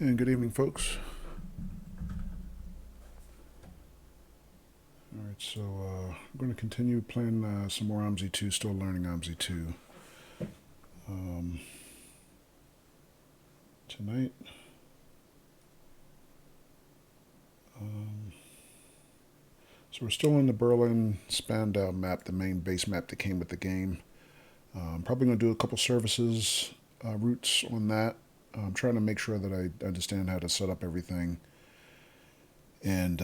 And good evening, folks. All right, so I'm going to continue playing some more OMSI 2, still learning OMSI 2. Tonight, so we're still in the Berlin Spandau map, the main base map that came with the game. I'm probably going to do a couple services routes on that. I'm trying to make sure that I understand how to set up everything and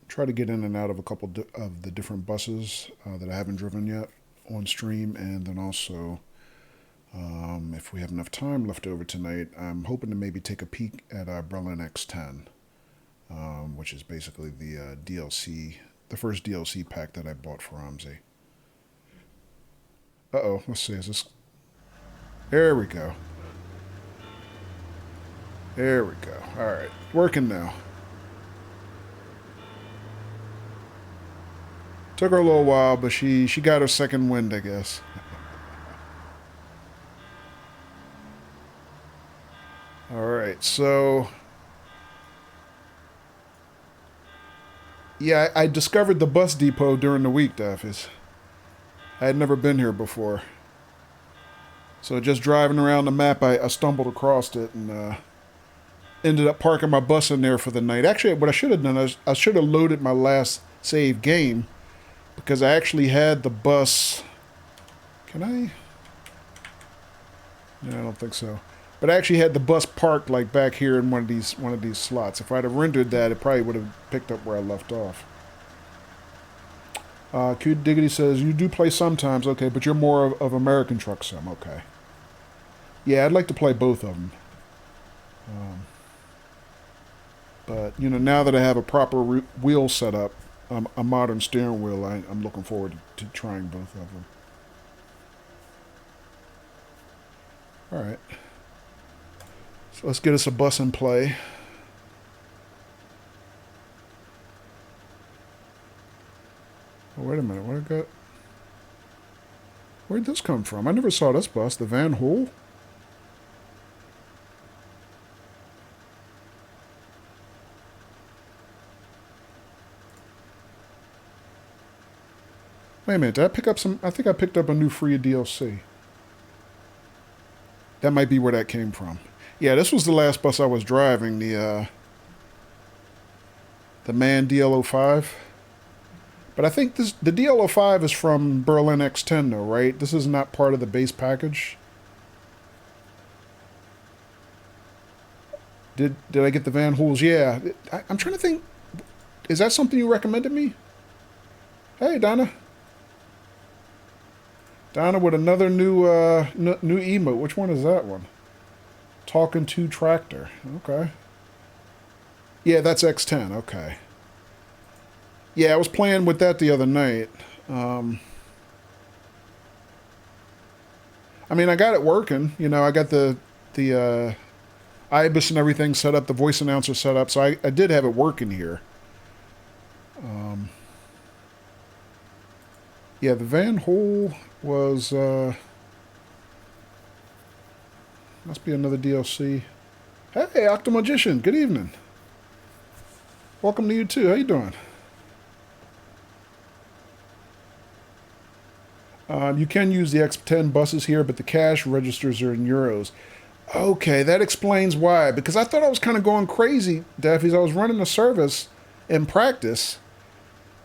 try to get in and out of a couple of the different buses that I haven't driven yet on stream, and then also if we have enough time left over tonight, I'm hoping to maybe take a peek at Berlin X10, which is basically the DLC, the first DLC pack that I bought for OMSI. Uh-oh, let's see, is this... There we go. There we go. All right, working now. Took her a little while, but she got her second wind, I guess. All right, so... Yeah, I discovered the bus depot during the week, Daffys. I had never been here before. So just driving around the map, I stumbled across it and ended up parking my bus in there for the night. Actually, what I should have done is I should have loaded my last save game, because I actually had the bus... Can I? No, I don't think so. But I actually had the bus parked like back here in one of these slots. If I'd have rendered that, it probably would have picked up where I left off. Q Diggity says, you do play sometimes, okay, but you're more of American Truck Sim, okay. Yeah, I'd like to play both of them. But, you know, now that I have a proper wheel set up, a modern steering wheel, I'm looking forward to trying both of them. All right. So let's get us a bus in play. Oh, wait a minute. What I got? Where'd this come from? I never saw this bus. The Van Hool? Wait a minute. Did I pick up some... I think I picked up a new free DLC. That might be where that came from. Yeah, this was the last bus I was driving. The Man DL05. But I think the DL05 is from Berlin X10 though, right? This is not part of the base package. Did I get the Van Hools? Yeah. I'm trying to think. Is that something you recommended me? Hey, Donna. Donna with another new emote. Which one is that one? Talking to Tractor. Okay. Yeah, that's X10. Okay. Yeah, I was playing with that the other night. I mean, I got it working. You know, I got the IBIS and everything set up, the voice announcer set up, so I did have it working here. Yeah, the Van Hool was... must be another DLC. Hey, Octomagician, good evening. Welcome to you too. How you doing? You can use the X10 buses here, but the cash registers are in euros. Okay, that explains why. Because I thought I was kind of going crazy, Daffys. I was running a service in practice,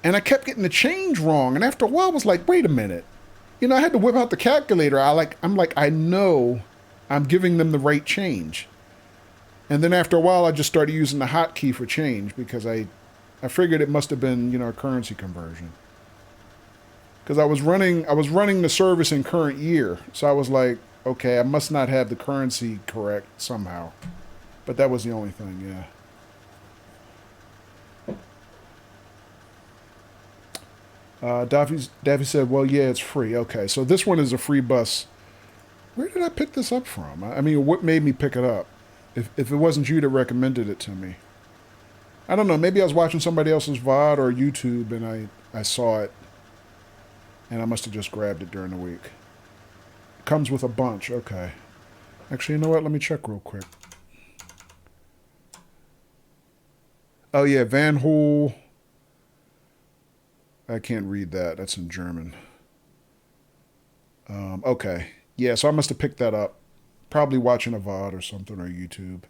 and I kept getting the change wrong. And after a while, I was like, wait a minute. You know, I had to whip out the calculator. I'm like, I know I'm giving them the right change. And then after a while, I just started using the hotkey for change because I figured it must have been, you know, a currency conversion. Because I was running the service in current year. So I was like, okay, I must not have the currency correct somehow. But that was the only thing, yeah. Daffy said, well, yeah, it's free. Okay, so this one is a free bus. Where did I pick this up from? I mean, what made me pick it up? If it wasn't you that recommended it to me. I don't know, maybe I was watching somebody else's VOD or YouTube and I saw it. And I must have just grabbed it during the week. It comes with a bunch, okay. Actually, you know what? Let me check real quick. Oh, yeah, Van Hool. I can't read that. That's in German. Okay. Yeah, so I must have picked that up. Probably watching a VOD or something or YouTube.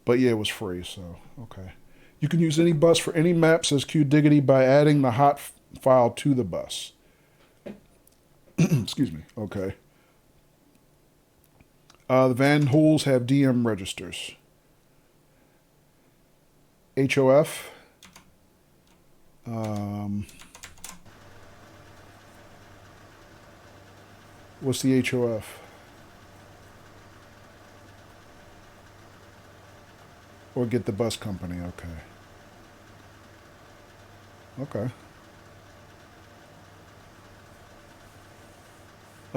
But yeah, it was free, so okay. You can use any bus for any map, says QDiggity, by adding the hot file to the bus. Excuse me. Okay. The Van Hools have DM registers. HOF. What's the HOF? Or get the bus company. Okay. Okay.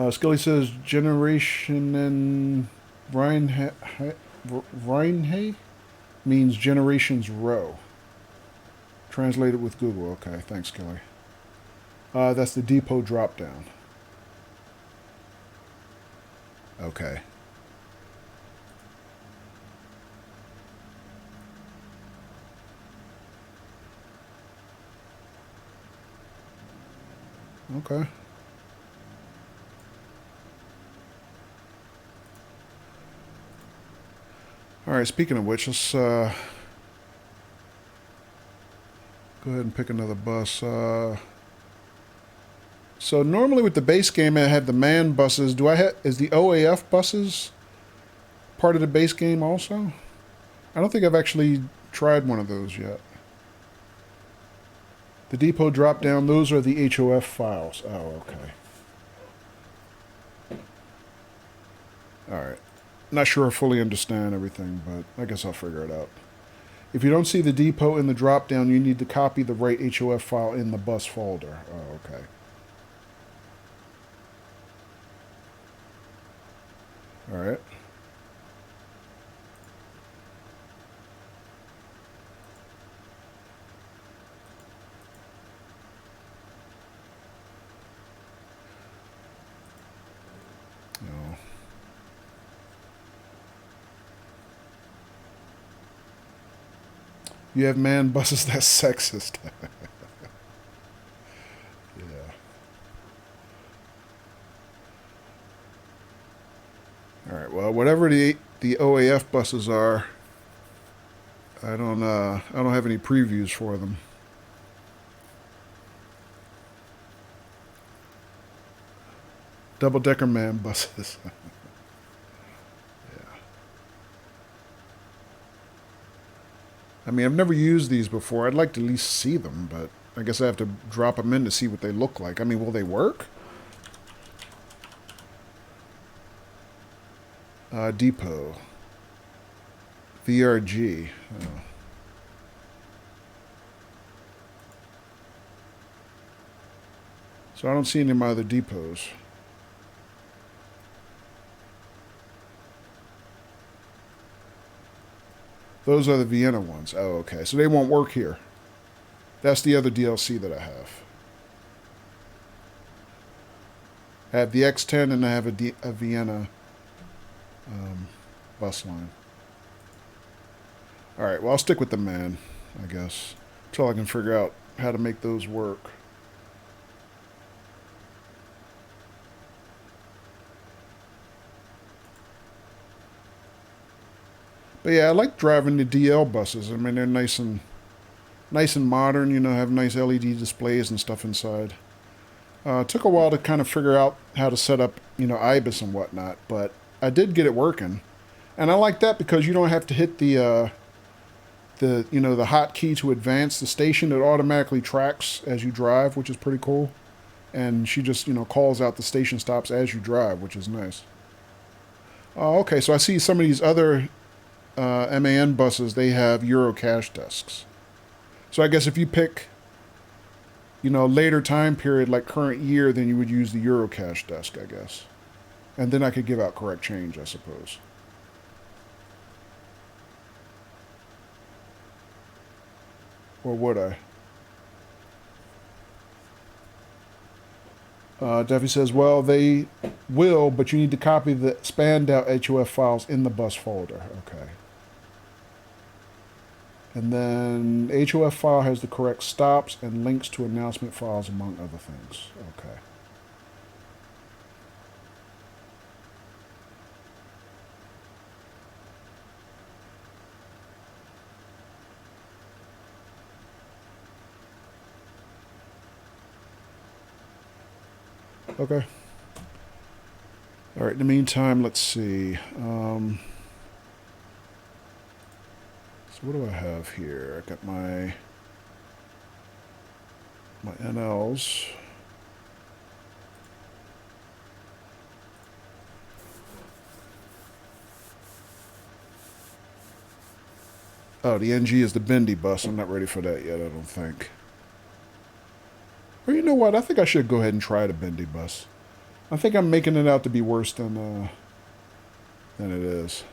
Skilly says generation and Reinhe means generations row. Translated with Google. Okay, thanks, Skilly. That's the depot drop down. Okay. Okay. All right, speaking of which, let's go ahead and pick another bus. So normally with the base game, I have the man buses. Is the OAF buses part of the base game also? I don't think I've actually tried one of those yet. The depot drop down, those are the HOF files. Oh, okay. All right. Not sure I fully understand everything, but I guess I'll figure it out. If you don't see the depot in the drop down, you need to copy the right HOF file in the bus folder. Oh, okay. All right. No. You have man buses. That's sexist. Yeah. All right. Well, whatever the OAF buses are, I don't have any previews for them. Double decker man buses. Yeah. I mean, I've never used these before. I'd like to at least see them, but I guess I have to drop them in to see what they look like. I mean, will they work? Depot. VRG. Oh. So I don't see any of my other depots. Those are the Vienna ones. Oh, okay. So they won't work here. That's the other DLC that I have. I have the X10 and I have a Vienna bus line. All right, well, I'll stick with the man, I guess, until I can figure out how to make those work. But yeah, I like driving the DL buses. I mean, they're nice and modern. You know, have nice LED displays and stuff inside. It took a while to kind of figure out how to set up, you know, IBIS and whatnot, but I did get it working, and I like that because you don't have to hit the the hotkey to advance the station. It automatically tracks as you drive, which is pretty cool. And she just calls out the station stops as you drive, which is nice. Oh, okay. So I see some of these other MAN buses. They have Eurocash desks. So I guess if you pick later time period like current year, then you would use the Eurocash desk, I guess. And then I could give out correct change, I suppose. Or would I? Duffy says, well, they will, but you need to copy the spanned out HOF files in the bus folder. Okay. And then HOF file has the correct stops and links to announcement files, among other things. Okay. Okay. All right, in the meantime, let's see. So what do I have here? I got my NLs. Oh, the NG is the bendy bus. I'm not ready for that yet, I don't think. Or you know what? I think I should go ahead and try the bendy bus. I think I'm making it out to be worse than it is.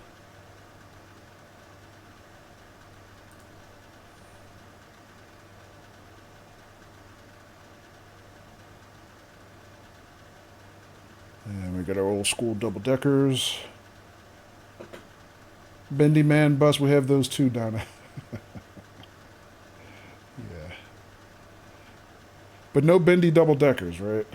And we got our old school double deckers. Bendy man bus, we have those too, Donna. Yeah. But no bendy double deckers, right?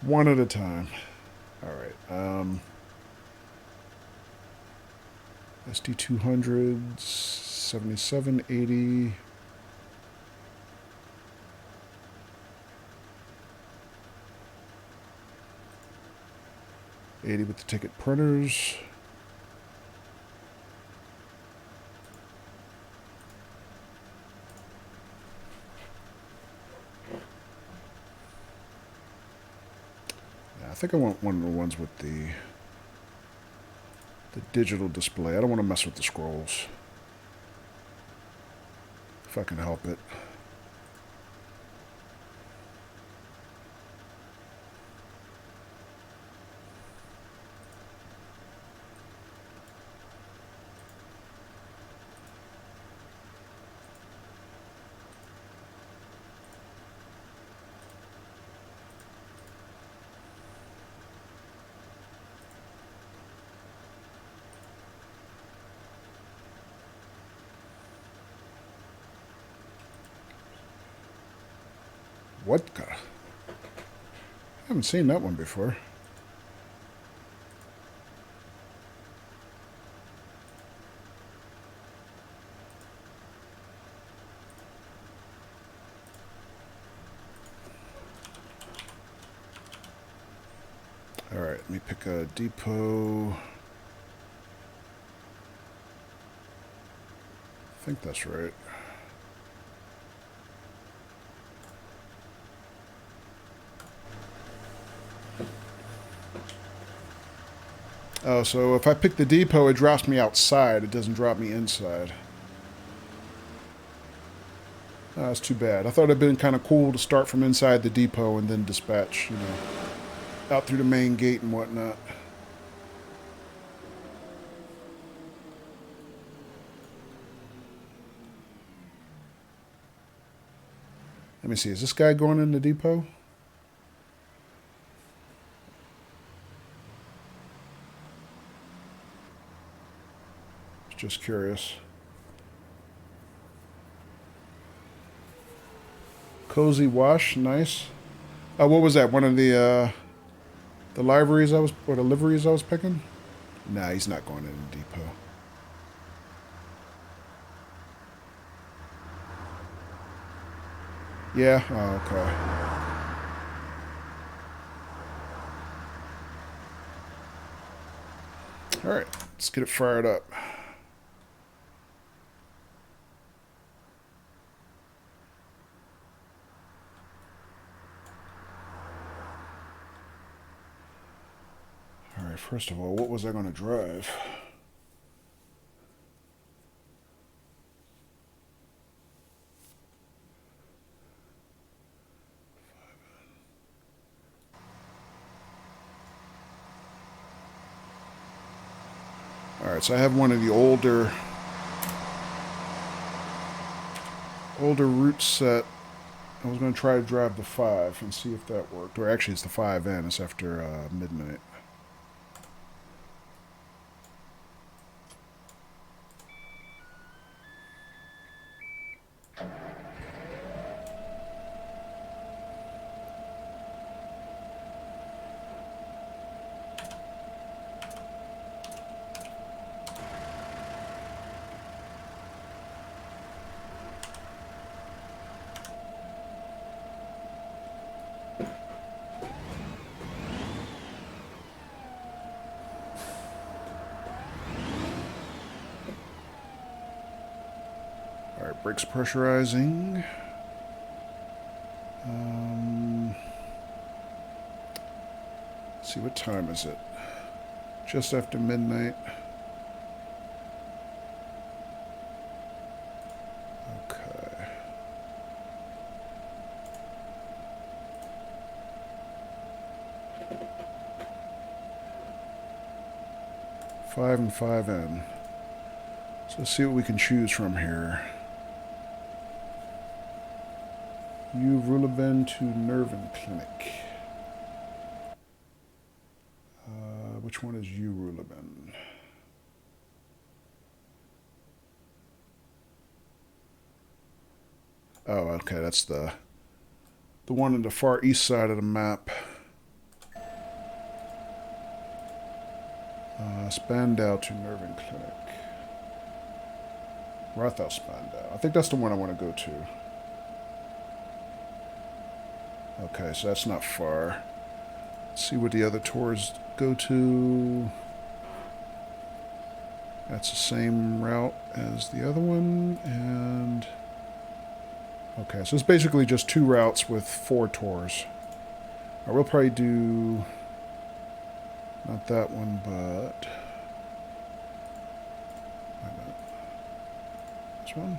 One at a time. All right. SD200s, 7780. $80 with the ticket printers. Yeah, I think I want one of the ones with the digital display. I don't want to mess with the scrolls, if I can help it. What? I haven't seen that one before. All right, let me pick a depot. I think that's right. Oh, so if I pick the depot, it drops me outside. It doesn't drop me inside. Oh, that's too bad. I thought it'd been kind of cool to start from inside the depot and then dispatch, out through the main gate and whatnot. Let me see. Is this guy going in the depot? Just curious. Cozy wash, nice. What was that? One of the liveries or the liveries I was picking? Nah, he's not going in the depot. Yeah. Oh, okay. All right, let's get it fired up. All right, first of all, what was I going to drive? All right, so I have one of the older older route set. I was going to try to drive the 5 and see if that worked. Or actually, it's the 5N. It's after midnight. Alright, brakes pressurizing. Let's see, what time is it? Just after midnight. Okay. Five and 5N. So let's see what we can choose from here. You Ruhleben to Nerven Clinic. Which one is you Ruhleben? Oh, okay, that's the one on the far east side of the map. Spandau to Nerven Clinic. Rothau Spandau. I think that's the one I want to go to. Okay, so that's not far. Let's see what the other tours go to. That's the same route as the other one, and okay, so it's basically just 2 routes with 4 tours. I will probably do not that one, but wait a minute. This one.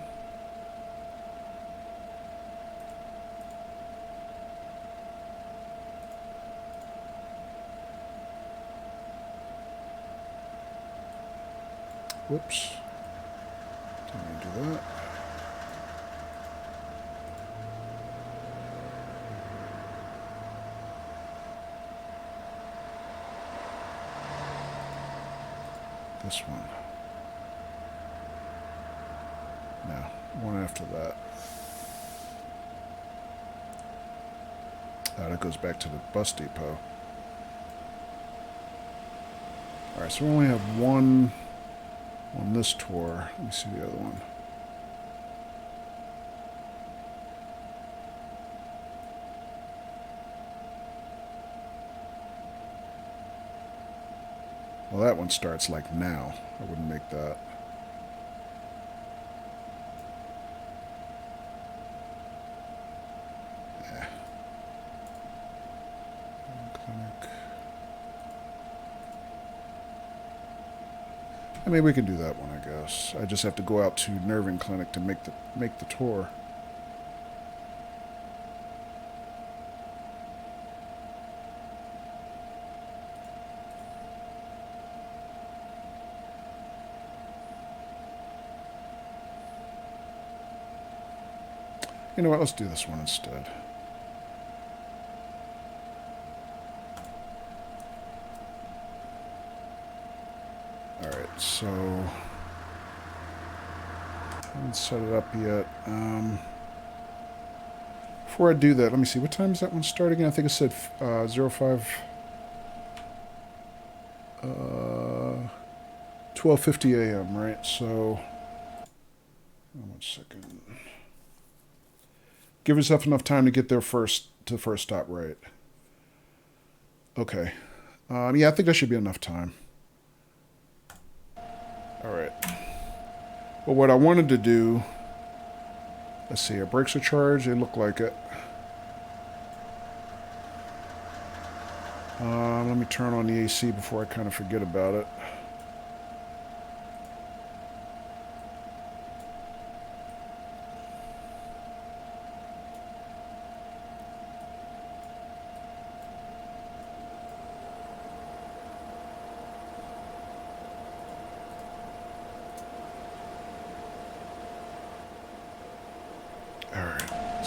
Whoops. Didn't mean to do that. This one. No, one after that. Oh, that goes back to the bus depot. Alright, so we only have one on this tour. Let me see the other one. Well, that one starts like now. I wouldn't make that. Yeah. Clinic. I mean, we can do that one, I guess. I just have to go out to Nerving Clinic to make the tour. You know what? Let's do this one instead. Alright, so I haven't set it up yet. Before I do that, let me see. What time does that one start again? I think it said 05... 12:50 a.m., right? So, 1 second. Give yourself enough time to get there first, to the first stop, right? Okay. Yeah, I think that should be enough time. Alright. Well, what I wanted to do... Let's see, our brakes are charged. They look like it. Let me turn on the AC before I kind of forget about it.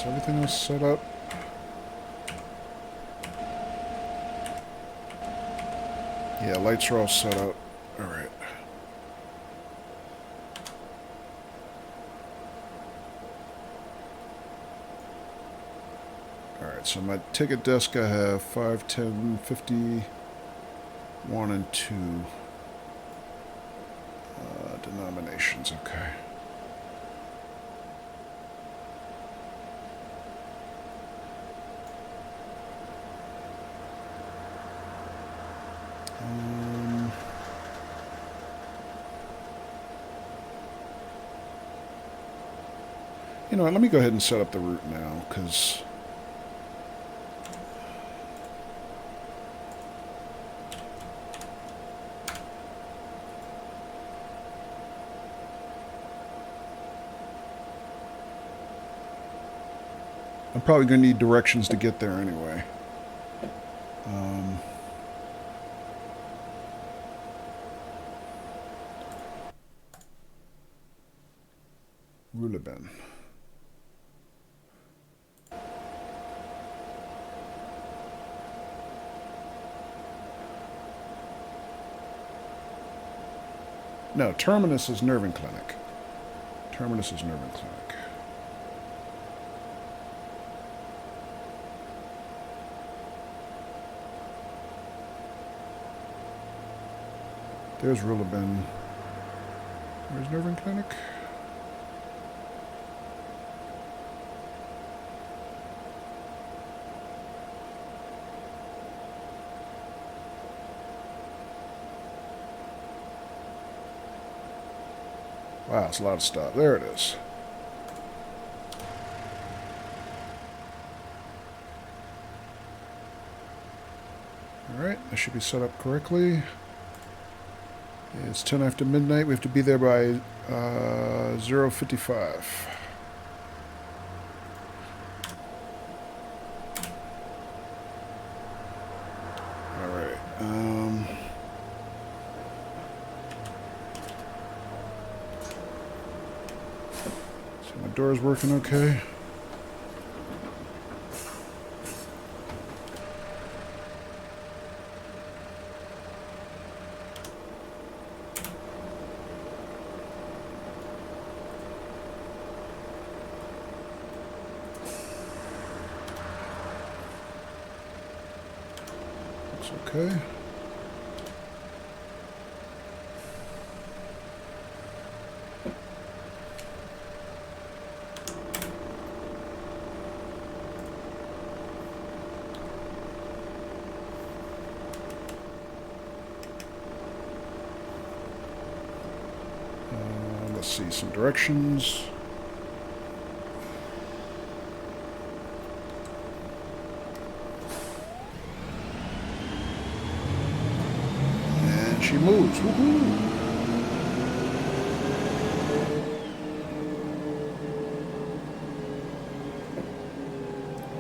Is everything else set up? Yeah, lights are all set up. All right. All right, so my ticket desk, I have 5, 10, 50, 1, and 2 denominations. Okay. You know what, let me go ahead and set up the route now, because I'm probably going to need directions to get there anyway. Ruhleben. No, Terminus is Nerving Clinic. Terminus is Nerving Clinic. There's Ruhleben. Where's Nerving Clinic? Wow, it's a lot of stuff. There it is. Alright, that should be set up correctly. It's 10 after midnight. We have to be there by 0:55. Alright. So my door's working okay. Okay. Let's see, some directions. She moves. Woohoo!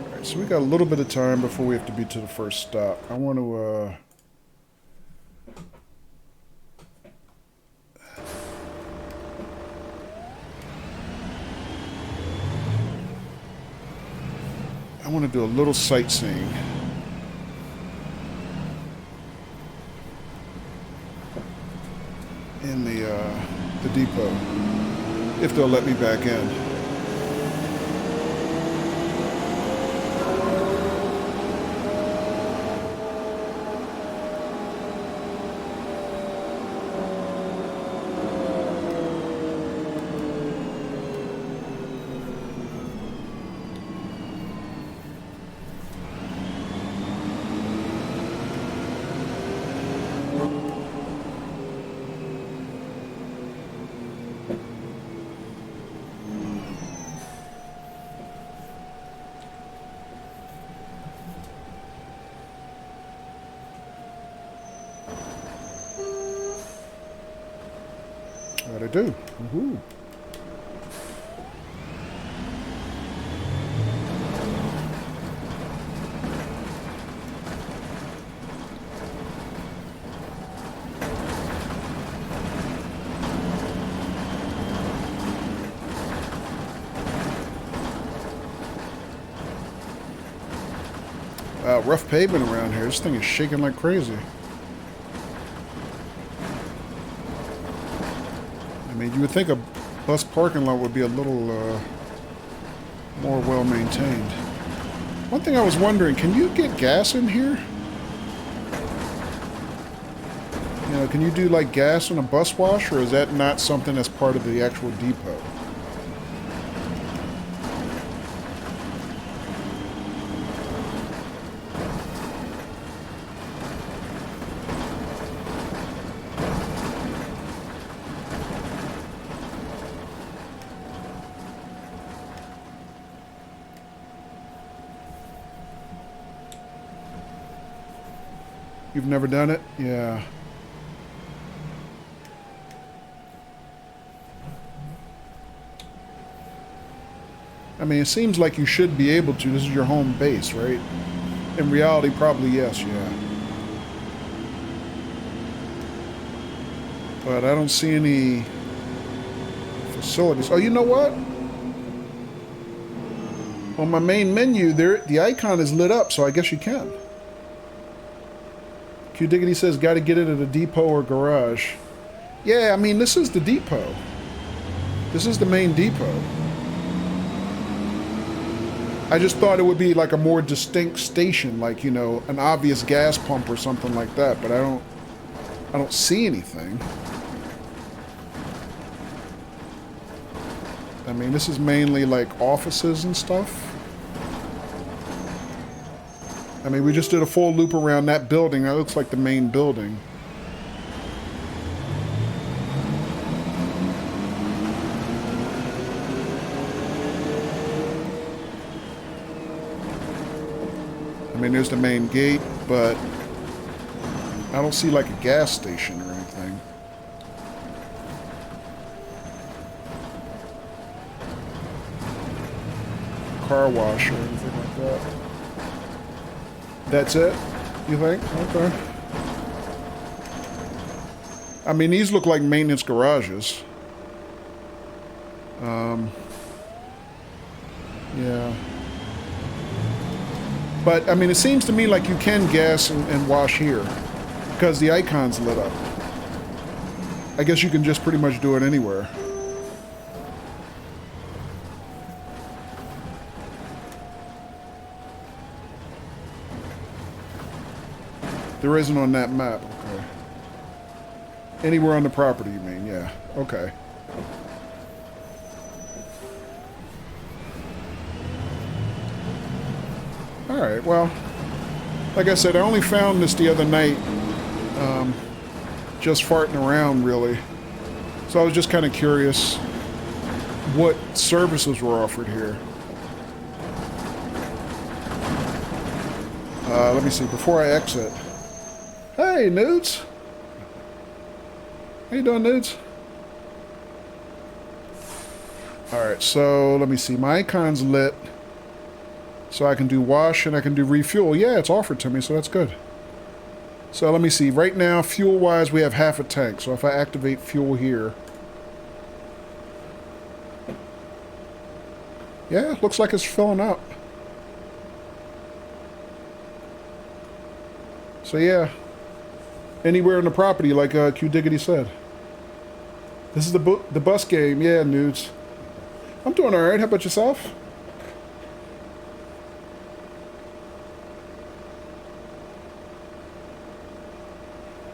Alright, so we got a little bit of time before we have to be to the first stop. I want to, do a little sightseeing. In the depot, if they'll let me back in. That I do. Woohoo. Wow, rough pavement around here. This thing is shaking like crazy. I mean, you would think a bus parking lot would be a little more well-maintained. One thing I was wondering, can you get gas in here? You know, can you do like gas on a bus wash, or is that not something that's part of the actual depot? You've never done it? Yeah. I mean, it seems like you should be able to. This is your home base, right? In reality, probably yes, yeah. But I don't see any facilities. Oh, you know what? On my main menu, there the icon is lit up, so I guess you can. Q Diggity says, got to get it at a depot or garage. Yeah, I mean, this is the depot. This is the main depot. I just thought it would be like a more distinct station, like, you know, an obvious gas pump or something like that, but I don't see anything. I mean, this is mainly like offices and stuff. I mean, we just did a full loop around that building. That looks like the main building. I mean, there's the main gate, but I don't see like a gas station or anything. Car wash or anything like that. That's it? You think? Okay. I mean, these look like maintenance garages. Yeah. But, I mean, it seems to me like you can gas and wash here because the icon's lit up. I guess you can just pretty much do it anywhere. There isn't on that map, okay. Anywhere on the property, you mean, yeah, okay. Alright, well, like I said, I only found this the other night, just farting around, really. So I was just kind of curious what services were offered here. Let me see, before I exit. Hey, Nudes. How you doing, Nudes? Alright, so let me see. My icon's lit. So I can do wash and I can do refuel. Yeah, it's offered to me, so that's good. So let me see. Right now, fuel-wise, we have half a tank. So if I activate fuel here. Yeah, looks like it's filling up. So yeah. Anywhere in the property, like Q Diggity said. This is the bus game. Yeah, Nudes. I'm doing alright. How about yourself?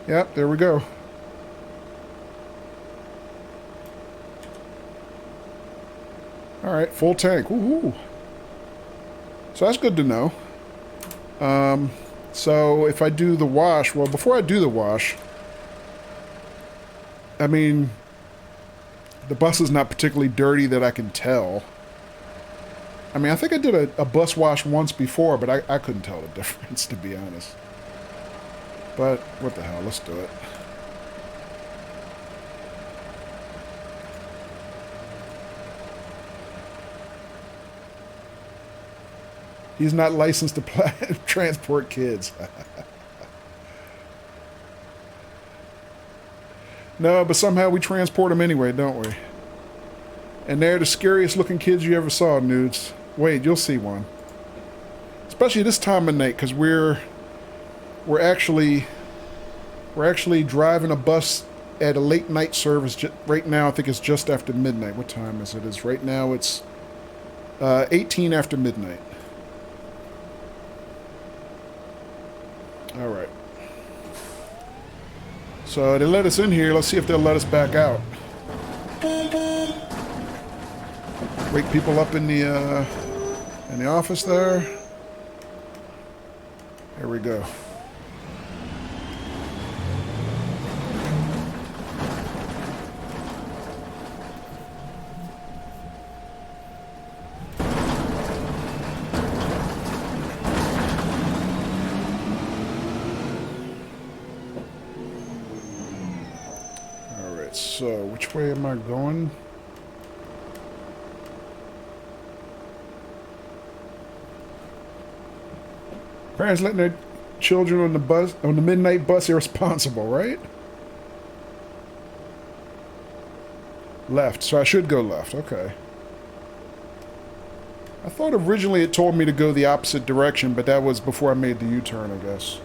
Yep, there we go. Alright, full tank. Woohoo. So that's good to know. So if I do the wash, well, before I do the wash, I mean, the bus is not particularly dirty that I can tell. I mean, I think I did a bus wash once before, but I couldn't tell the difference, to be honest. But, what the hell, let's do it. He's not licensed to transport kids. No, but somehow we transport them anyway, don't we? And they're the scariest looking kids you ever saw, Nudes. Wait, you'll see one. especially this time of night, because we're actually driving a bus at a late night service. Right now, I think it's just after midnight. What time is it? Is right now it's 18 after midnight. All right. So they let us in here. Let's see if they'll let us back out. Wake people up in the office there. Here we go. So, which way am I going? Parents letting their children on the midnight bus irresponsible, right? Left, so I should go left, okay. I thought originally it told me to go the opposite direction, but that was before I made the U-turn, I guess.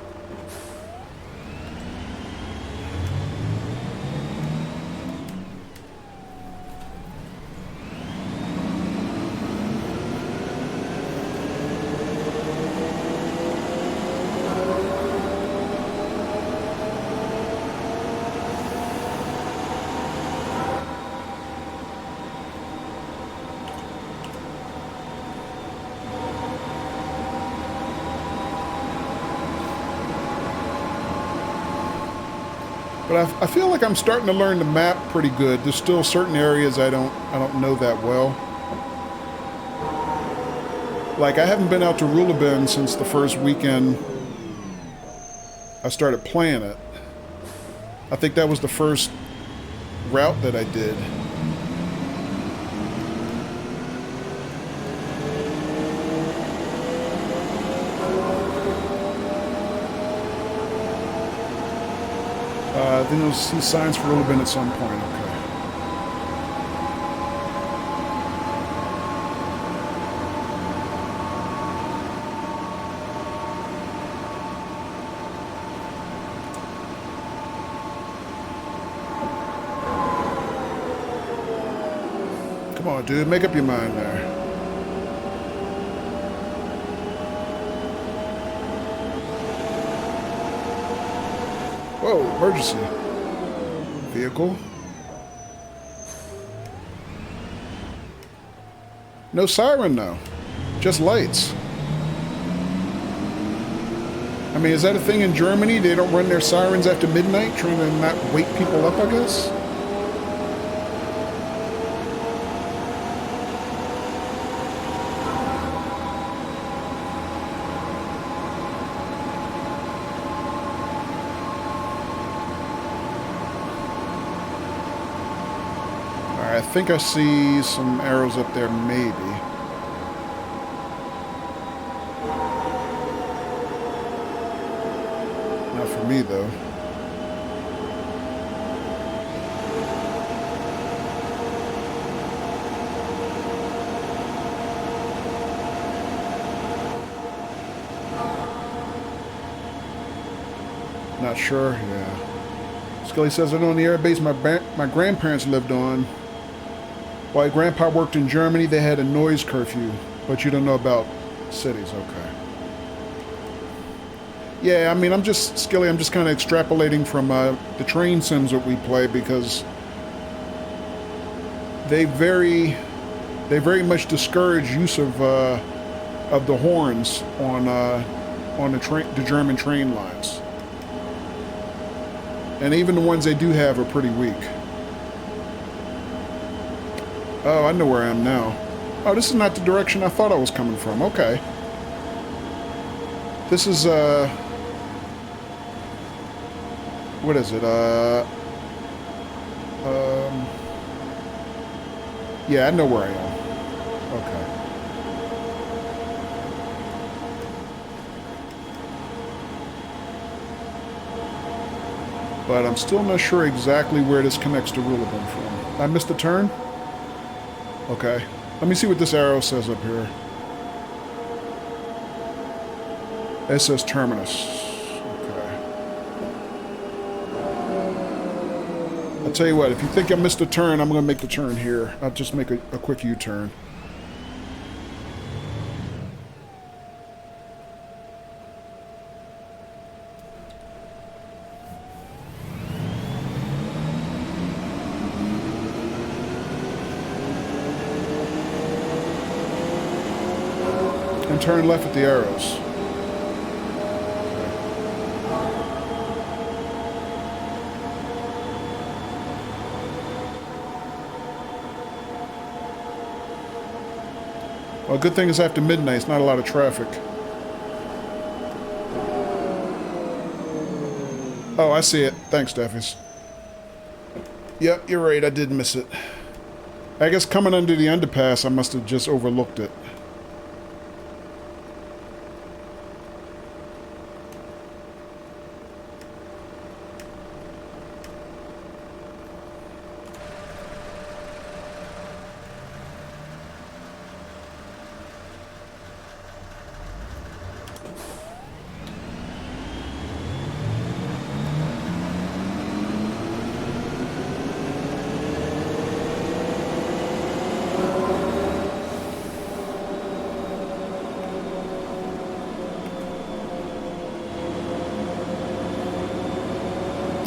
But I feel like I'm starting to learn the map pretty good. There's still certain areas I don't know that well. Like, I haven't been out to Rulabend since the first weekend I started playing it. I think that was the first route that I did. Then you'll see signs for Rulabend at some point, okay. Come on, dude, make up your mind there. Whoa, emergency. Vehicle. No siren, though. Just lights. I mean, is that a thing in Germany? They don't run their sirens after midnight, trying to not wake people up, I guess? I think I see some arrows up there, maybe. Not for me, though. Not sure, yeah. Scully says, I know on the air base my grandparents lived on. While Grandpa worked in Germany, they had a noise curfew, but you don't know about cities, okay. Yeah, I mean, I'm just kind of extrapolating from the train sims that we play, because they very much discourage use of the horns on the German train lines, and even the ones they do have are pretty weak. Oh, I know where I am now. Oh, this is not the direction I thought I was coming from. Okay. This is, what is it? Yeah, I know where I am. Okay. But I'm still not sure exactly where this connects to Rulabend from. I missed a turn? Okay. Let me see what this arrow says up here. It says terminus. Okay. I'll tell you what, if you think I missed a turn, I'm going to make the turn here. I'll just make a quick U-turn. And turn left at the arrows. Well, good thing is after midnight, it's not a lot of traffic. Oh, I see it. Thanks, Steffies. Yep, you're right. I did miss it. I guess coming under the underpass, I must have just overlooked it.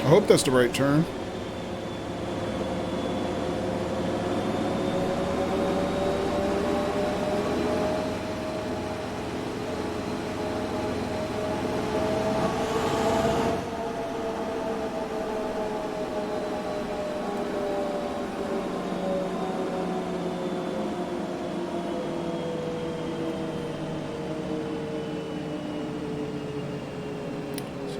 I hope that's the right turn.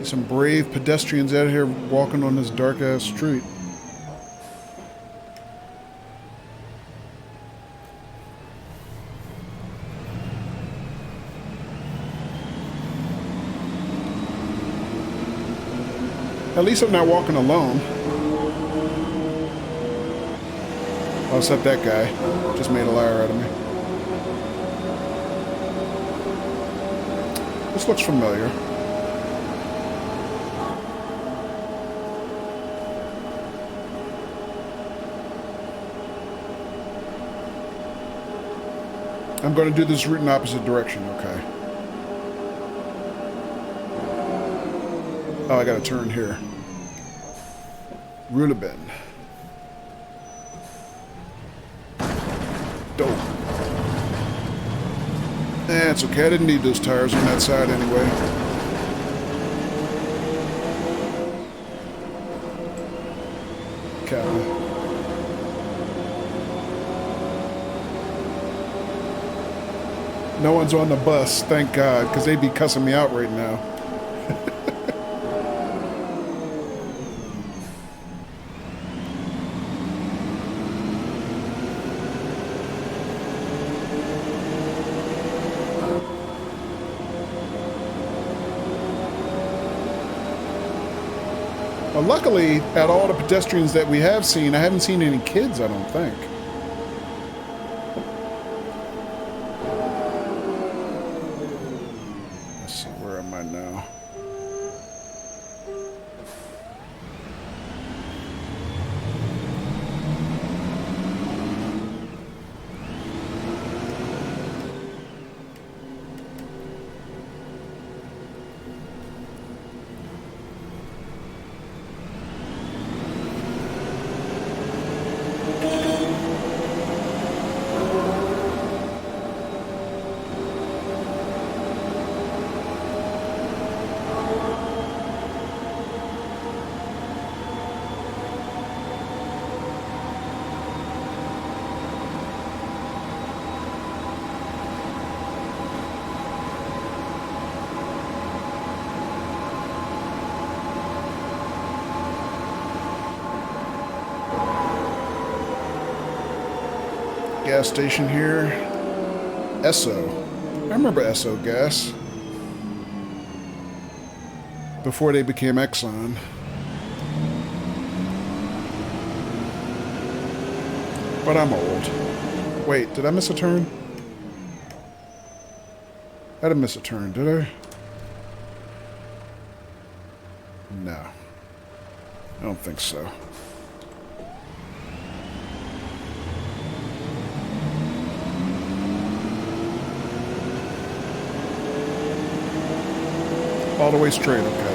Some brave pedestrians out here walking on this dark-ass street. At least I'm not walking alone. Oh, except that guy just made a liar out of me. This looks familiar. I'm going to do this route in opposite direction, okay. Oh, I got to turn here. Rulabend. Dope. Eh, it's okay. I didn't need those tires on that side anyway. Cow. No one's on the bus, thank God, because they'd be cussing me out right now. Well, luckily, at all the pedestrians that we have seen, I haven't seen any kids, I don't think. Gas station here. Esso. I remember Esso gas. Before they became Exxon. But I'm old. Wait, did I miss a turn? I didn't miss a turn, did I? No. I don't think so. All the way straight, okay.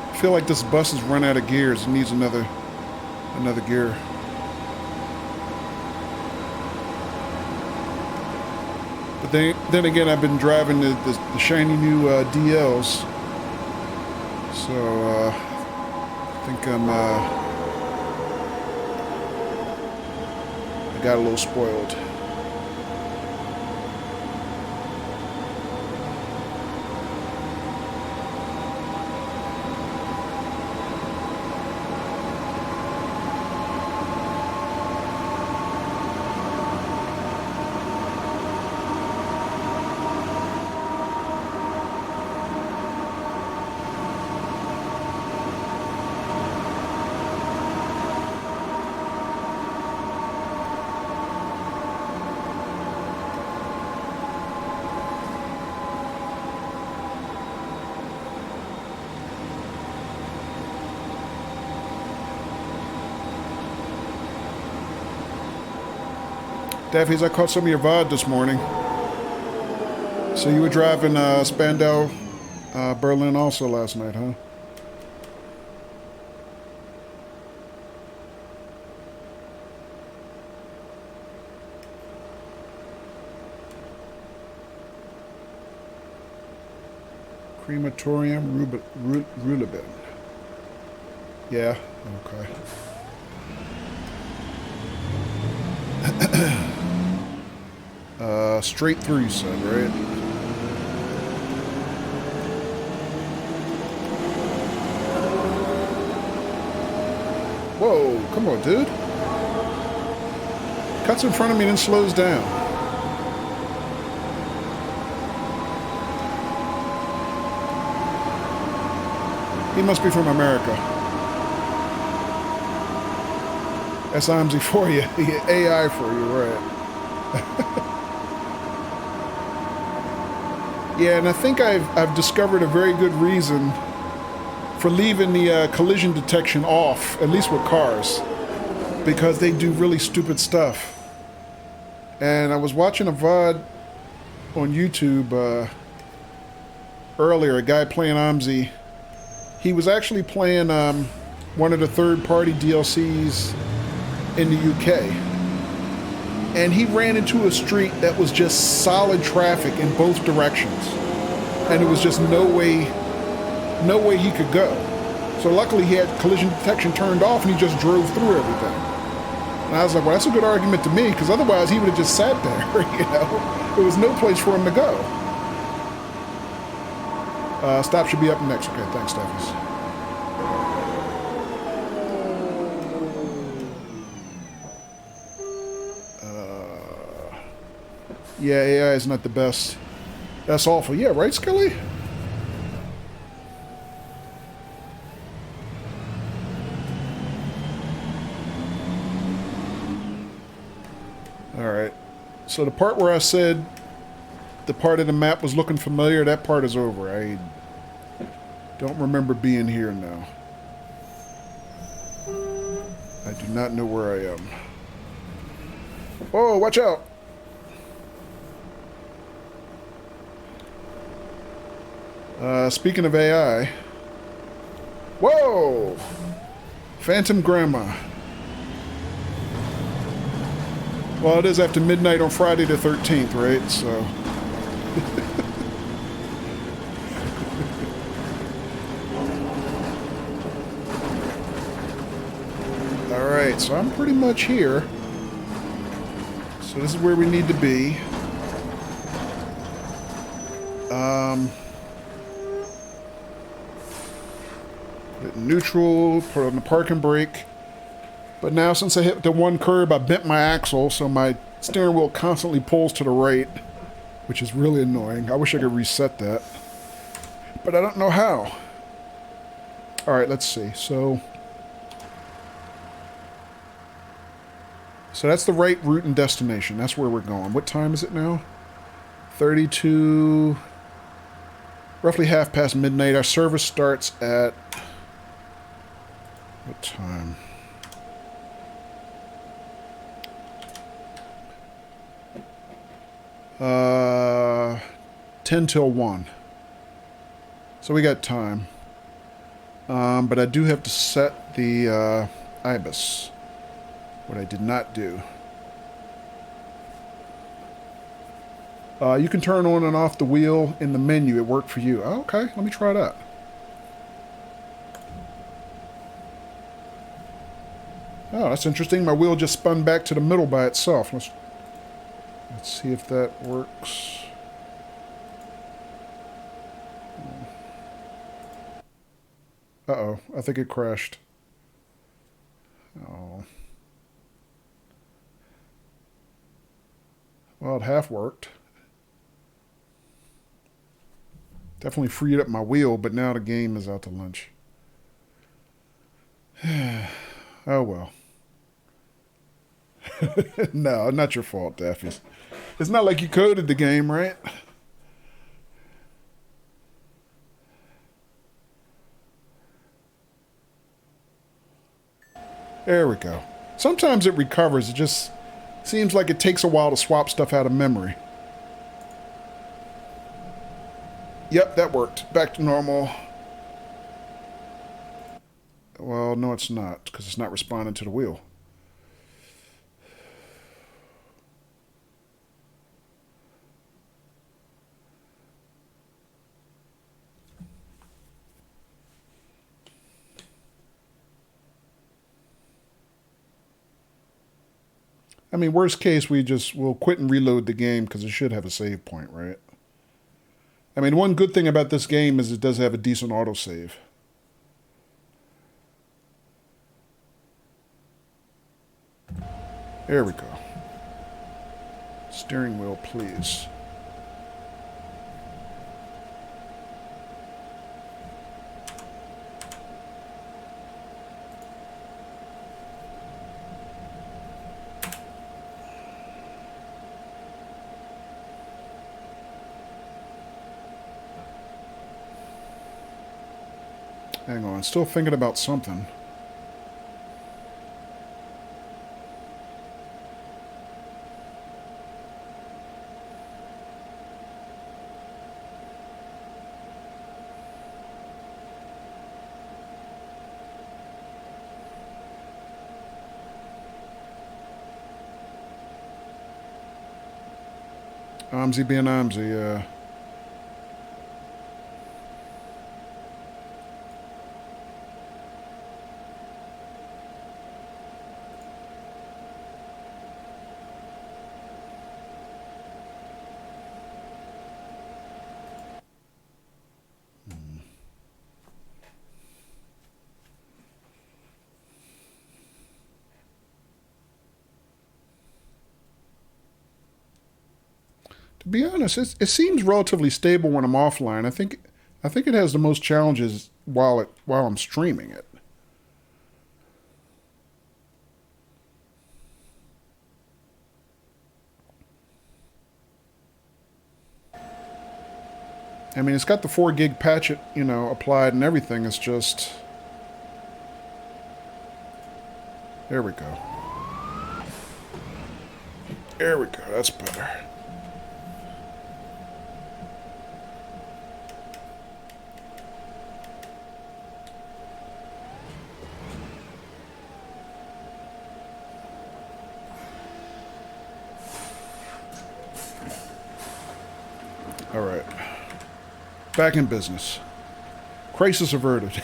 I feel like this bus has run out of gears. It needs another gear. But then again, I've been driving the shiny new DLs, so I think I got a little spoiled. Daffy's, I caught some of your VOD this morning. So you were driving Spandau, Berlin also last night, huh? Crematorium Ruleben. Yeah, okay. Straight through, you said, right? Whoa, come on, dude. Cuts in front of me and then slows down. He must be from America. That's OMSI for you. AI for you, right. Yeah, and I think I've discovered a very good reason for leaving the collision detection off, at least with cars, because they do really stupid stuff. And I was watching a VOD on YouTube earlier, a guy playing OMSI. He was actually playing one of the third-party DLCs in the UK. And he ran into a street that was just solid traffic in both directions. And there was just no way he could go. So luckily he had collision detection turned off and he just drove through everything. And I was like, well, that's a good argument to me, because otherwise he would have just sat there, you know? There was no place for him to go. Stop should be up next. Okay, thanks, Steffens. Yeah, AI is not the best. That's awful. Yeah, right, Skelly? Alright. So the part where I said the part of the map was looking familiar, that part is over. I don't remember being here now. I do not know where I am. Whoa, watch out! Speaking of AI. Whoa! Phantom Grandma. Well, it is after midnight on Friday the 13th, right? So. Alright, so I'm pretty much here. So this is where we need to be. Neutral, put on the parking brake. But now since I hit the one curb, I bent my axle, so my steering wheel constantly pulls to the right. which is really annoying. I wish I could reset that, but I don't know how. All right, let's see. So that's the right route and destination. That's where we're going. What time is it now? 32, roughly half past midnight. Our service starts at, what time? Uh, 10 till 1. So we got time. But I do have to set the IBIS. What I did not do. You can turn on and off the wheel in the menu. It worked for you. Oh, okay, let me try that. Oh, that's interesting. My wheel just spun back to the middle by itself. Let's see if that works. Uh-oh, I think it crashed. Oh. Well, it half worked. Definitely freed up my wheel, but now the game is out to lunch. Oh, well. No, not your fault, Daffy. It's not like you coded the game, right? There we go. Sometimes it recovers. It just seems like it takes a while to swap stuff out of memory. Yep, that worked. Back to normal. Well, no, it's not, because it's not responding to the wheel. I mean, worst case, we'll quit and reload the game because it should have a save point, right? I mean, one good thing about this game is it does have a decent autosave. There we go. Steering wheel, please. Hang on, still thinking about something. OMSI being OMSI, yeah. To be honest, it seems relatively stable when I'm offline. I think it has the most challenges while I'm streaming it. I mean, it's got the 4 gig patch, applied and everything. It's just, there we go. There we go. That's better. All right. Back in business. Crisis averted.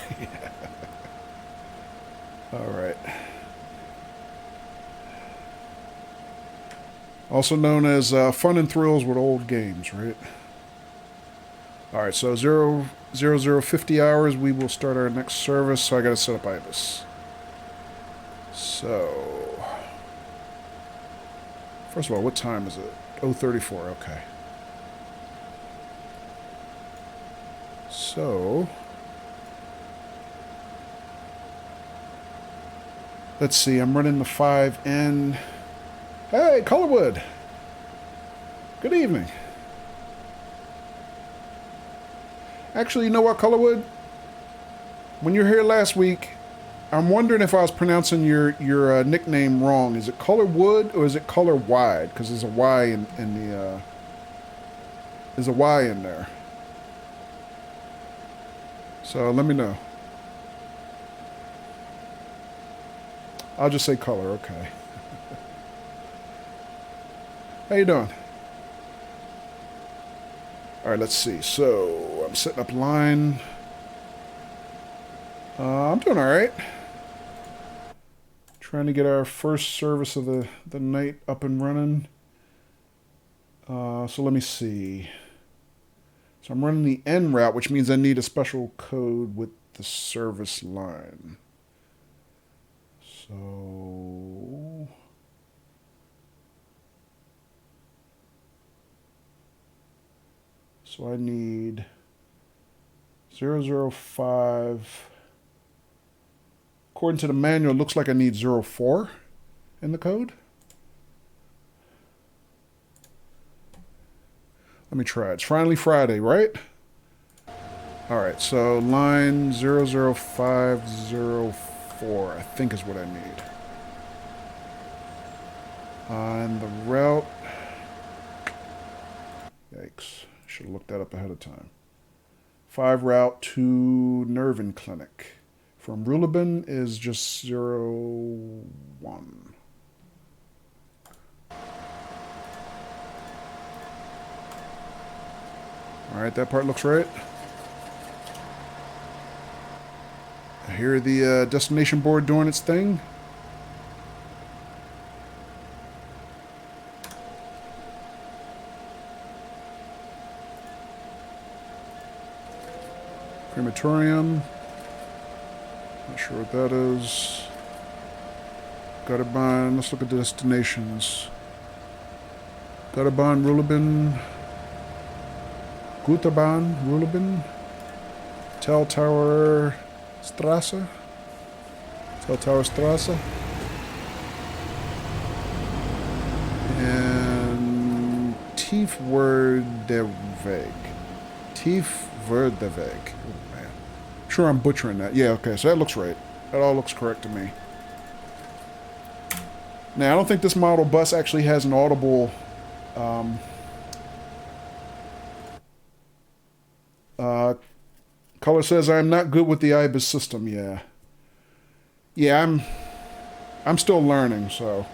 All right. Also known as fun and thrills with old games, right? All right, so 50 hours, we will start our next service, so I got to set up IBIS. So, first of all, what time is it? 0:34, okay. So let's see, I'm running the 5N. Hey, Colorwood. Good evening. Actually, you know what, Colorwood? When you were here last week, I'm wondering if I was pronouncing your nickname wrong. Is it Colorwood or is it Color Wide? Because there's a Y in the there's a Y in there. So let me know. I'll just say color. Okay. How you doing? All right, let's see. So I'm setting up line. I'm doing all right. Trying to get our first service of the night up and running. So let me see. So I'm running the N route, which means I need a special code with the service line. So I need 005. According to the manual, it looks like I need 04 in the code. Let me try. It's finally Friday, right? All right, so line 00504, I think is what I need. On the route, yikes, should have looked that up ahead of time. 5 route to Nervin Clinic. From Rulabin is just 01. All right, that part looks right. I hear the destination board doing its thing. Crematorium. Not sure what that is. Gutterbahn. Let's look at the destinations. Gutterbahn, Rulabin. Gutterbahn, Rulabin. Tell Tower Strasse. Tell Tower Strasse. And Tiefwerdeweg. Tiefwerdeweg. Oh, man. Sure I'm butchering that. Yeah, okay, so that looks right. That all looks correct to me. Now, I don't think this model bus actually has an audible Color says I'm not good with the IBIS system. Yeah, I'm still learning. So,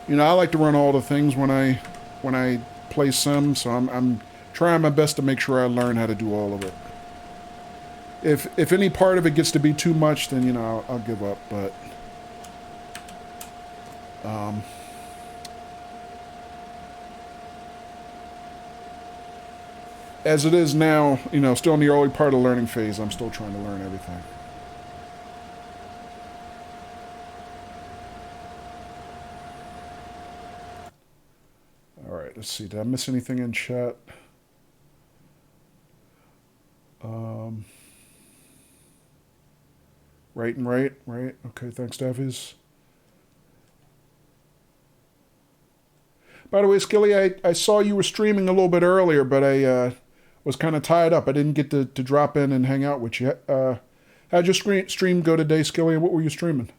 you know, I like to run all the things when I play Sim. So I'm trying my best to make sure I learn how to do all of it. If any part of it gets to be too much, then you know I'll give up. But as it is now, you know, still in the early part of the learning phase, I'm still trying to learn everything. All right, let's see. Did I miss anything in chat? Right. Okay, thanks, Davies. By the way, Skilly, I saw you were streaming a little bit earlier, but I was kind of tied up. I didn't get to drop in and hang out with you. How'd your stream go today, Skilly? What were you streaming?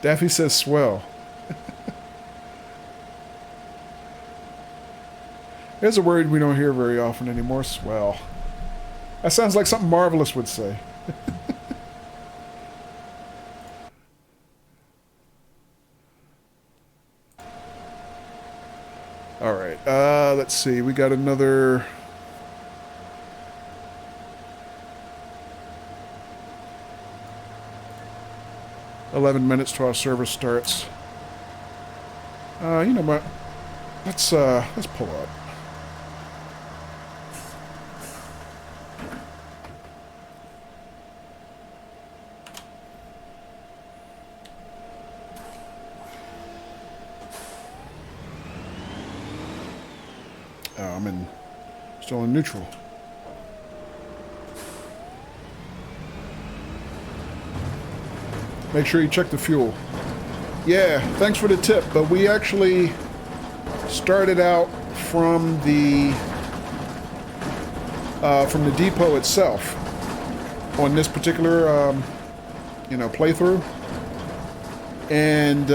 Daffy says swell. There's a word we don't hear very often anymore, swell. That sounds like something Marvelous would say. All right, let's see. We got another... ...11 minutes till our service starts. You know what? Let's pull up. Oh, I'm still in neutral. Make sure you check the fuel. Yeah, thanks for the tip, but we actually started out from the depot itself on this particular playthrough. And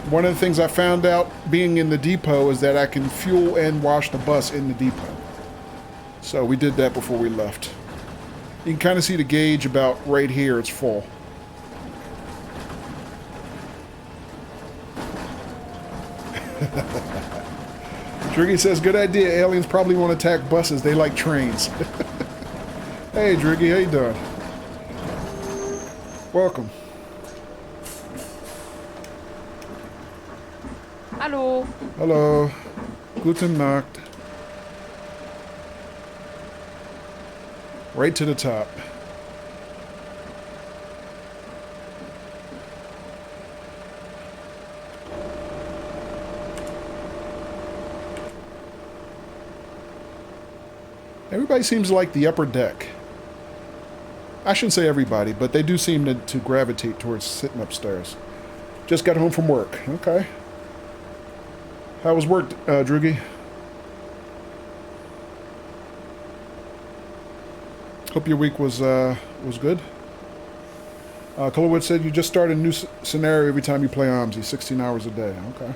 one of the things I found out being in the depot is that I can fuel and wash the bus in the depot. So we did that before we left. You can kind of see the gauge about right here, it's full. Driggy says, good idea. Aliens probably won't attack buses. They like trains. Hey, Driggy, how you doing? Welcome. Hallo. Hello. Guten Nacht. Right to the top. Everybody seems to like the upper deck. I shouldn't say everybody, but they do seem to gravitate towards sitting upstairs. Just got home from work. Okay. How was work, Droogie? Hope your week was good. Colorwood said you just start a new scenario every time you play OMSI, 16 hours a day. Okay.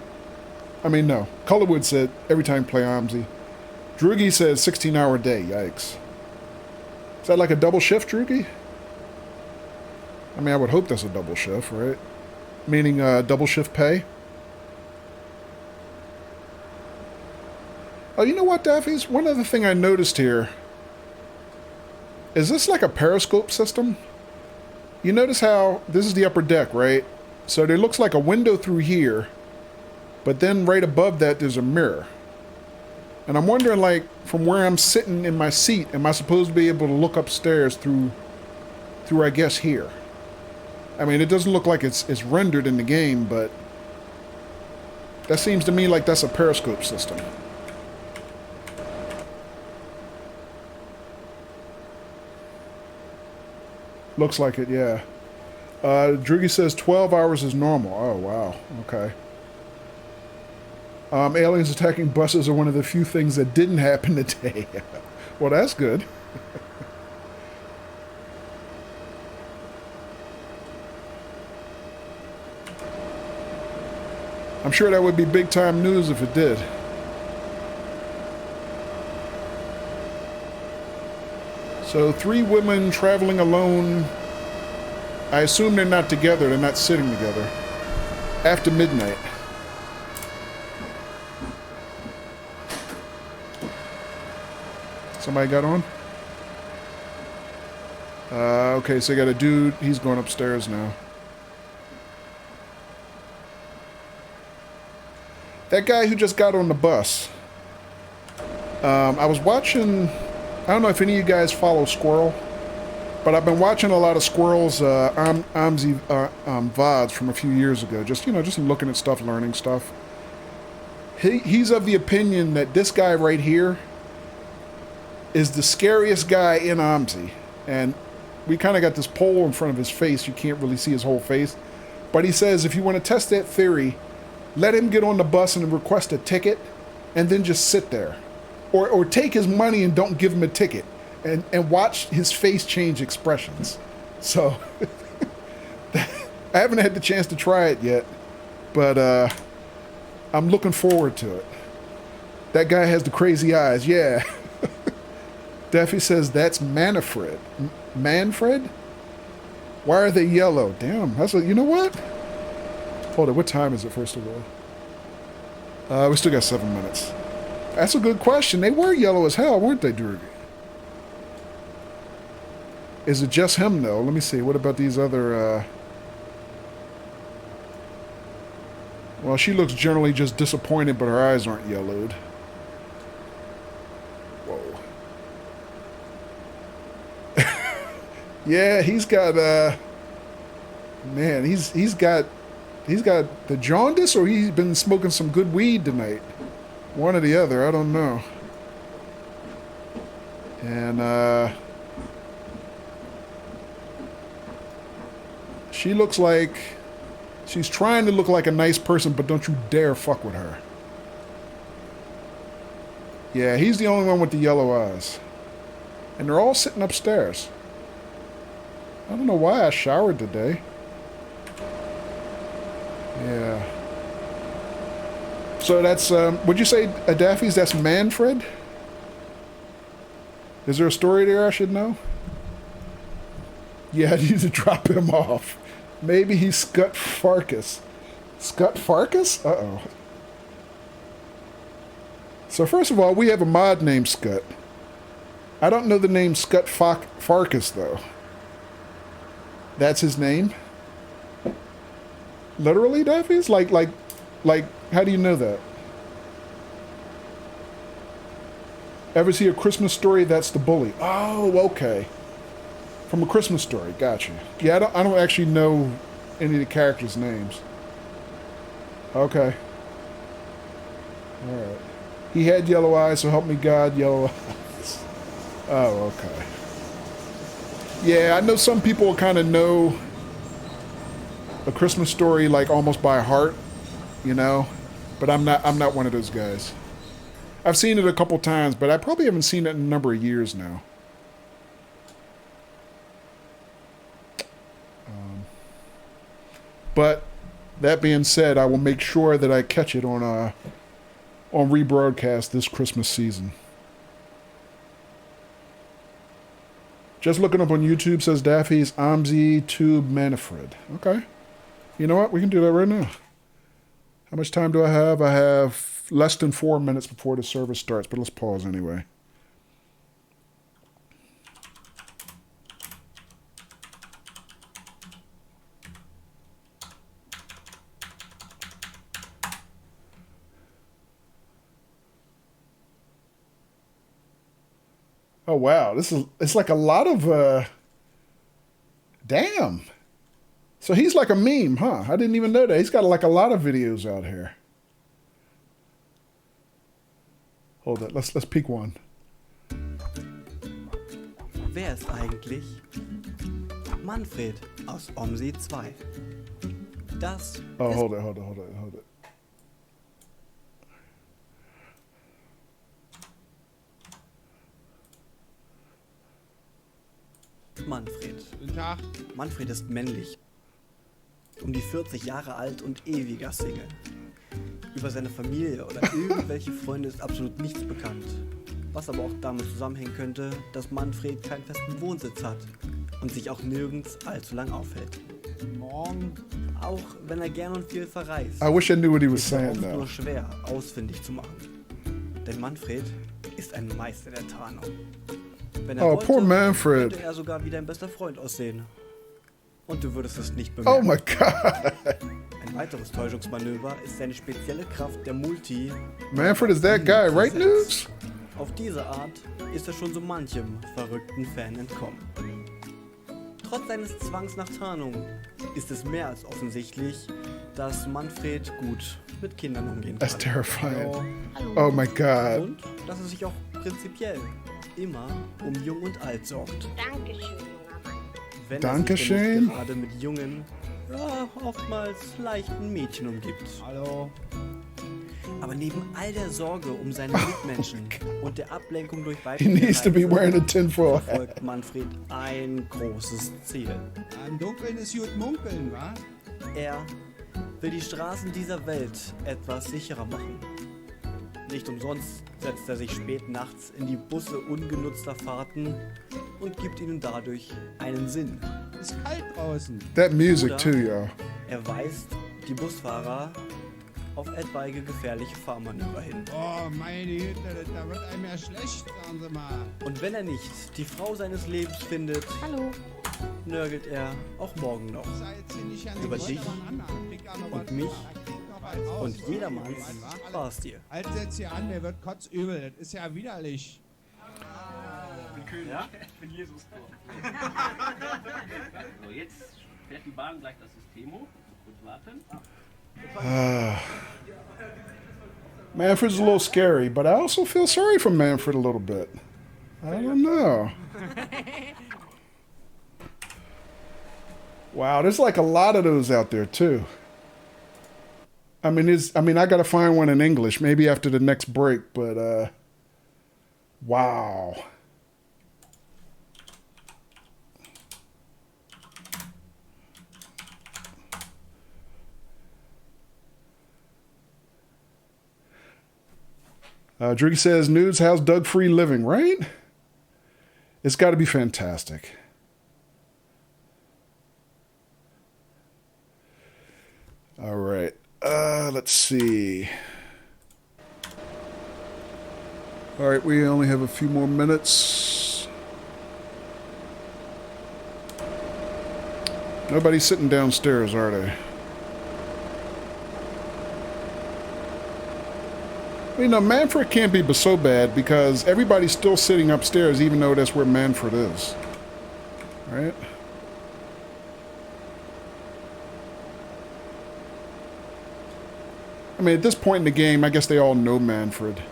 I mean, no. Colorwood said every time you play OMSI. Droogie says 16-hour day. Yikes. Is that like a double shift, Droogie? I mean, I would hope that's a double shift, right? Meaning double shift pay? Oh, you know what, Daffy's? One other thing I noticed here. Is this like a periscope system? You notice how this is the upper deck, right? So there looks like a window through here, but then right above that there's a mirror. And I'm wondering, like, from where I'm sitting in my seat, am I supposed to be able to look upstairs through I guess, here? I mean, it doesn't look like it's rendered in the game, but that seems to me like that's a periscope system. Looks like it, yeah. Droogie says 12 hours is normal. Oh, wow. Okay. Aliens attacking buses are one of the few things that didn't happen today. Well, that's good. I'm sure that would be big time news if it did. So 3 women traveling alone. I assume they're not together. They're not sitting together. After midnight. Somebody got on? Okay, so you got a dude. He's going upstairs now. That guy who just got on the bus. I was watching... I don't know if any of you guys follow Squirrel, but I've been watching a lot of Squirrel's OMSI VODs from a few years ago. Just looking at stuff, learning stuff. He's of the opinion that this guy right here is the scariest guy in OMSI. And we kind of got this pole in front of his face. You can't really see his whole face. But he says if you want to test that theory, let him get on the bus and request a ticket and then just sit there. Or take his money and don't give him a ticket. And watch his face change expressions. So, I haven't had the chance to try it yet. But I'm looking forward to it. That guy has the crazy eyes, yeah. Daffy says that's Manfred. Manfred? Why are they yellow? Damn, you know what? Hold on, what time is it, first of all? We still got 7 minutes. That's a good question. They were yellow as hell, weren't they, Drew? Is it just him, though? Let me see. What about these other... Well, she looks generally just disappointed, but her eyes aren't yellowed. Whoa. Yeah, he's got... Man, he's got the jaundice, or he's been smoking some good weed tonight. One or the other, I don't know. And, she looks like... She's trying to look like a nice person, but don't you dare fuck with her. Yeah, he's the only one with the yellow eyes. And they're all sitting upstairs. I don't know why I showered today. Yeah. So that's, would you say, Daffy's, that's Manfred? Is there a story there I should know? Yeah, I need to drop him off. Maybe he's Scut Farkas. Scut Farkas? Uh-oh. So first of all, we have a mod named Scut. I don't know the name Scut Farkas, though. That's his name? Literally, Daffy's? Like, how do you know that? Ever see A Christmas Story? That's the bully. Oh, okay. From A Christmas Story, gotcha. Yeah, I don't actually know any of the characters' names. Okay. Alright. He had yellow eyes, so help me God, yellow eyes. Oh, okay. Yeah, I know some people kind of know A Christmas Story like almost by heart, you know? But I'm not one of those guys. I've seen it a couple times, but I probably haven't seen it in a number of years now. But that being said, I will make sure that I catch it on rebroadcast this Christmas season. Just looking up on YouTube, says Daffy's OMSI Tube Manfred. Okay. You know what? We can do that right now. How much time do I have? I have less than 4 minutes before the service starts, but let's pause anyway. Oh, wow. It's like a lot of, damn. So he's like a meme, huh? I didn't even know that. He's got like a lot of videos out here. Hold it. Let's pick one. Wer ist eigentlich Manfred aus OMSI 2? Das Oh, hold it. Manfred. Guten Tag. Manfred ist männlich, um die 40 Jahre alt und ewiger Single. Über seine Familie oder irgendwelche Freunde ist absolut nichts bekannt. Was aber auch damit zusammenhängen könnte, dass Manfred keinen festen Wohnsitz hat und sich auch nirgends allzu lang aufhält. Morgen. Auch wenn er gern und viel verreist, I wish I knew what he was ist es saying, oft though. nur schwer ausfindig zu machen. Denn Manfred ist ein Meister der Tarnung. Wenn er wollte, poor Manfred. könnte er sogar wie dein bester Freund aussehen. Und du würdest es nicht Oh bemerken. my God. Ein weiteres Täuschungsmanöver ist seine spezielle Kraft der Multi. Manfred is that guy, right, News? Auf diese Art ist er schon so manchem verrückten Fan entkommen. Trotz seines Zwangs nach Tarnung ist es mehr als offensichtlich, dass Manfred gut mit Kindern umgehen That's kann. terrifying. Oh my God. Und dass er sich auch prinzipiell immer um Jung und Alt sorgt. Dankeschön, junger Mann. Wenn Dankeschön. er sich denn nicht gerade mit jungen, ja, oftmals leichten Mädchen umgibt. Hallo. Aber neben all der Sorge um seine Mitmenschen und der Ablenkung durch He weibliche needs to be Reize wearing a tinfoil hat. verfolgt Manfred ein großes Ziel. Im Dunkeln ist gut munkeln, wa? Er will die Straßen dieser Welt etwas sicherer machen. Nicht umsonst setzt er sich spät nachts in die Busse ungenutzter Fahrten und gibt ihnen dadurch einen Sinn. Ist kalt draußen. That music Oder too, y'all. er weist die Busfahrer auf etwaige gefährliche Fahrmanöver hin. Oh, meine Güte, da wird einem ja schlecht, sagen Sie mal. Und wenn er nicht die Frau seines Lebens findet, Hallo. nörgelt er auch morgen noch. Sei jetzt hier nicht an die Über Leute dich ran, pick da noch und was. mich Pick noch was raus. und jedermanns Spaßtier. Halt jetzt hier an, der wird kotzübel. Das ist ja widerlich. Ja? Ich bin Jesus. So, jetzt fährt die Bahn gleich das System hoch. Kurz warten. Manfred's a little scary, but I also feel sorry for Manfred a little bit. I don't know. Wow, there's like a lot of those out there too. I mean, I gotta find one in English, maybe after the next break, but wow. Driggy says, Nudes, how's Doug Free living, right? It's got to be fantastic. All right. Let's see. All right, we only have a few more minutes. Nobody's sitting downstairs, are they? You know, Manfred can't be so bad because everybody's still sitting upstairs even though that's where Manfred is. Right? I mean, at this point in the game, I guess they all know Manfred.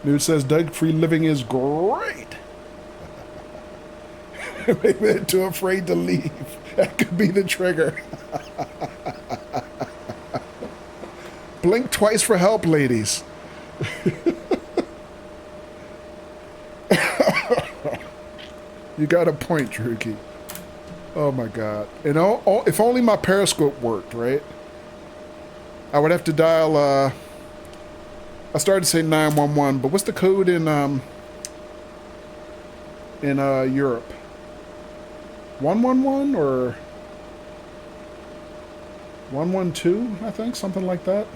Nude says, Doug Free living is great. Maybe they're too afraid to leave. That could be the trigger. Blink twice for help, ladies. You got a point, Druki. Oh my god. And if only my periscope worked, right? I would have to dial, I started to say 911, but what's the code in Europe? 111 or 112, I think, something like that.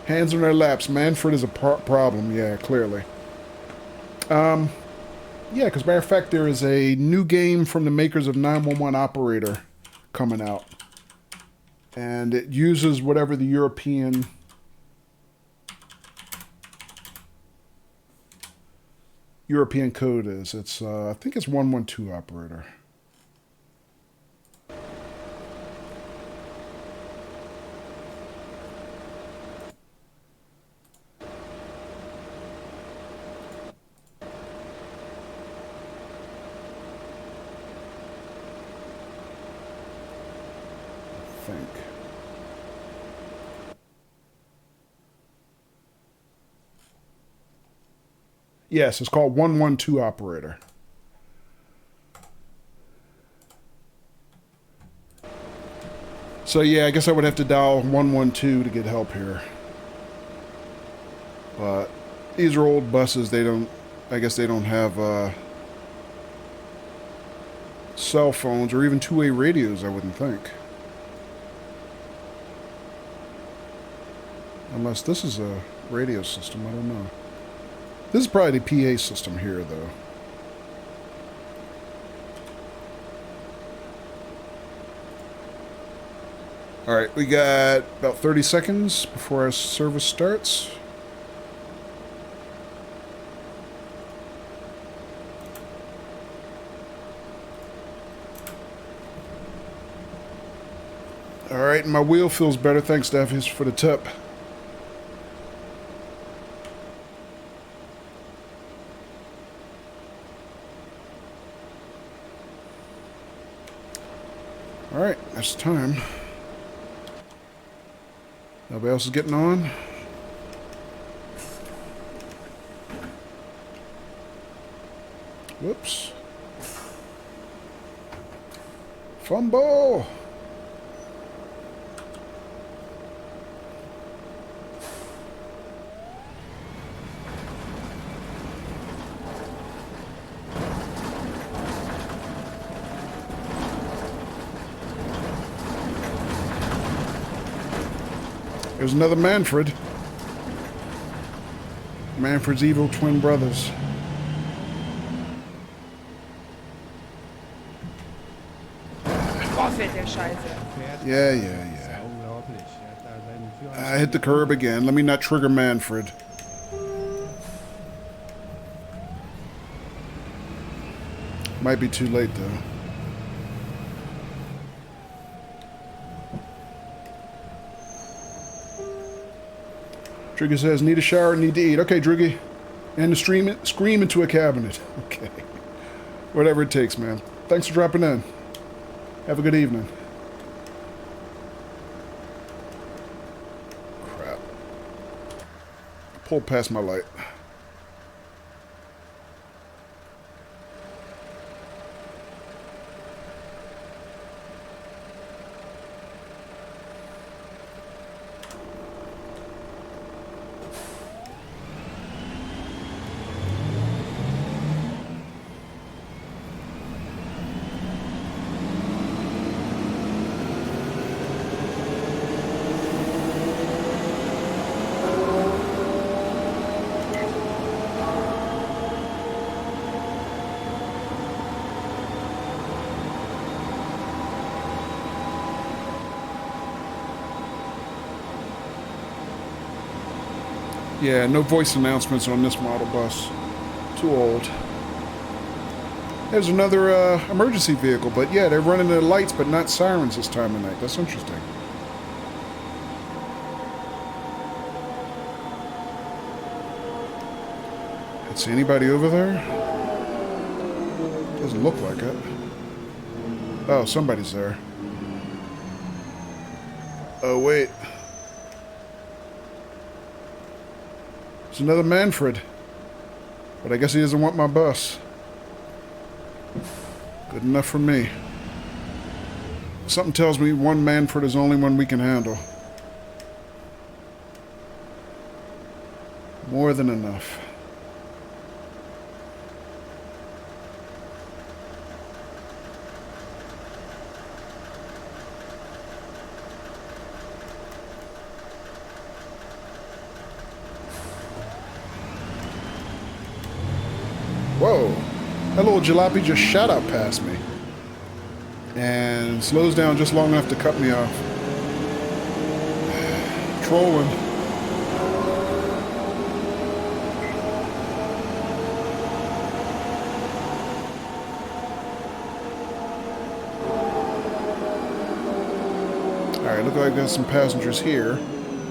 Hands on their laps. Manfred is a problem, yeah, clearly. Yeah, because matter of fact, there is a new game from the makers of 911 Operator coming out. And it uses whatever the European code is. It's, I think it's 112 Operator. Yes, it's called 112 Operator. So yeah, I guess I would have to dial 112 to get help here. But these are old buses. They don't, I guess they don't have cell phones or even two-way radios, I wouldn't think. Unless this is a radio system, I don't know. This is probably the PA system here, though. Alright, we got about 30 seconds before our service starts. Alright, my wheel feels better. Thanks, Daffy, for the tip. Alright, that's time. Nobody else is getting on? Whoops. Fumble! There's another Manfred. Manfred's evil twin brothers. Boah, fährt der Scheiße. Yeah. I hit the curb again. Let me not trigger Manfred. Might be too late, though. Druggy says, need a shower, need to eat. Okay, Druggy. And to scream into a cabinet. Okay. Whatever it takes, man. Thanks for dropping in. Have a good evening. Crap. Pulled past my light. Yeah, no voice announcements on this model bus. Too old. There's another emergency vehicle, but yeah, they're running the lights, but not sirens this time of night. That's interesting. See anybody over there? Doesn't look like it. Oh, somebody's there. Oh, wait. It's another Manfred. But I guess he doesn't want my bus. Good enough for me. Something tells me one Manfred is the only one we can handle. More than enough. Whoa, that little jalopy just shot out past me. And slows down just long enough to cut me off. Trolling. Alright, look like there's some passengers here.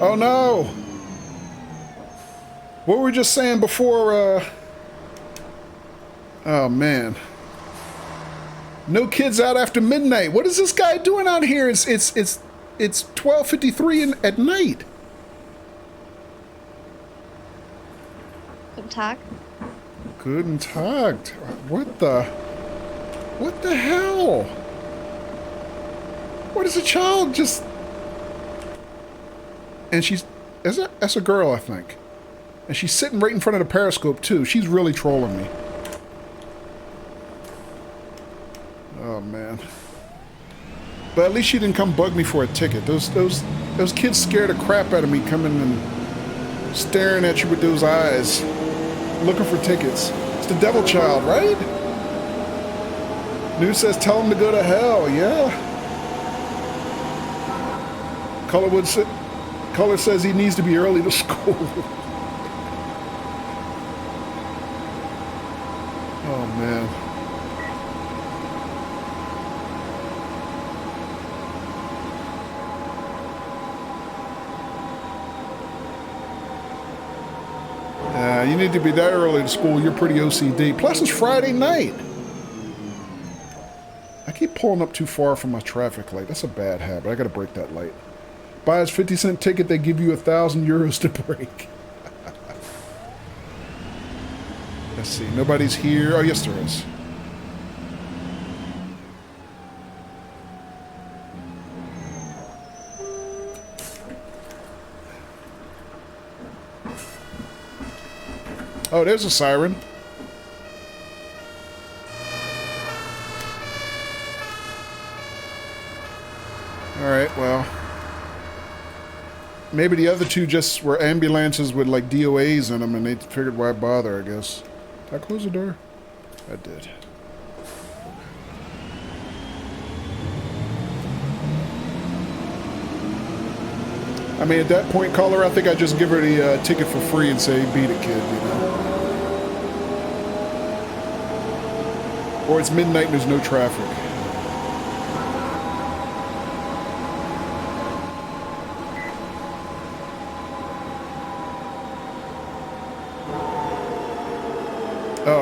Oh no! What were we just saying before, oh, man. No kids out after midnight. What is this guy doing out here? It's 12:53 at night. Guten Tag. Guten Tag. What the hell? What is a child just... And she's... That's a girl, I think. And she's sitting right in front of the periscope, too. She's really trolling me. Oh, man. But at least she didn't come bug me for a ticket. Those kids scared the crap out of me coming and staring at you with those eyes. Looking for tickets. It's the devil child, right? News says tell him to go to hell, yeah. Color says he needs to be early to school. Oh, man. You need to be that early to school. You're pretty OCD. Plus, it's Friday night. I keep pulling up too far from my traffic light. That's a bad habit. I got to break that light. Buy a 50-cent ticket, they give you 1,000 euros to break. Let's see. Nobody's here. Oh, yes, there is. Oh, there's a siren. Alright, well. Maybe the other two just were ambulances with like DOAs in them and they figured why bother, I guess. Did I close the door? I did. I mean, at that point, caller, I think I'd just give her the ticket for free and say, beat it, kid, you know? Or it's midnight and there's no traffic.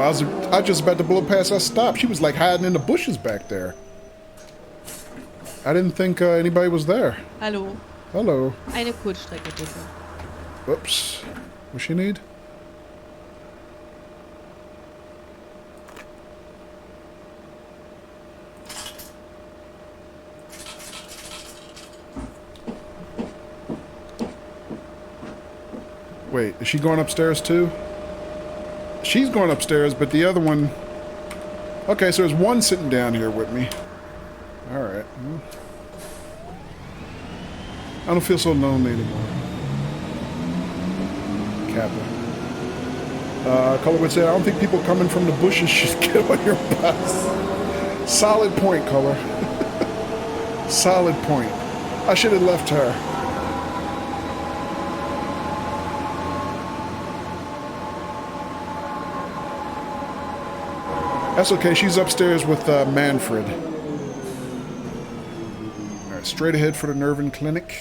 I was just about to blow past that stop. She was like hiding in the bushes back there. I didn't think anybody was there. Hallo. Hello. Eine Kurzstrecke bitte. Whoops. What's she need? Wait, is she going upstairs too? She's going upstairs, but the other one... Okay, so there's one sitting down here with me. Alright. Well, I don't feel so lonely anymore. Kappa. Color would say, I don't think people coming from the bushes should get on your bus. Solid point, Color. Solid point. I should have left her. That's okay, she's upstairs with Manfred. Alright, straight ahead for the Nervin Clinic.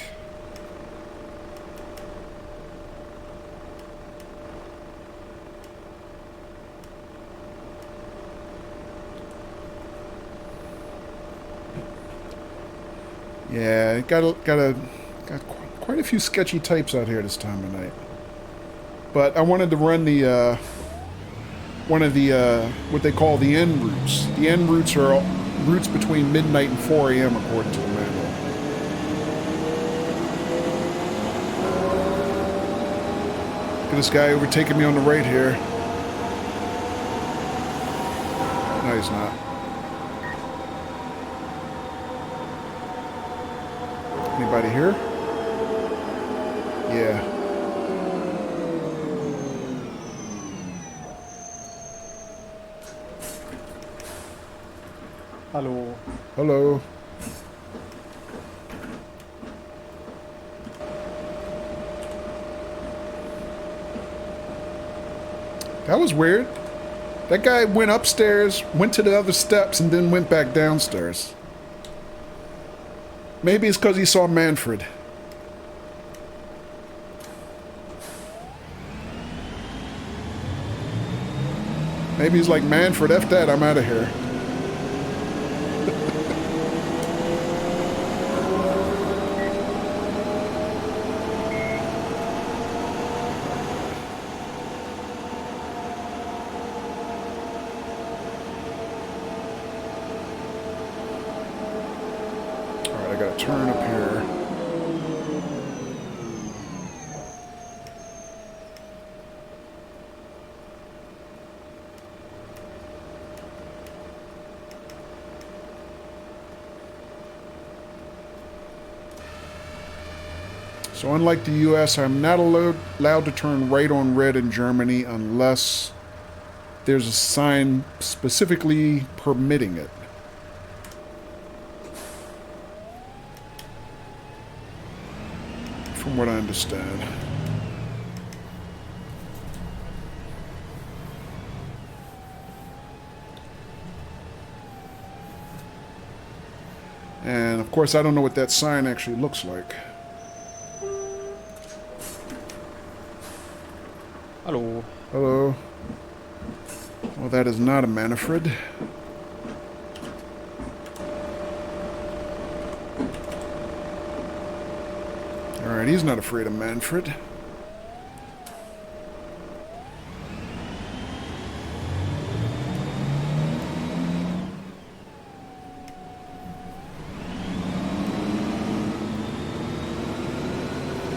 Yeah, got quite a few sketchy types out here this time of night. But I wanted to run the one of the what they call the end routes. The end routes are routes between midnight and 4 a.m. according to the manual. Look at this guy overtaking me on the right here. No, he's not. Anybody here? Yeah. Hallo. Hello. That was weird. That guy went upstairs, went to the other steps, and then went back downstairs. Maybe it's because he saw Manfred. Maybe he's like, Manfred, F that, I'm out of here. Alright, I gotta turn up here. So unlike the US, I'm not allowed to turn right on red in Germany unless there's a sign specifically permitting it. From what I understand. And of course I don't know what that sign actually looks like. Hallo. Hello. Well, that is not a Manfred. Alright, he's not afraid of Manfred.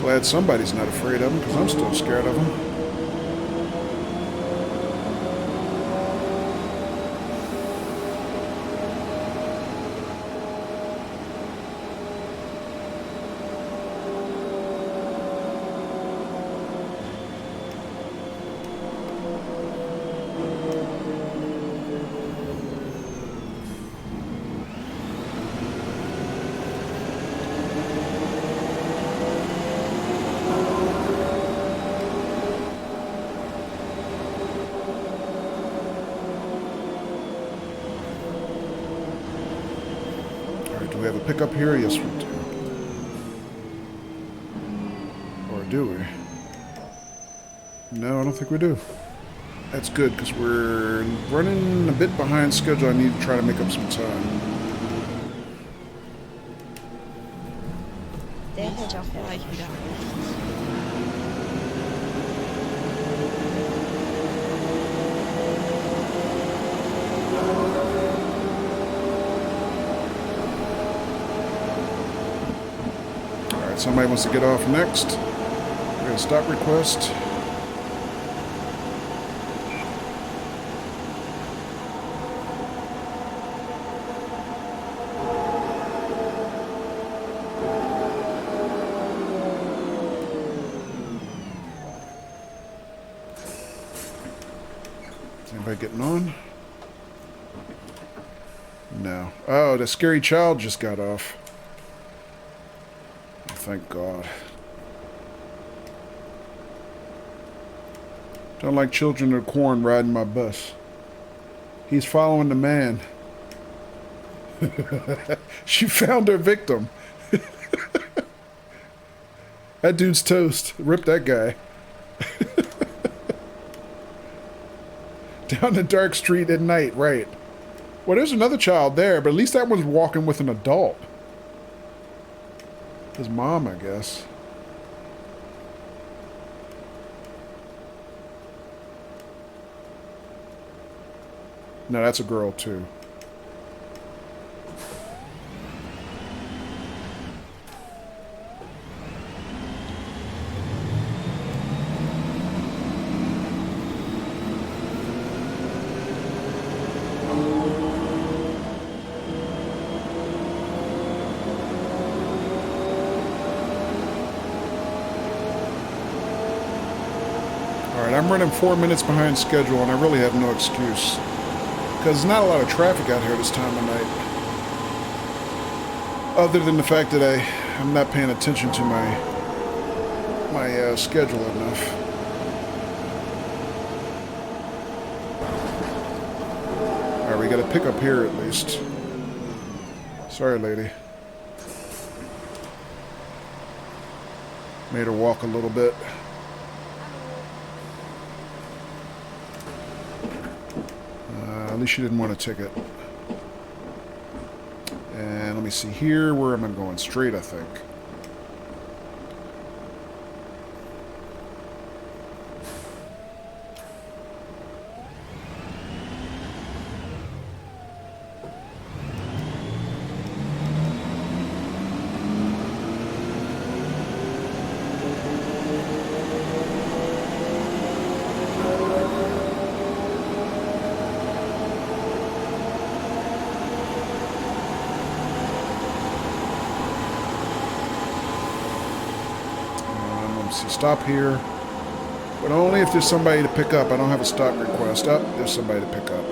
Glad somebody's not afraid of him, because I'm still scared of him. Do we have a pickup here? Yes, we do. Or do we? No, I don't think we do. That's good, because we're running a bit behind schedule. I need to try to make up some time. Der hält auch War ich wieder. Alright, somebody wants to get off next. We got a stop request. Anybody getting on? No. Oh, the scary child just got off. Oh, thank God. Don't like children of corn riding my bus. He's following the man. She found her victim. That dude's toast. Rip that guy. Down the dark street at night, right. Well, there's another child there, but at least that one's walking with an adult. His mom, I guess. No, that's a girl, too. I'm running 4 minutes behind schedule, and I really have no excuse. Because there's not a lot of traffic out here this time of night. Other than the fact that I'm not paying attention to my schedule enough. Alright, we got a pickup here at least. Sorry, lady. Made her walk a little bit. At least she didn't want a ticket. And let me see here. Where am I going? Straight, I think. Stop here, but only if there's somebody to pick up. I don't have a stop request. Up, there's somebody to pick up.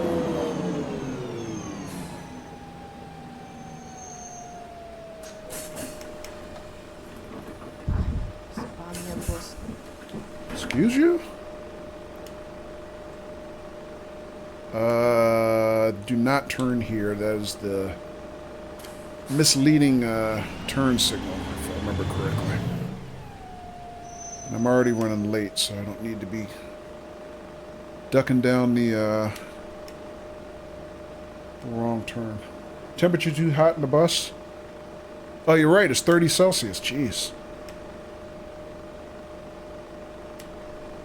Excuse you? Do not turn here. That is the misleading turn signal, if I remember correctly. And I'm already running late, so I don't need to be ducking down the wrong turn. Temperature too hot in the bus? Oh, you're right. It's 30 Celsius. Jeez.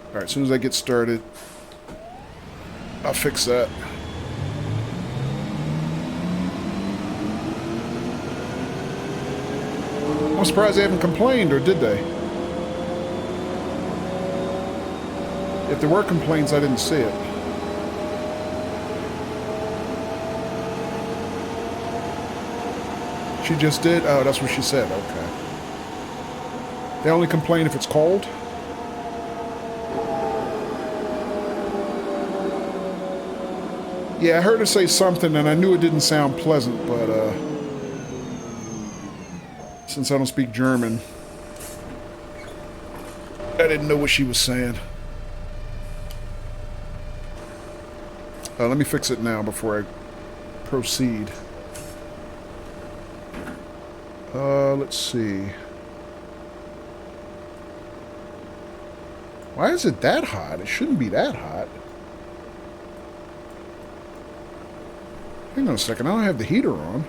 All right, as soon as I get started, I'll fix that. I'm surprised they haven't complained, or did they? If there were complaints, I didn't see it. She just did? Oh, that's what she said. Okay. They only complain if it's cold? Yeah, I heard her say something, and I knew it didn't sound pleasant, but, since I don't speak German, I didn't know what she was saying. Let me fix it now before I proceed. Let's see. Why is it that hot? It shouldn't be that hot. Hang on a second, I don't have the heater on.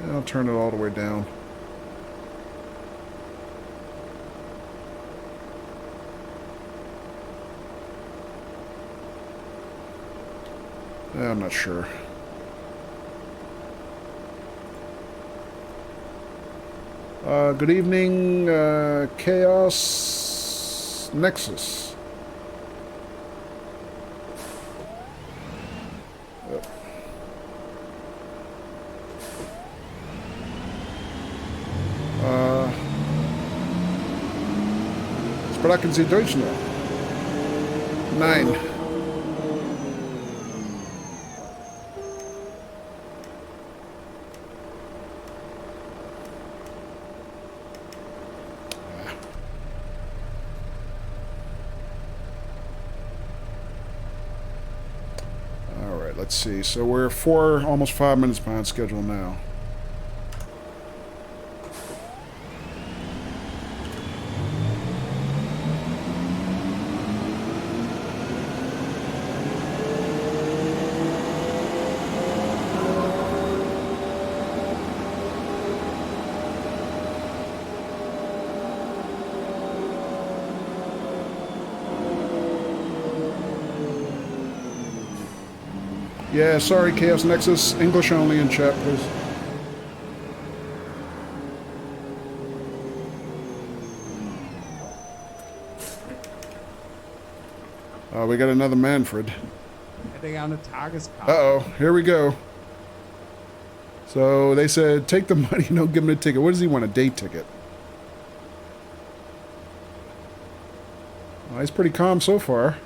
Yeah, I'll turn it all the way down. I'm not sure. Good evening, Chaos Nexus. Sprechen Sie Deutsch noch? Nein. Let's see. So we're almost 5 minutes behind schedule now. Yeah, sorry, Chaos Nexus. English only in chat, please. We got another Manfred. Hätte gerne Tageskarte. Uh-oh, here we go. So they said, take the money, don't give him a ticket. What does he want, a day ticket? Well, he's pretty calm so far.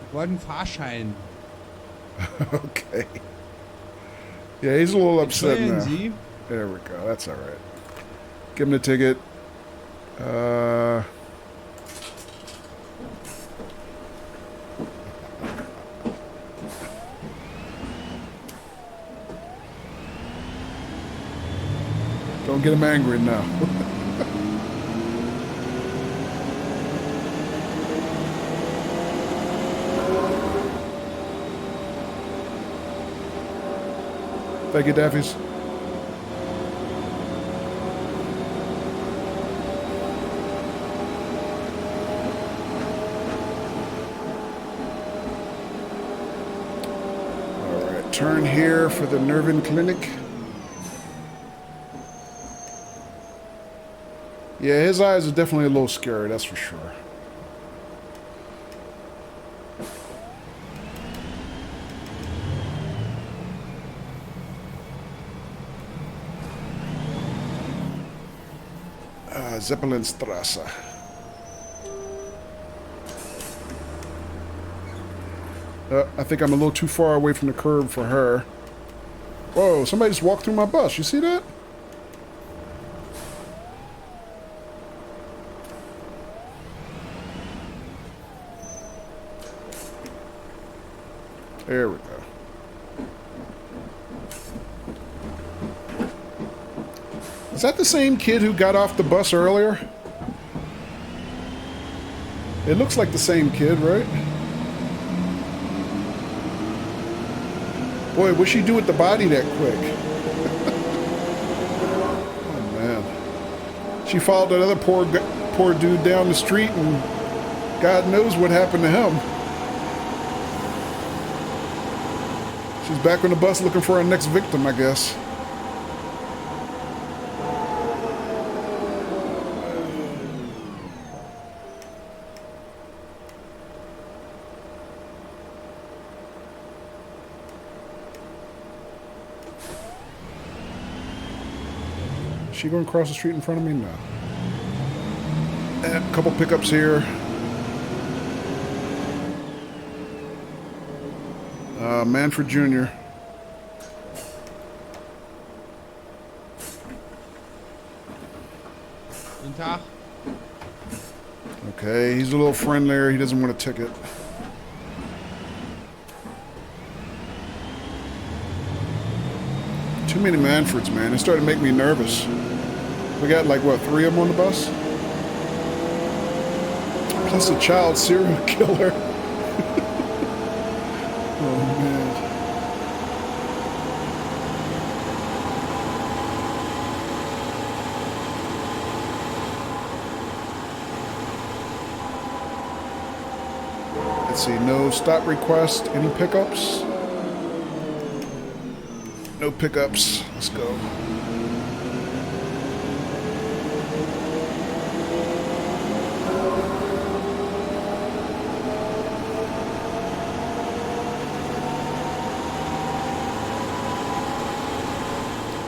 Ich wollte einen Fahrschein. Okay. Yeah, he's a little upset now. Sie? There we go. That's all right. Give him the ticket. Don't get him angry now. Thank you, Daffies. All right, turn here for the Nervin Clinic. Yeah, his eyes are definitely a little scary, that's for sure. Zeppelinstrasse. I think I'm a little too far away from the curb for her. Whoa, somebody just walked through my bus. You see that? There we go. Is that the same kid who got off the bus earlier? It looks like the same kid, right? Boy, what'd she do with the body that quick? Oh, man. She followed that other poor dude down the street, and God knows what happened to him. She's back on the bus looking for her next victim, I guess. Is she going to cross the street in front of me? No. A couple pickups here. Manfred Jr. Guten Tag. Okay, he's a little friendlier. He doesn't want a ticket. Too many Manfreds, man. It started to make me nervous. We got like, what, 3 of them on the bus? Plus a child serial killer. Oh man. Let's see, no stop request. Any pickups? No pickups. Let's go.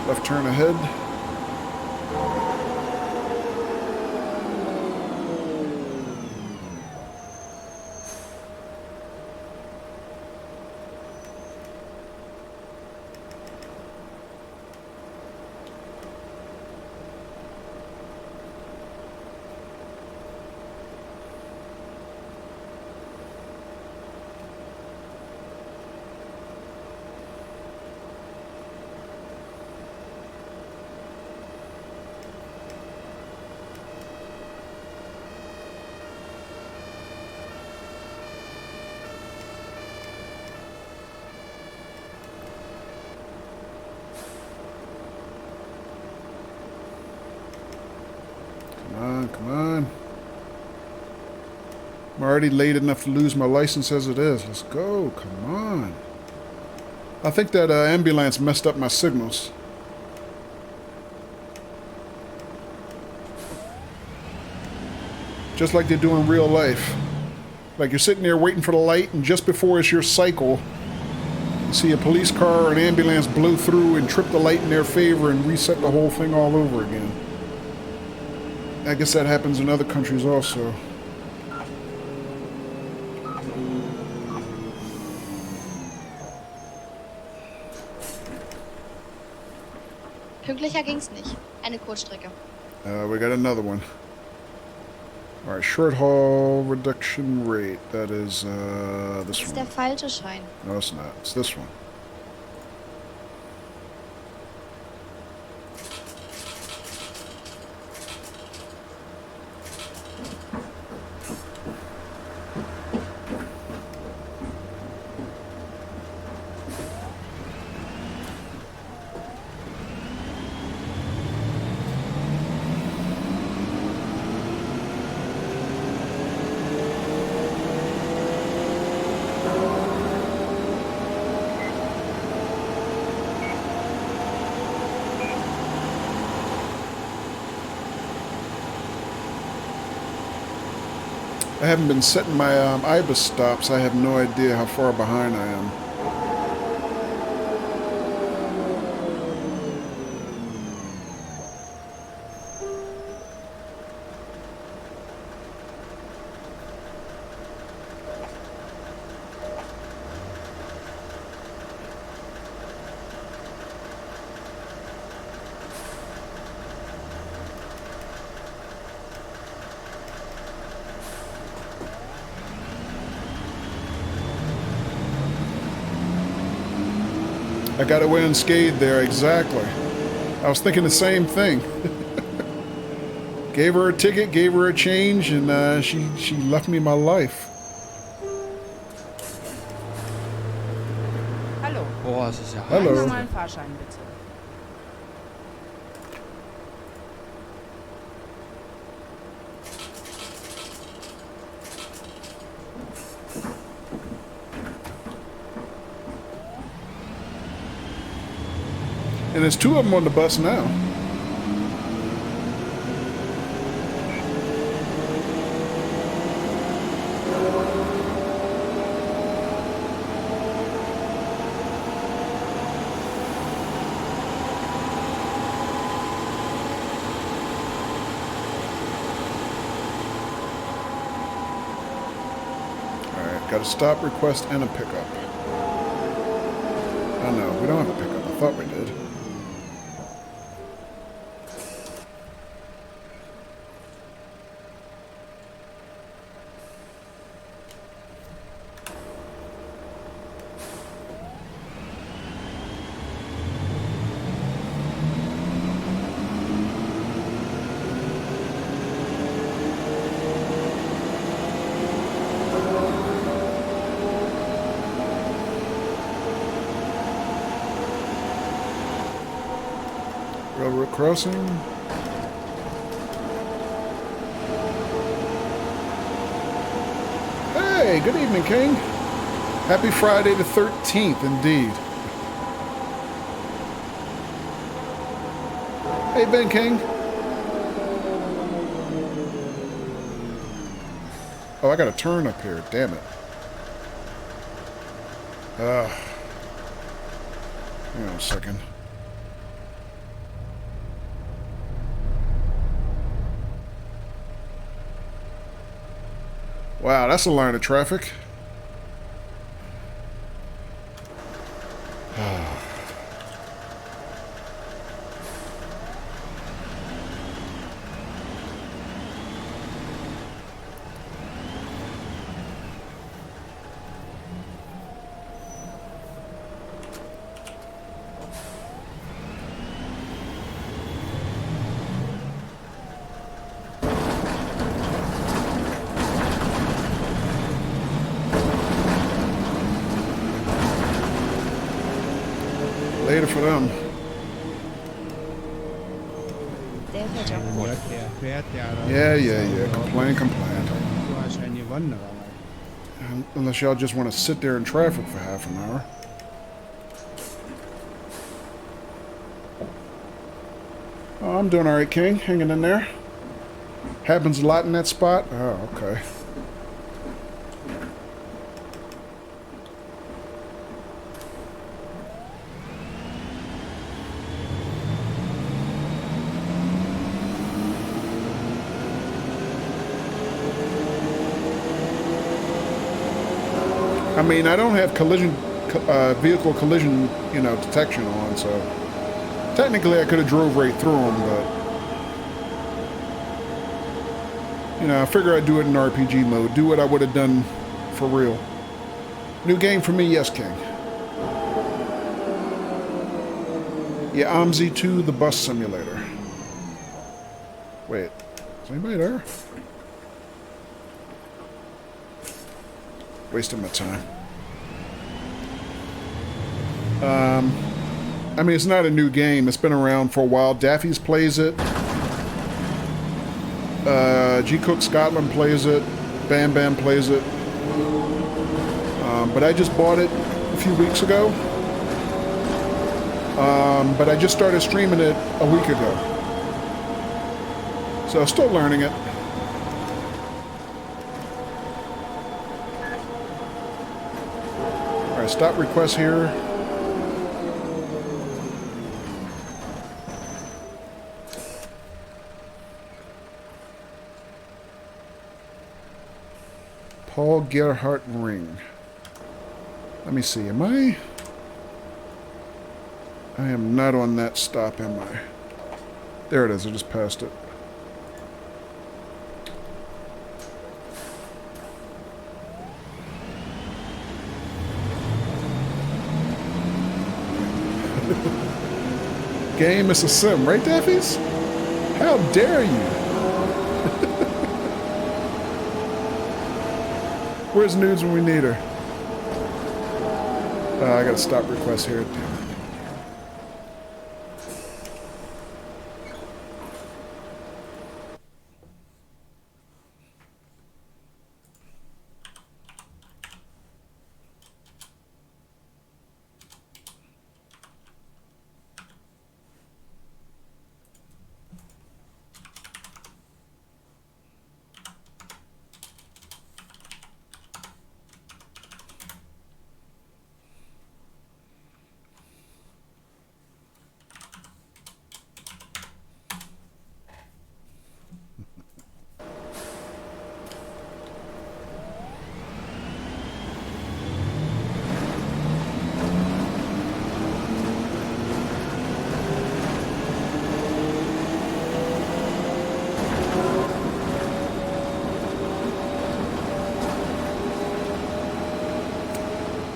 Left turn ahead. Come on. I'm already late enough to lose my license as it is. Let's go. Come on. I think that ambulance messed up my signals. Just like they do in real life. Like you're sitting there waiting for the light, and just before it's your cycle, you see a police car or an ambulance blow through and trip the light in their favor and reset the whole thing all over again. I guess that happens in other countries also. Pünktlicher ging's nicht. Eine Kurzstrecke. We got another one. All right, short haul reduction rate. That is this Das ist one. der falsche Schein. No, it's not. It's this one. I haven't been setting my IBIS stops. I have no idea how far behind I am. I got away unscathed there, exactly. I was thinking the same thing. Gave her a ticket, gave her a change, and she left me my life. Hallo. Boah, es ist ja Hallo. Einen normalen Fahrschein bitte. And there's two of them on the bus now. Alright, got a stop request and a pickup. Oh no, we don't have a pickup. I thought we did. Railroad crossing. Hey, good evening, King. Happy Friday the 13th, indeed. Hey, Ben King. Oh, I got a turn up here. Damn it. Hang on a second. Wow, that's a line of traffic. Later for them. Der fährt ja auch gut. Ja, der fährt ja. Yeah. Complain. Du hast eine gewonnen, aber. Unless y'all just want to sit there in traffic for half an hour. Oh, I'm doing all right, King. Hanging in there. Happens a lot in that spot. Oh, okay. I mean, I don't have vehicle collision, detection on, so technically I could have drove right through them, but I figure I'd do it in RPG mode, do what I would have done for real. New game for me, yes, King. Yeah, OMSI 2, the bus simulator. Wait, is anybody there? Wasting my time. I mean, it's not a new game. It's been around for a while. Daffy's plays it. G. Cook Scotland plays it. Bam Bam plays it. But I just bought it a few weeks ago. But I just started streaming it a week ago. So still learning it. Alright, stop request here. Paul Gerhardt Ring. Let me see, am I am not on that stop, am I? There it is, I just passed it. Game is a sim, right, Daffies? How dare you? Where's Nudes when we need her? I gotta stop request here. Damn it.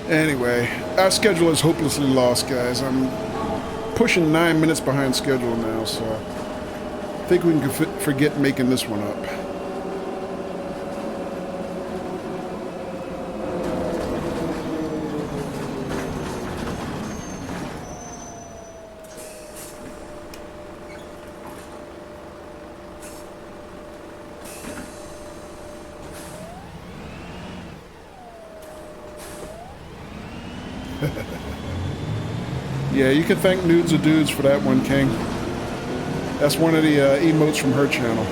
Anyway, our schedule is hopelessly lost, guys. I'm pushing 9 minutes behind schedule now, so I think we can forget making this one up. Yeah, you can thank Nudes of Dudes for that one, King. That's one of the emotes from her channel.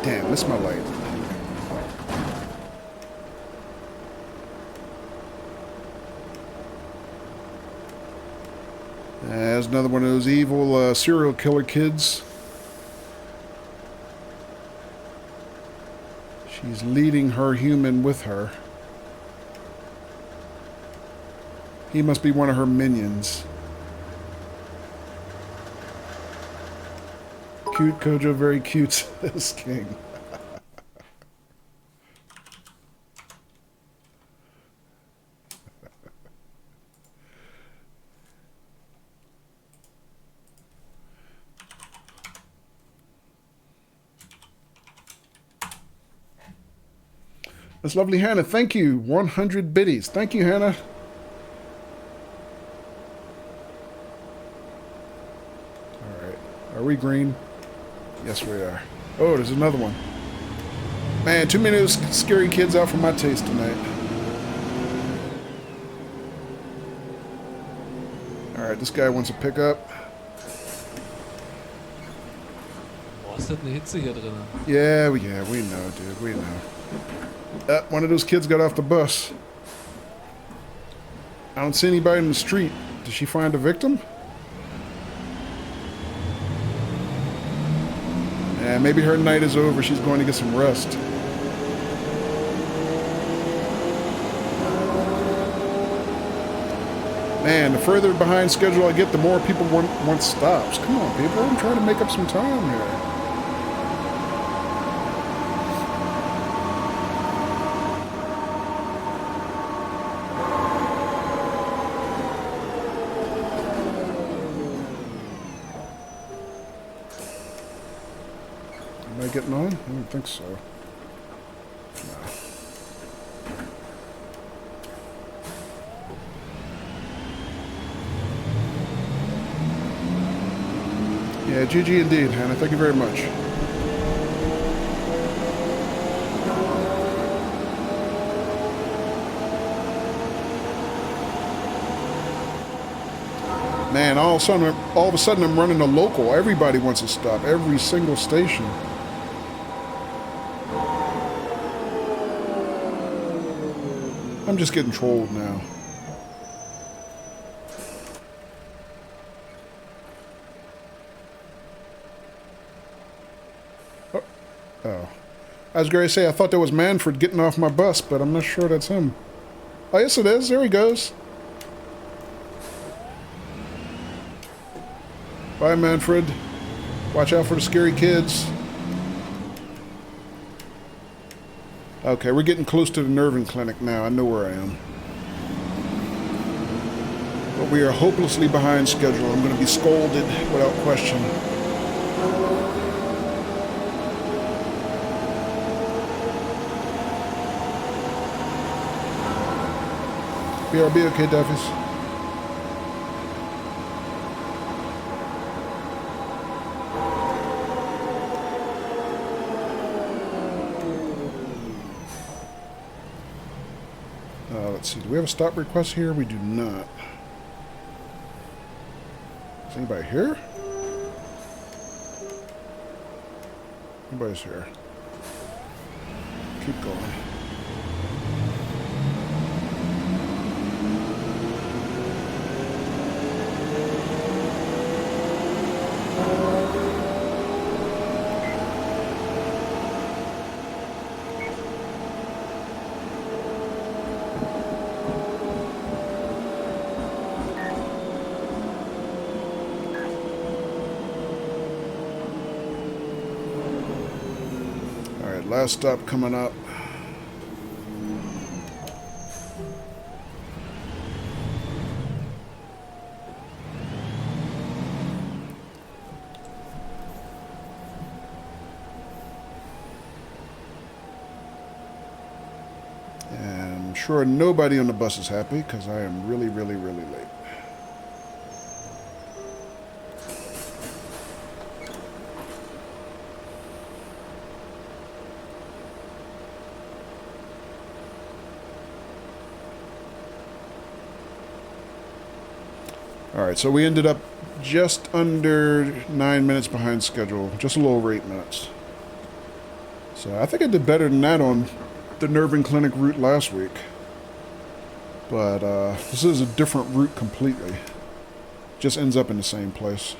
Damn, missed my light. There's another one of those evil serial killer kids. She's leading her human with her. He must be one of her minions. Cute Kojo, very cute as king. That's lovely, Hannah. Thank you. 100 biddies. Thank you, Hannah. All right. Are we green? Yes, we are. Oh, there's another one. Man, too many of those scary kids out for my taste tonight. All right, this guy wants to pick up. Boah, ist das eine Hitze hier drin. Yeah, we know, dude. We know. One of those kids got off the bus. I don't see anybody in the street. Did she find a victim? Yeah, maybe her night is over. She's going to get some rest. Man, the further behind schedule I get, the more people want stops. Come on, people. I'm trying to make up some time here. Am I getting on? I don't think so. No. Yeah, GG indeed, Hannah. Thank you very much. Man, all of a sudden I'm running a local. Everybody wants to stop. Every single station. I'm just getting trolled now. Oh. I was going to say, I thought that was Manfred getting off my bus, but I'm not sure that's him. Oh, yes it is. There he goes. Bye, Manfred. Watch out for the scary kids. Okay, we're getting close to the nerving clinic now. I know where I am. But we are hopelessly behind schedule. I'm going to be scolded without question. BRB, okay, Duffy's. Let's see, do we have a stop request here? We do not. Is anybody here? Nobody's here. Keep going. Last stop coming up. And I'm sure nobody on the bus is happy because I am really, really, really late. Alright, so we ended up just under 9 minutes behind schedule. Just a little over 8 minutes. So I think I did better than that on the Nerving Clinic route last week. But this is a different route completely. Just ends up in the same place.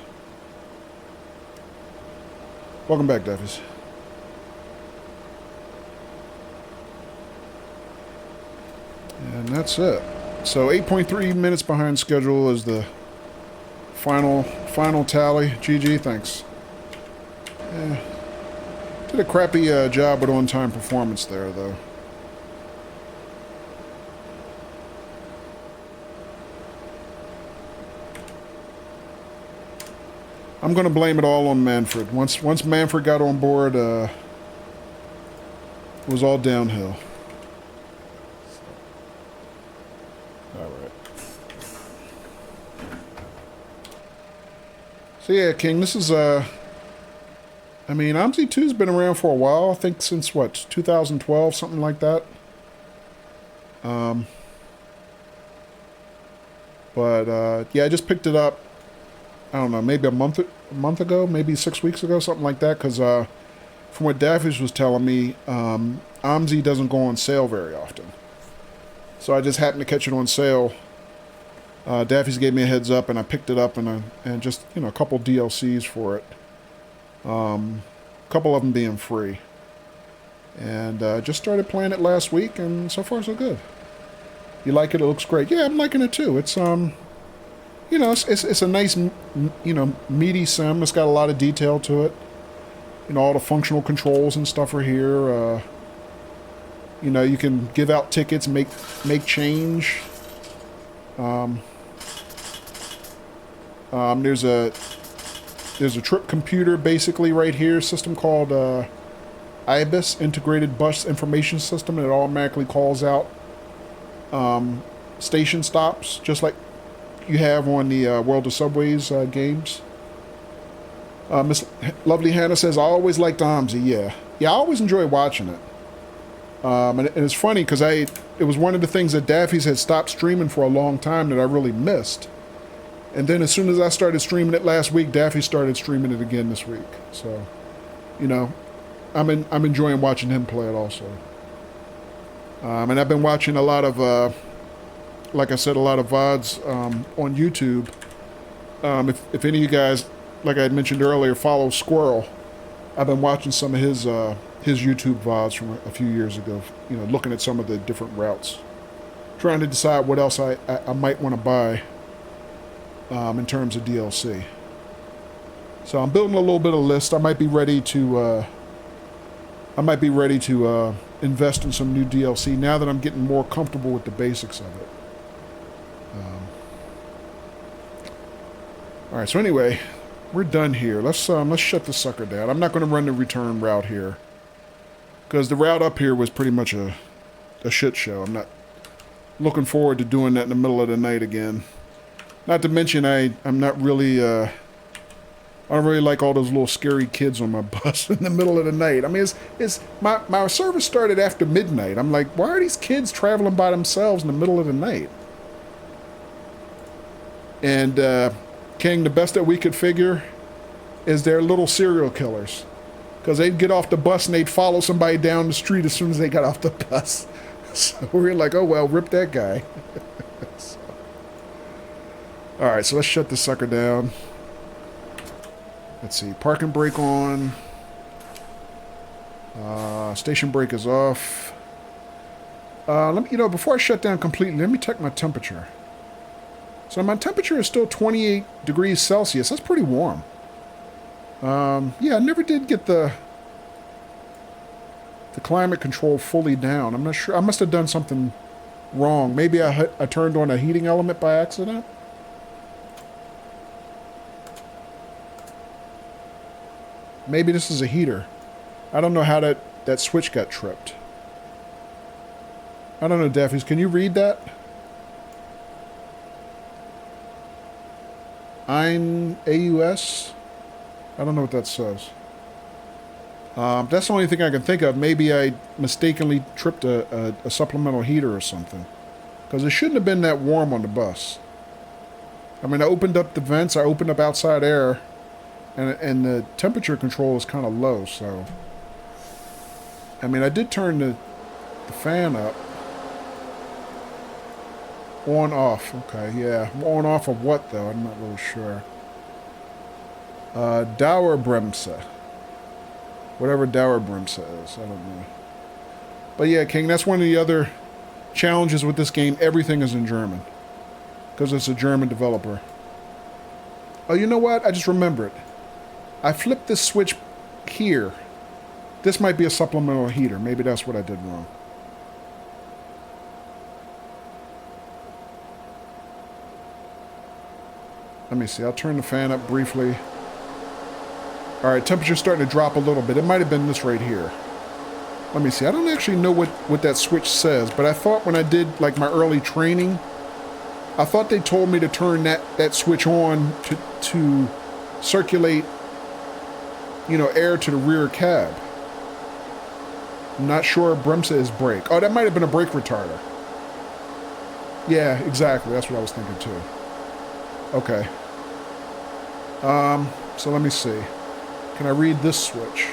Welcome back, Deffies. And that's it. So 8.3 minutes behind schedule is the final tally. GG, thanks. Did a crappy job with on-time performance there, though. I'm going to blame it all on Manfred. Once Manfred got on board, it was all downhill. Alright. So yeah, King, this is, I mean, OMSI 2's been around for a while. I think since, what, 2012, something like that. Yeah, I just picked it up, I don't know, maybe a month ago, maybe 6 weeks ago, something like that, because from what Daffy's was telling me, OMSI doesn't go on sale very often. So I just happened to catch it on sale. Daffy's gave me a heads up, and I picked it up, and just, you know, a couple DLCs for it. A couple of them being free. And just started playing it last week, and so far so good. You like it? It looks great. Yeah, I'm liking it too. It's you know, it's a nice, you know, meaty sim. It's got a lot of detail to it. You know, all the functional controls and stuff are here. You know, you can give out tickets, make change. There's a trip computer basically right here, system called IBIS, Integrated Bus Information System, and it automatically calls out station stops, just like you have on the World of Subways games. Miss Lovely Hannah says, I always liked OMSI, yeah. Yeah, I always enjoy watching it. And it's funny because it was one of the things that Daffy's had stopped streaming for a long time that I really missed. And then as soon as I started streaming it last week, Daffy started streaming it again this week. So, you know, I'm enjoying watching him play it also. And I've been watching a lot of, like I said, a lot of VODs on YouTube. If any of you guys, like I had mentioned earlier, follow Squirrel, I've been watching some of his YouTube VODs from a few years ago, you know, looking at some of the different routes. Trying to decide what else I might want to buy in terms of DLC. So I'm building a little bit of a list. I might be ready to invest in some new DLC now that I'm getting more comfortable with the basics of it. All right, so anyway, we're done here. Let's shut this sucker down. I'm not going to run the return route here because the route up here was pretty much a shit show. I'm not looking forward to doing that in the middle of the night again. Not to mention, I'm not really, I don't really like all those little scary kids on my bus in the middle of the night. I mean, my service started after midnight. I'm like, why are these kids traveling by themselves in the middle of the night? And, King, the best that we could figure is they're little serial killers. Because they'd get off the bus and they'd follow somebody down the street as soon as they got off the bus. So we were like, oh, well, rip that guy. So. All right, so let's shut this sucker down. Let's see, parking brake on. Station brake is off. Let me, before I shut down completely, let me check my temperature. So my temperature is still 28 degrees Celsius. That's pretty warm. Yeah, I never did get the climate control fully down. I'm not sure. I must have done something wrong. Maybe I turned on a heating element by accident. Maybe this is a heater. I don't know how that switch got tripped. I don't know, Daffy's. Can you read that? AUS? I don't know what that says. That's the only thing I can think of. Maybe I mistakenly tripped a supplemental heater or something. Because it shouldn't have been that warm on the bus. I mean, I opened up the vents, I opened up outside air, and the temperature control is kind of low, so... I mean, I did turn the fan up. On, off. Okay, yeah. On, off of what, though? I'm not really sure. Dauerbremse. Whatever Dauerbremse is. I don't know. But yeah, King, that's one of the other challenges with this game. Everything is in German. Because it's a German developer. Oh, you know what? I just remembered. I flipped this switch here. This might be a supplemental heater. Maybe that's what I did wrong. Let me see. I'll turn the fan up briefly. Alright, temperature's starting to drop a little bit. It might have been this right here. Let me see. I don't actually know what that switch says, but I thought when I did like my early training, I thought they told me to turn that switch on to circulate, you know, air to the rear cab. I'm not sure Bremse is brake. Oh, that might have been a brake retarder. Yeah, exactly. That's what I was thinking too. Okay. So let me see. Can I read this switch?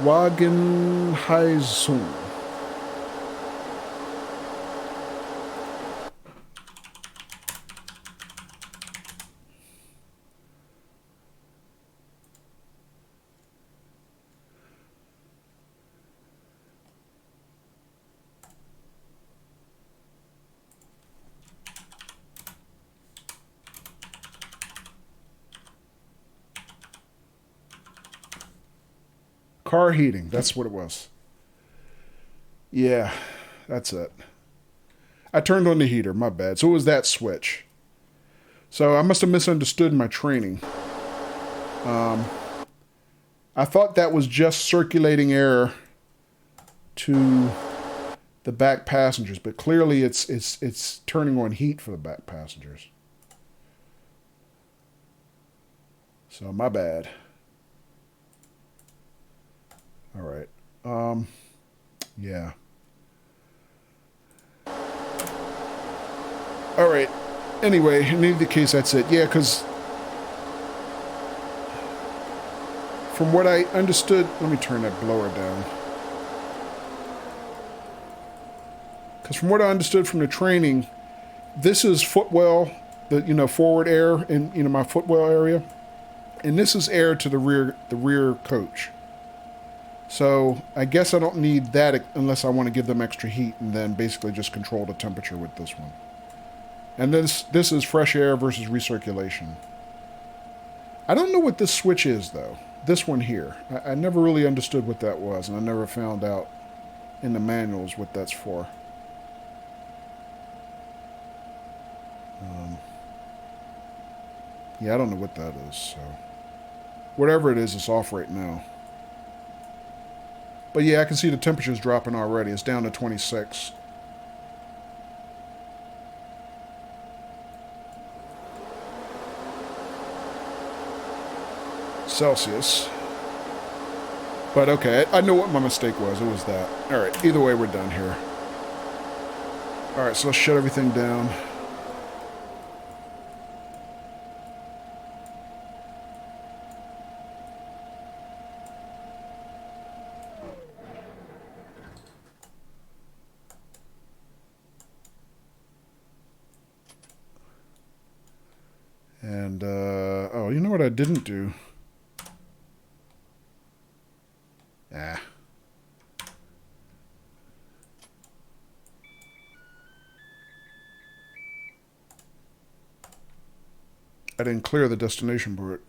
Wagenheizung. Car heating, that's what it was. Yeah, that's it. I turned on the heater, my bad. So it was that switch. So I must have misunderstood my training. I thought that was just circulating air to the back passengers, but clearly it's turning on heat for the back passengers. So my bad. All right. Yeah. All right. Anyway, in either case, that's it. Yeah, because from what I understood, let me turn that blower down. Because from what I understood from the training, this is footwell, the forward air in my footwell area, and this is air to the rear coach. So I guess I don't need that unless I want to give them extra heat and then basically just control the temperature with this one. And this is fresh air versus recirculation. I don't know what this switch is though. This one here. I never really understood what that was, and I never found out in the manuals what that's for. Yeah, I don't know what that is, so whatever it is, it's off right now. But yeah, I can see the temperature's dropping already. It's down to 26. Celsius. But okay, I know what my mistake was. It was that. Alright, either way, we're done here. Alright, so let's shut everything down. And, oh, you know what I didn't do? Ah. I didn't clear the destination board.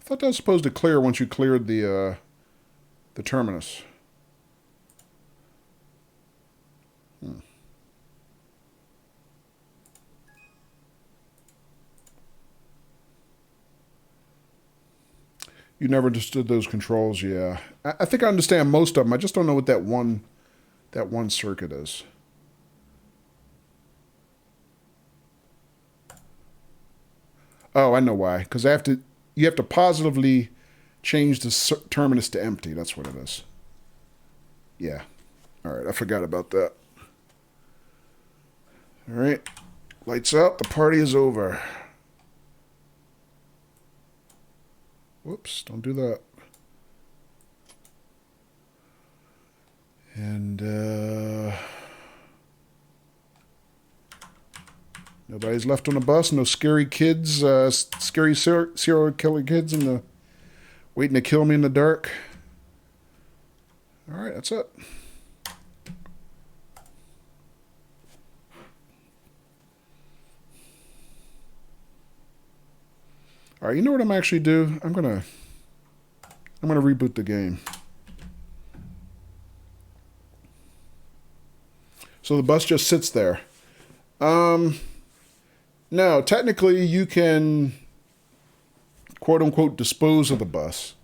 I thought that was supposed to clear once you cleared the terminus. You never understood those controls, yeah. I think I understand most of them. I just don't know what that one circuit is. Oh, I know why. Because you have to positively change the terminus to empty. That's what it is. Yeah. All right, I forgot about that. All right, lights out. The party is over. Whoops, don't do that. And nobody's left on the bus. No scary kids, scary serial killer kids waiting to kill me in the dark. All right, that's it. All right, you know what I'm actually do? I'm gonna reboot the game. So the bus just sits there. No, technically you can quote unquote dispose of the bus.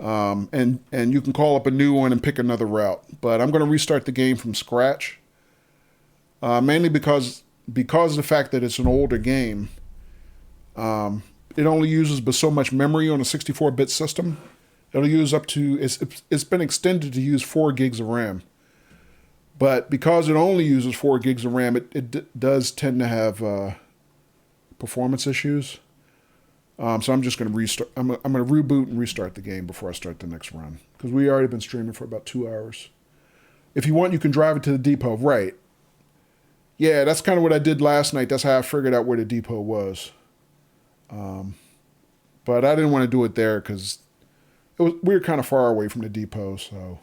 And you can call up a new one and pick another route. But I'm gonna restart the game from scratch. Mainly because of the fact that it's an older game. It only uses but so much memory on a 64-bit system. It'll use up to, it's been extended to use 4 gigs of RAM. But because it only uses 4 gigs of RAM, it does tend to have performance issues. So I'm just going to restart. I'm going to reboot and restart the game before I start the next run. Because we already been streaming for about 2 hours. If you want, you can drive it to the depot. Right. Yeah, that's kind of what I did last night. That's how I figured out where the depot was. But I didn't want to do it there because we were kind of far away from the depot. So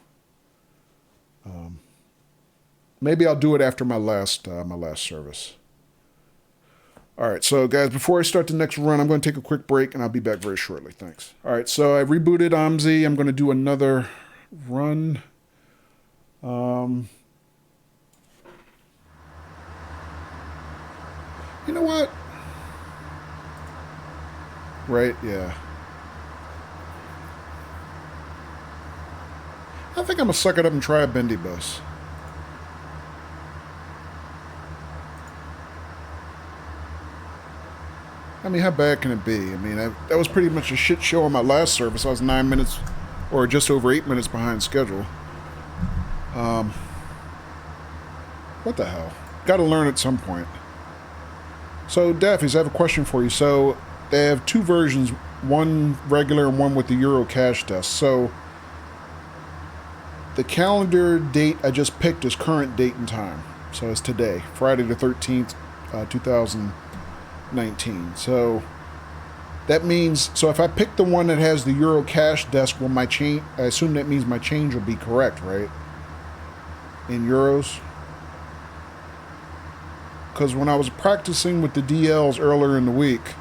maybe I'll do it after my last service. All right, so guys, before I start the next run, I'm going to take a quick break and I'll be back very shortly. Thanks. All right, so I rebooted OMSI. I'm going to do another run. You know what? Right, yeah. I think I'm going to suck it up and try a bendy bus. I mean, how bad can it be? I mean, that was pretty much a shit show on my last service. I was 9 minutes, or just over 8 minutes behind schedule. What the hell? Got to learn at some point. So, Daffy's, I have a question for you. So, they have 2 versions, one regular and one with the Euro cash desk. So, the calendar date I just picked is current date and time. So, it's today, Friday the 13th, 2019. So, that means, so if I pick the one that has the Euro cash desk, will my change, I assume that means my change will be correct, right? In euros? Because when I was practicing with the DLs earlier in the week,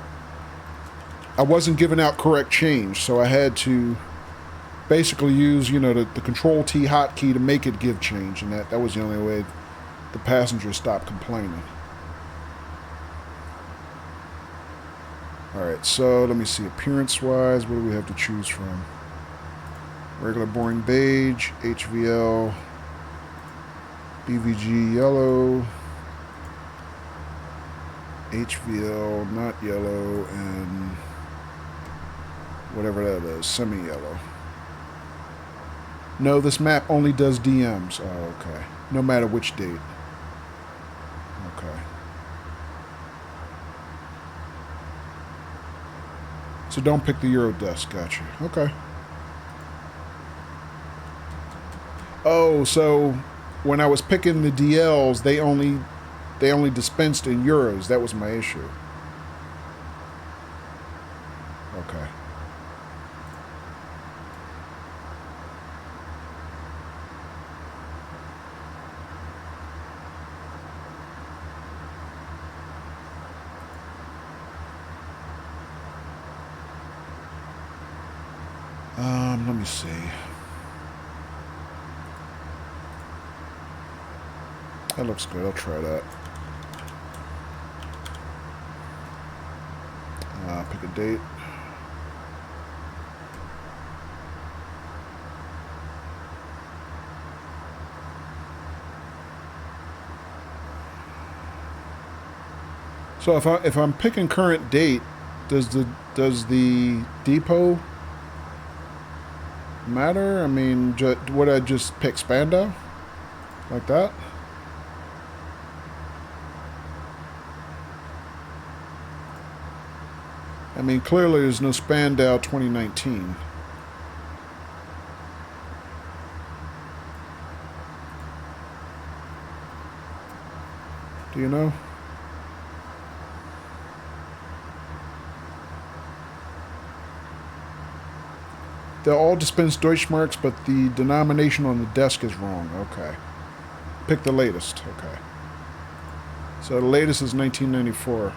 I wasn't giving out correct change, so I had to basically use, you know, the Control-T hotkey to make it give change, and that was the only way the passengers stopped complaining. Alright, so let me see, appearance-wise, what do we have to choose from? Regular boring beige, HVL, BVG yellow, HVL not yellow, and whatever that is, semi-yellow. No, this map only does DMs. Oh, okay. No matter which date. Okay. So don't pick the Euro desk. Gotcha. Okay. Oh, so when I was picking the DLs, they only dispensed in euros. That was my issue. Okay. Let me see. That looks good. I'll try that. Pick a date. So if I'm picking current date, does the depot matter? I mean, would I just pick Spandau like that? I mean, clearly there's no Spandau 2019. Do you know? They'll all dispense Deutschmarks, but the denomination on the desk is wrong. Okay. Pick the latest. Okay. So the latest is 1994.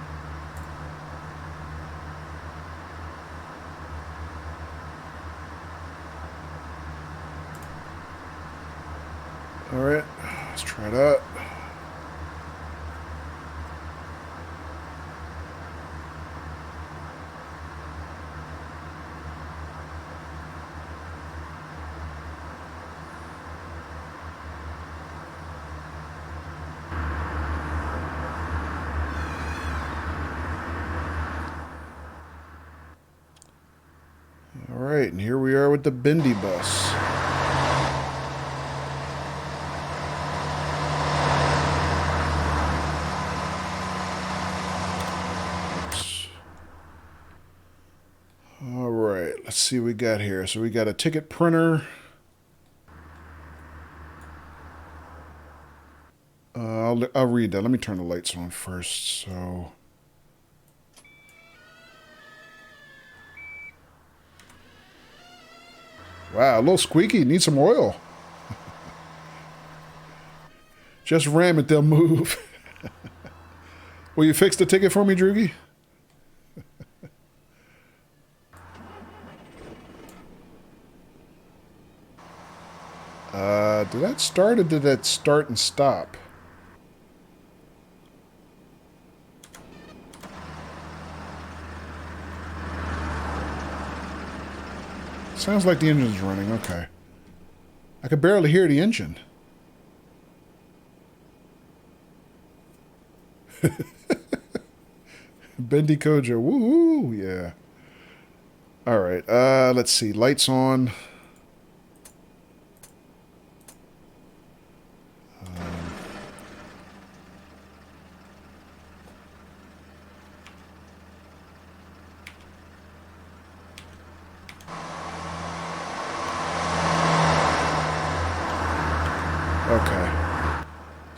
Alright. Let's try that. Alright, and here we are with the bendy bus. Alright, let's see what we got here. So we got a ticket printer. I'll read that. Let me turn the lights on first. So... Wow, a little squeaky. Need some oil. Just ram it, they'll move. Will you fix the ticket for me, Droogie? Did that start or did that start and stop? Sounds like the engine's running. Okay. I could barely hear the engine. Bendy Kojo. Woo-hoo. Yeah. All right. Let's see. Lights on.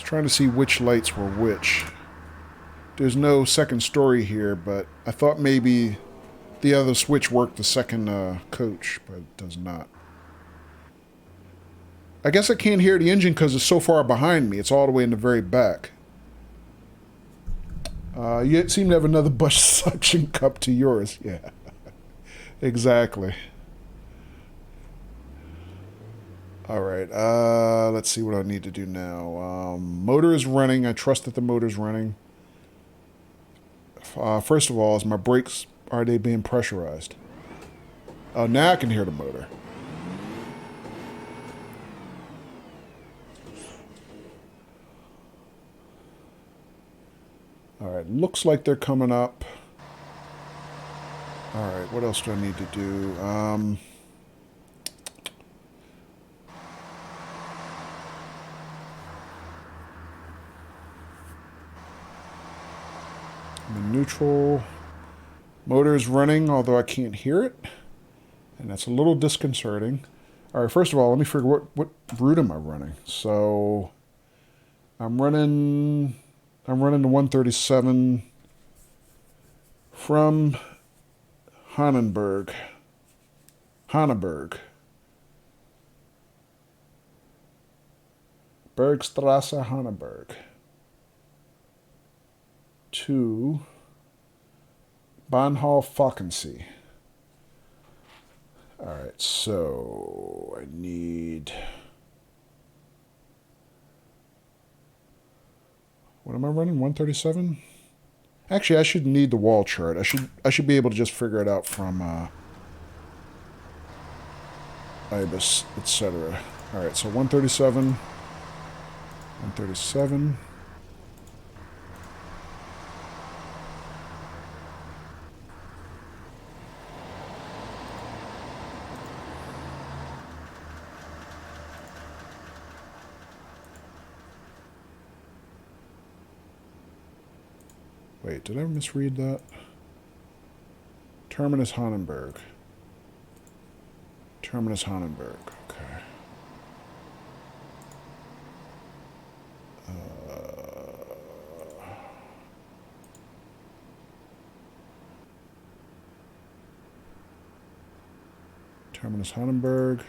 Trying to see which lights were which. There's no second story here, but I thought maybe the other switch worked the second coach, but it does not. I guess I can't hear the engine because it's so far behind me. It's all the way in the very back. You seem to have another bus suction cup to yours. Yeah, exactly. Alright, let's see what I need to do now. Motor is running. I trust that the motor's running. First of all, is my brakes, are they being pressurized? Oh, now I can hear the motor. Alright, looks like they're coming up. Alright, what else do I need to do? I'm in neutral. Motor is running, although I can't hear it. And that's a little disconcerting. All right, first of all, let me figure what route am I running. So I'm running the 137 from Haneberg. Bergstrasse, Haneberg. To Bahnhof Falkensee. Alright, so I need... What am I running? 137? Actually, I should need the wall chart. I should be able to just figure it out from IBIS, etc. Alright, so 137. 137. Wait, did I misread that? Terminus Hannenberg. Terminus Hannenberg, okay. Terminus Hannenberg.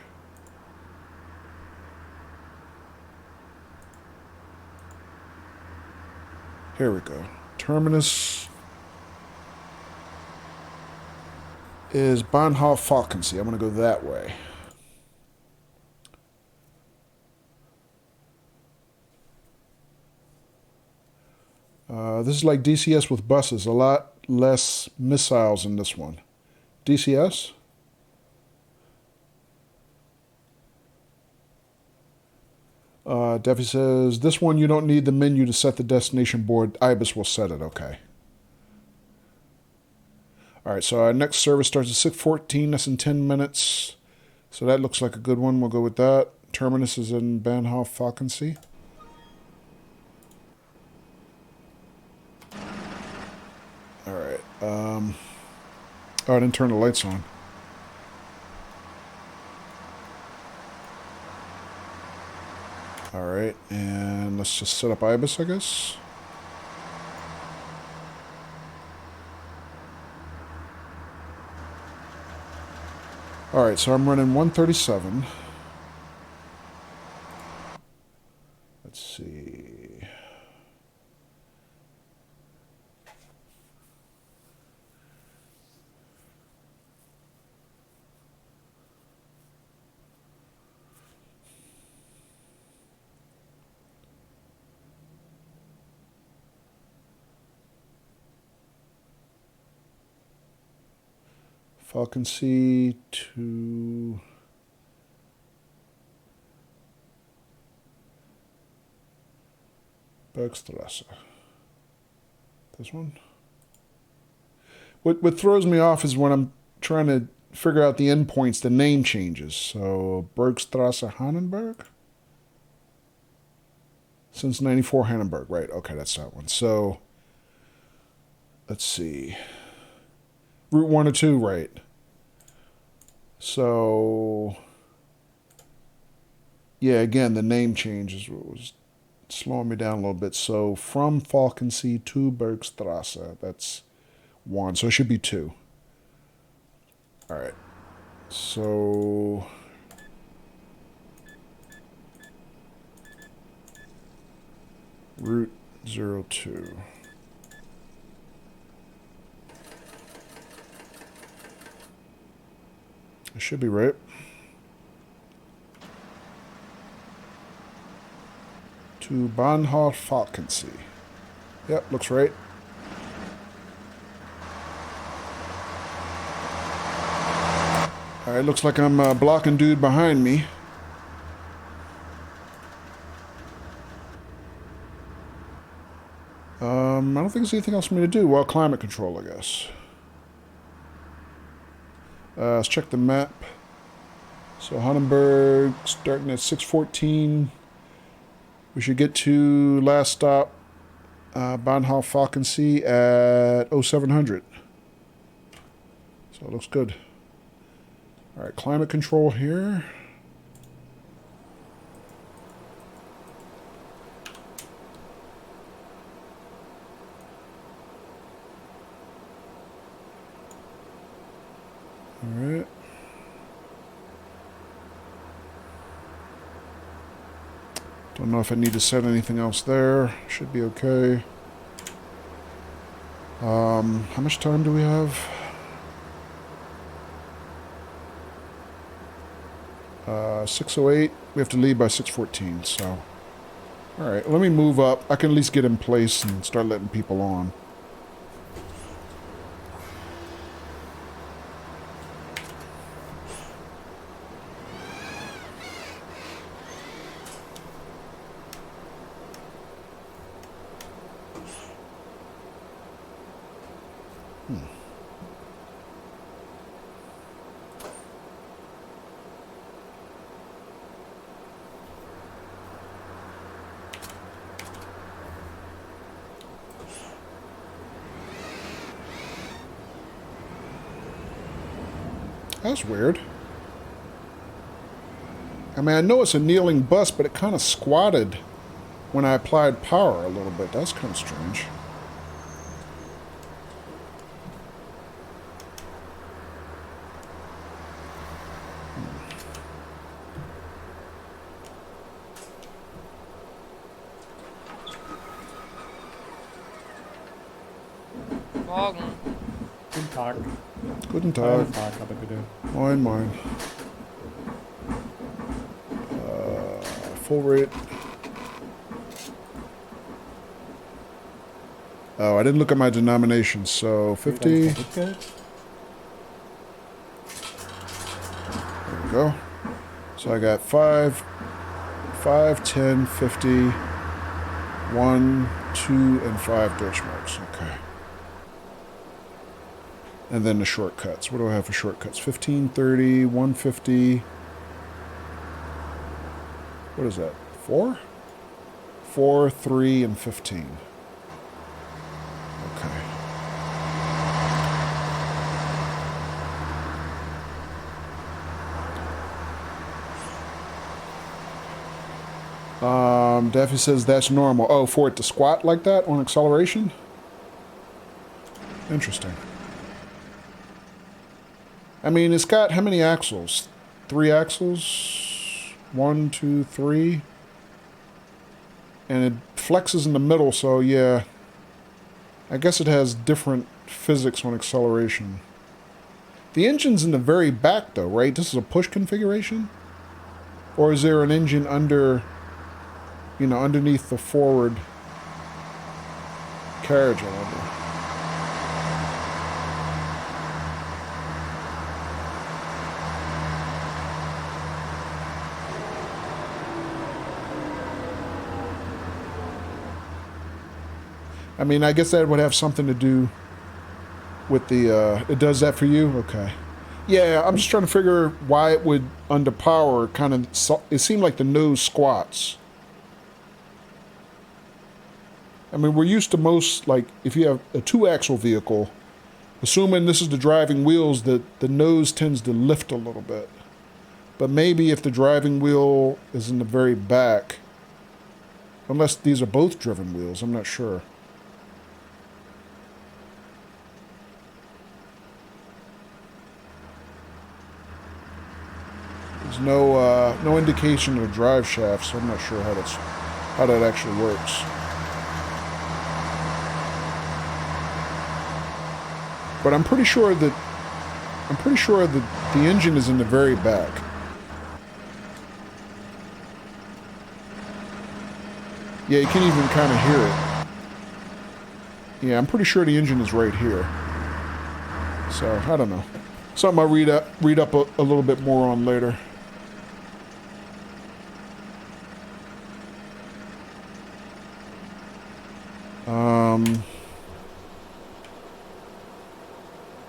Here we go. Terminus is Bahnhof Falkensee. I'm going to go that way. This is like DCS with buses. A lot less missiles in this one. DCS? Defi says, this one you don't need the menu to set the destination board. IBIS will set it. Okay. Alright, so our next service starts at 6:14. That's in 10 minutes. So that looks like a good one. We'll go with that. Terminus is in Bahnhof Falkensee. Alright. Oh, I didn't turn the lights on. Alright, and let's just set up IBIS, I guess. Alright, so I'm running 137. Let's see. Falkensee to Bergstrasse. This one? What throws me off is when I'm trying to figure out the endpoints, the name changes. So Bergstrasse Hannenberg? Since 94 Hannenberg, right. Okay, that's that one. So let's see. Route 1 or 2, right. So, yeah, again, the name change is what was slowing me down a little bit. So, from Falkensee to Bergstrasse, that's 1. So, it should be 2. All right. So, Route 02. It should be right. To Bahnhof Falkensee. Yep, looks right. Alright, looks like I'm blocking dude behind me. I don't think there's anything else for me to do. Well, climate control, I guess. Let's check the map. So Hannenberg starting at 6:14. We should get to last stop Bahnhof Falkensee at 0700. So it looks good. All right, climate control here. All right. Don't know if I need to set anything else there. Should be okay. How much time do we have? 6:08. We have to leave by 6:14. So, all right. Let me move up. I can at least get in place and start letting people on. That's weird. I mean, I know it's a kneeling bus, but it kind of squatted when I applied power a little bit. That's kind of strange. Morgen. Guten Tag. Guten Tag. Tag, aber bitte. Moin, moin. Full rate. Oh, I didn't look at my denominations, so 50. There we go. So I got 5, 10, 50, 1, 2, and 5 Deutschmarks. Okay. And then the shortcuts. What do I have for shortcuts? 15, 30, 150. What is that? 4? 4, 3, and 15. Okay. Daffy says that's normal. Oh, for it to squat like that on acceleration? Interesting. I mean, it's got how many axles? 3 axles? 1, 2, 3. And it flexes in the middle, so yeah. I guess it has different physics on acceleration. The engine's in the very back, though, right? This is a push configuration? Or is there an engine under, you know, underneath the forward carriage, I wonder? I mean, I guess that would have something to do with the, it does that for you? Okay. Yeah, I'm just trying to figure why it would, under power, kind of, it seemed like the nose squats. I mean, we're used to most, like, if you have a 2-axle vehicle, assuming this is the driving wheels, the nose tends to lift a little bit. But maybe if the driving wheel is in the very back, unless these are both driven wheels, I'm not sure. There's no indication of a drive shaft, so I'm not sure how that actually works. But I'm pretty sure that the engine is in the very back. Yeah, you can even kind of hear it. Yeah, I'm pretty sure the engine is right here. So I don't know. Something I'll read up a little bit more on later.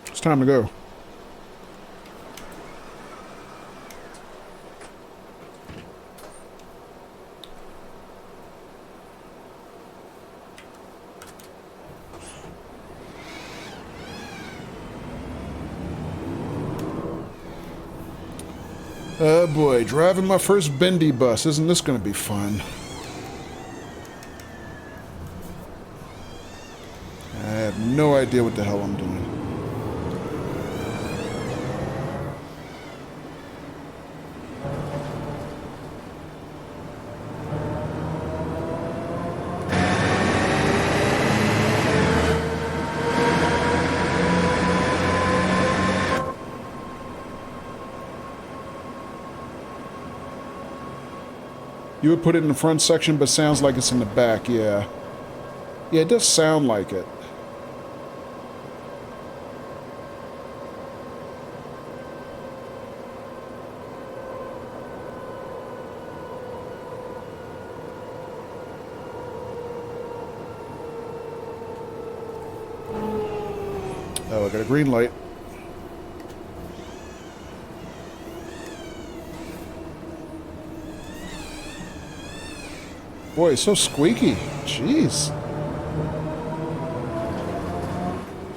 It's time to go. Oh boy, driving my first bendy bus. Isn't this going to be fun? I have no idea what the hell I'm doing. You would put it in the front section, but sounds like it's in the back, yeah. Yeah, it does sound like it. Oh, I got a green light. Boy, it's so squeaky. Jeez.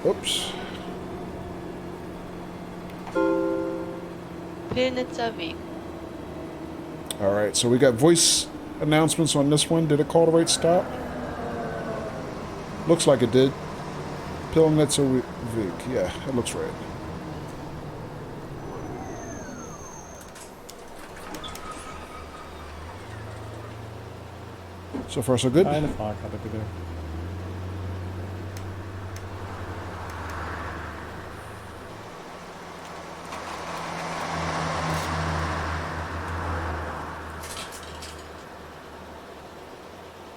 Oops. Pillnitzer Weg. Alright, so we got voice announcements on this one. Did it call the right stop? Looks like it did. Pillnitzer Weg. Yeah, it looks right. So far, so good. Eine Fahrkarte bitte.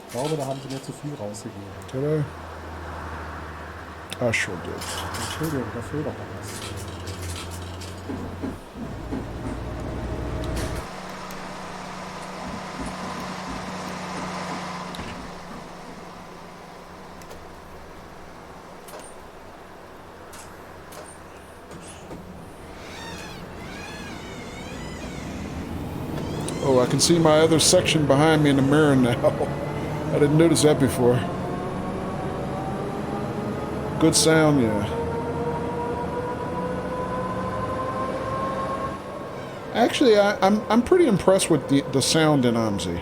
Ich glaube, da haben sie mir zu viel rausgegeben. Did I? I sure did. Entschuldigung, da fehlt doch noch was. Oh, I can see my other section behind me in the mirror now. I didn't notice that before. Good sound, yeah. Actually, I'm pretty impressed with the sound in OMSI.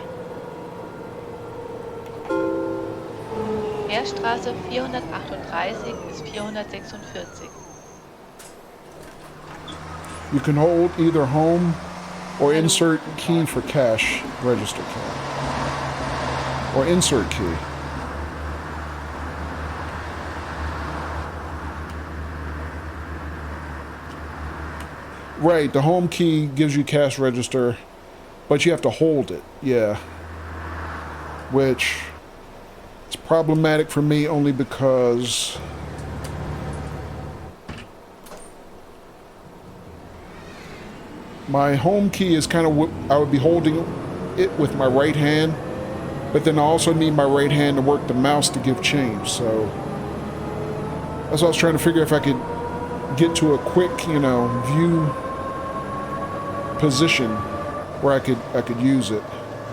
Heerstraße 438 bis 446. You can hold either home or insert key for cash register key. Or insert key. Right, the home key gives you cash register, but you have to hold it, yeah. Which is problematic for me only because my home key is kind of, I would be holding it with my right hand, but then I also need my right hand to work the mouse to give change, so that's what I was trying to figure if I could get to a quick, you know, view position where I could use it.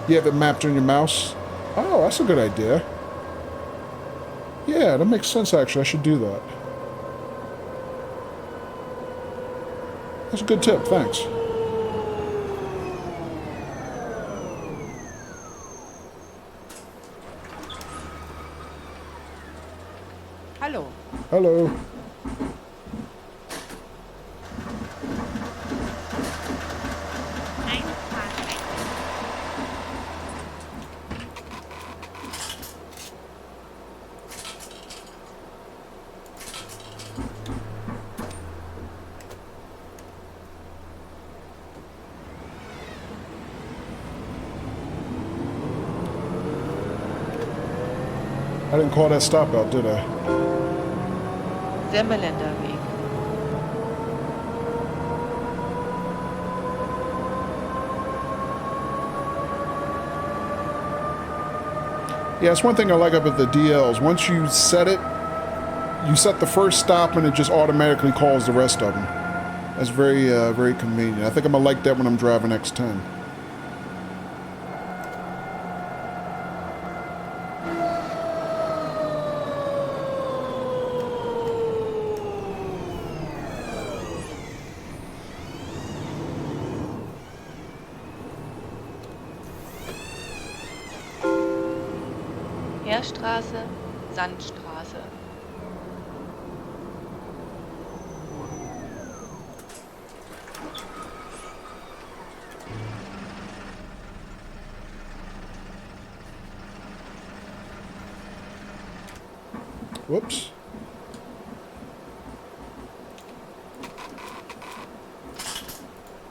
You have it mapped on your mouse? Oh, that's a good idea. Yeah, that makes sense actually. I should do that. That's a good tip, thanks. Hallo. Hello. I didn't call that stop out, did I? Semmeländer Weg. Yeah, it's one thing I like about the DLs. Once you set it, you set the first stop and it just automatically calls the rest of them. That's very, very convenient. I think I'm gonna like that when I'm driving X10. Heerstraße, Sandstraße. Whoops.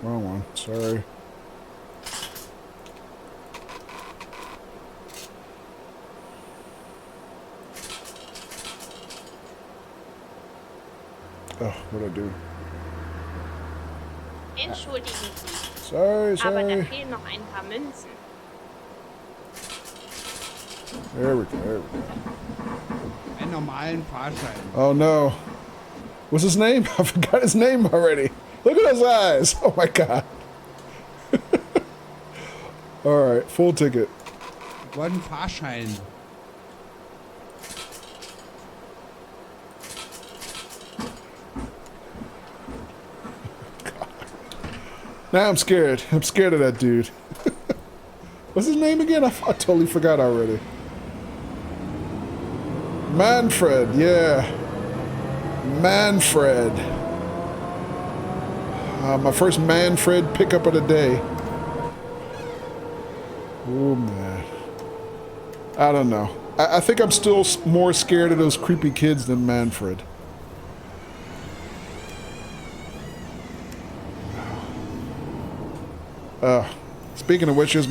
Wrong one, sorry. Oh, what'd I do? Entschuldigen Sie, Sorry, aber da sorry. fehlen noch ein paar Münzen. There we go, there we go. Einen normalen Fahrschein. Oh no. What's his name? I forgot his name already. Look at those eyes. Oh my god. Alright, full ticket. Ich wollte einen Fahrschein. Now I'm scared. I'm scared of that dude. What's his name again? I totally forgot already. Manfred, yeah. Manfred. My first Manfred pickup of the day. Oh, man. I don't know. I think I'm still more scared of those creepy kids than Manfred. Speaking of which, there's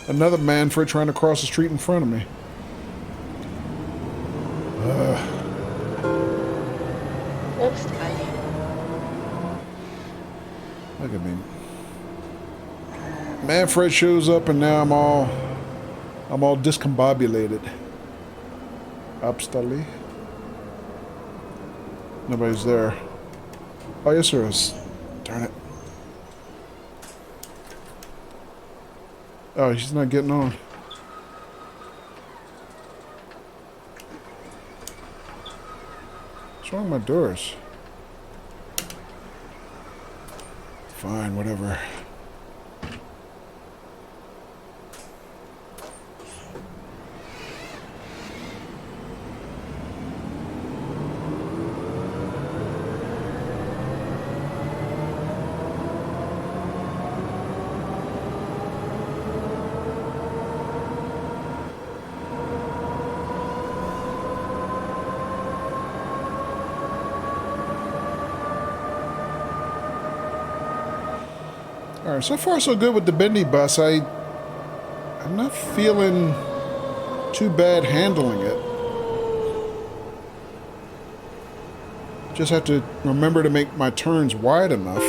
another Manfred trying to cross the street in front of me. Obstallee. Look at me. Manfred shows up and now I'm all discombobulated. Obstallee. Nobody's there. Oh yes there is. Darn it. Oh, he's not getting on. What's wrong with my doors? Fine, whatever. Alright, so far so good with the bendy bus. I'm not feeling too bad handling it. Just have to remember to make my turns wide enough.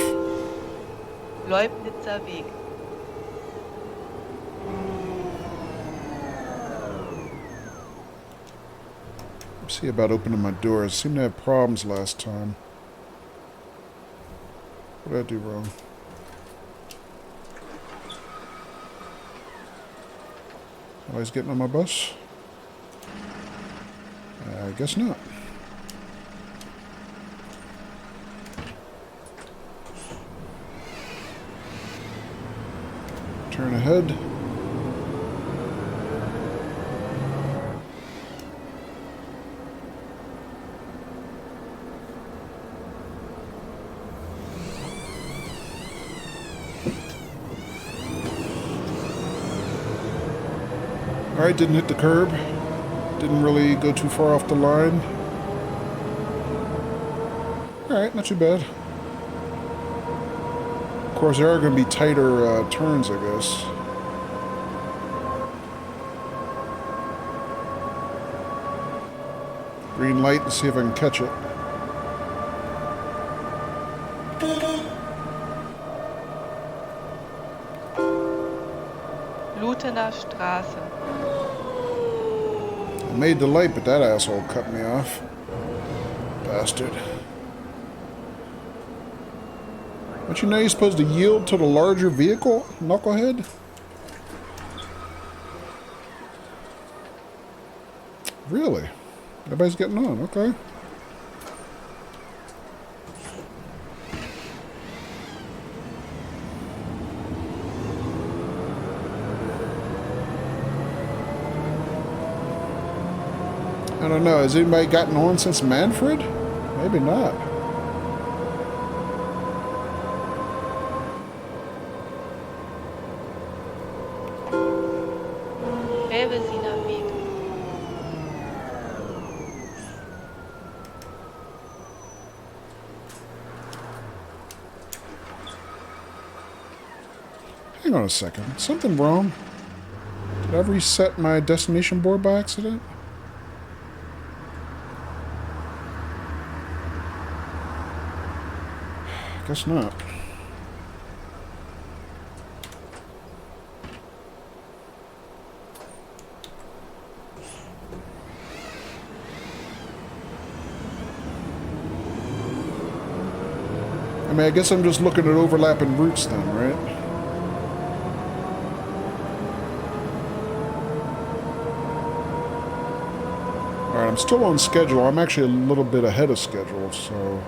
Leubnitzer Weg. Let's see about opening my doors. Seemed to have problems last time. What did I do wrong? Nobody's getting on my bus? I guess not. Turn ahead. Alright, didn't hit the curb. Didn't really go too far off the line. Alright, not too bad. Of course, there are going to be tighter turns, I guess. Green light, let's see if I can catch it. Lutener Straße. I made the light, but that asshole cut me off. Bastard. Don't you know you're supposed to yield to the larger vehicle, knucklehead? Really? Everybody's getting on, okay. I don't know, has anybody gotten on since Manfred? Maybe not. Brevesiner Weg. Hang on a second. Something wrong? Did I reset my destination board by accident? Guess not. I mean, I guess I'm just looking at overlapping routes then, right? Alright, I'm still on schedule. I'm actually a little bit ahead of schedule, so...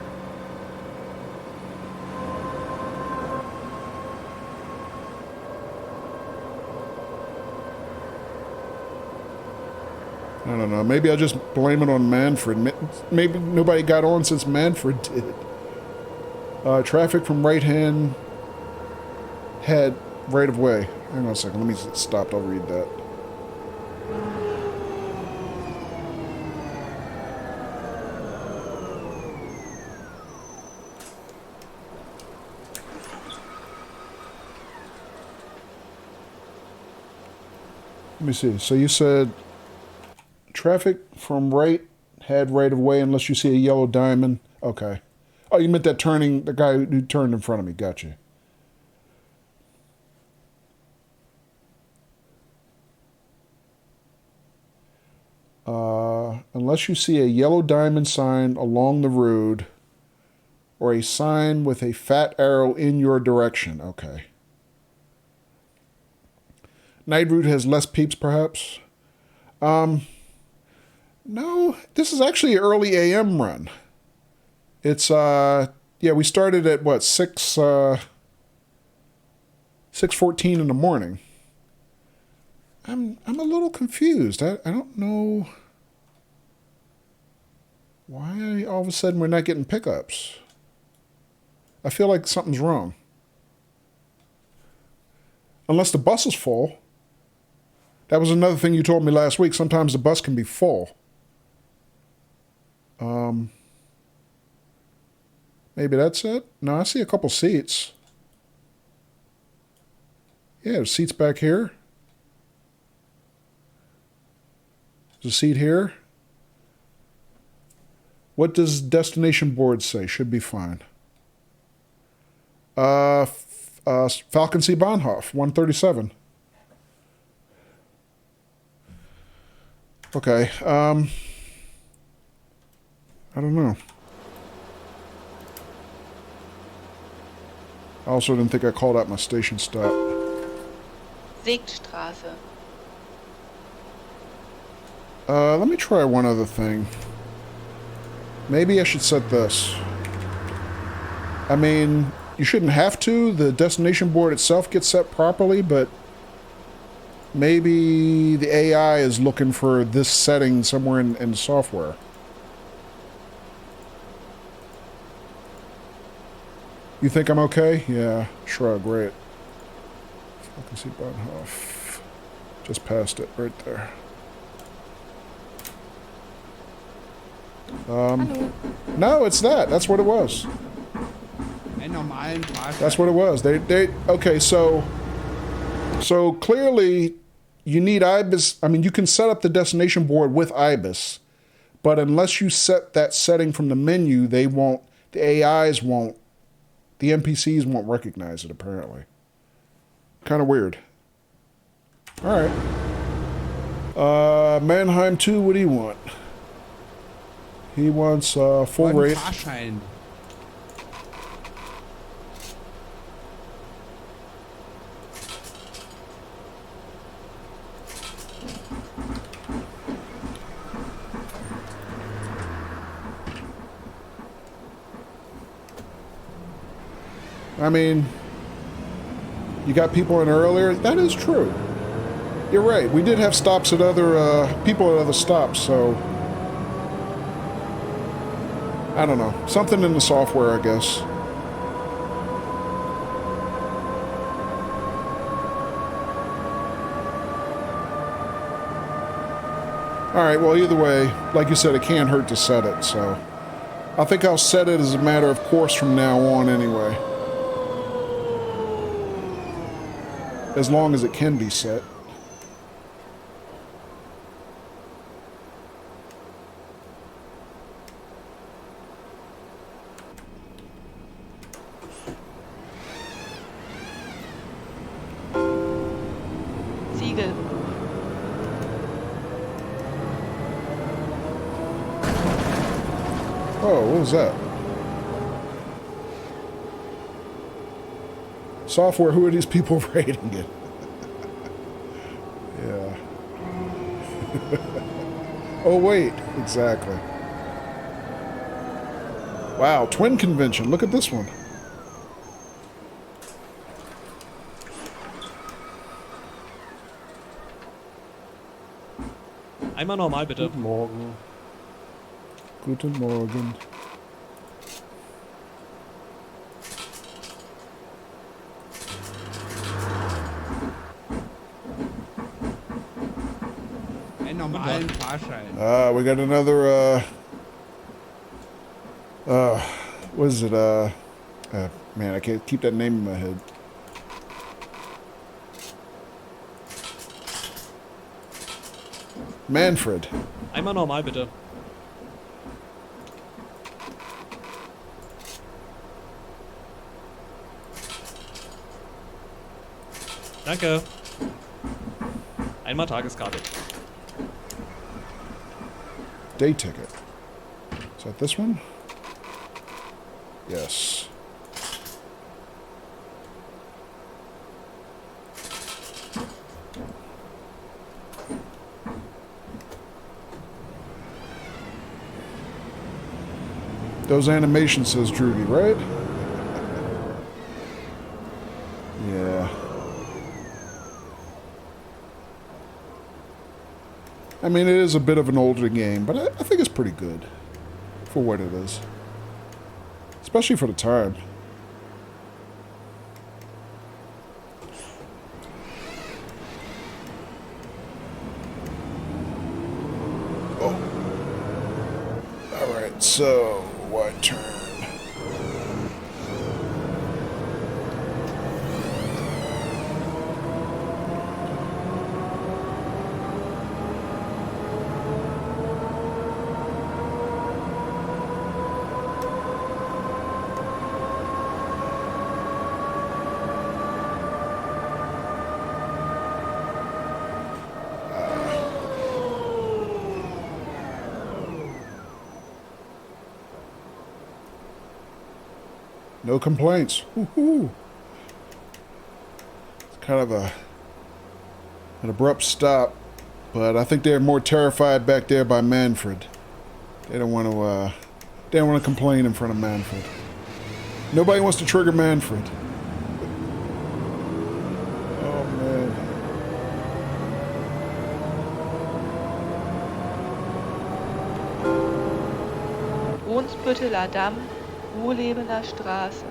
I don't know. Maybe I just blame it on Manfred. Maybe nobody got on since Manfred did. Traffic from right-hand head right of way. Hang on a second. Let me stop. I'll read that. Let me see. So you said traffic from right head right of way unless you see a yellow diamond. Okay. Oh, you meant that turning, the guy who turned in front of me. Gotcha. Unless you see a yellow diamond sign along the road or a sign with a fat arrow in your direction. Okay. Night route has less peeps, perhaps? No, this is actually an early AM run. It's, yeah, we started at, what, 6:14 in the morning. I'm a little confused. I don't know why all of a sudden we're not getting pickups. I feel like something's wrong. Unless the bus is full. That was another thing you told me last week. Sometimes the bus can be full. Maybe that's it? No, I see a couple seats. Yeah, there's seats back here. There's a seat here. What does destination board say? Should be fine. Falcon C. Bahnhof, 137. Okay, I don't know. I also didn't think I called out my station stop. Siegstraße. Let me try one other thing. Maybe I should set this. I mean, you shouldn't have to. The destination board itself gets set properly, but maybe the AI is looking for this setting somewhere in the software. You think I'm okay? Yeah, shrug, right. I can see Bahnhof. Just past it, right there. No, it's that. That's what it was. That's what it was. Okay, so clearly you need IBIS. I mean, you can set up the destination board with IBIS, but unless you set that setting from the menu, they won't, the AIs won't, the NPCs won't recognize it, apparently. Kind of weird. All right. Mannheim 2, what do you want? He wants full rate. I mean, you got people in earlier. That is true. You're right. We did have stops at other people at other stops, so I don't know. Something in the software, I guess. All right, well, either way, like you said, it can't hurt to set it, so I think I'll set it as a matter of course from now on anyway. As long as it can be set. Oh, what was that? Software, who are these people rating it? Yeah. Oh, wait. Exactly. Wow, twin convention. Look at this one. Einmal normal, bitte. Guten Morgen. Guten Morgen. Einen normalen Fahrschein. We got another, what is it, man, I can't keep that name in my head. Manfred. Einmal normal, bitte. Danke. Einmal Tageskarte. Day ticket. Is that this one? Yes. Those animations says Drudy, right? Yeah. I mean, it is a bit of an older game, but I think it's pretty good for what it is. Especially for the time. Oh. Alright, so, wide turn. No complaints. Woohoo! It's kind of an abrupt stop, but I think they're more terrified back there by Manfred. They don't want to complain in front of Manfred. Nobody wants to trigger Manfred. Oh man. Brunsbütteler Damm, Wohlebener Straße.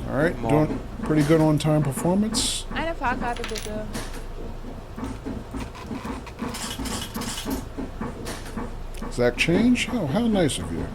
All right, doing pretty good on time performance. Eine Fahrkarte bitte. Exact change? Oh, how nice of you.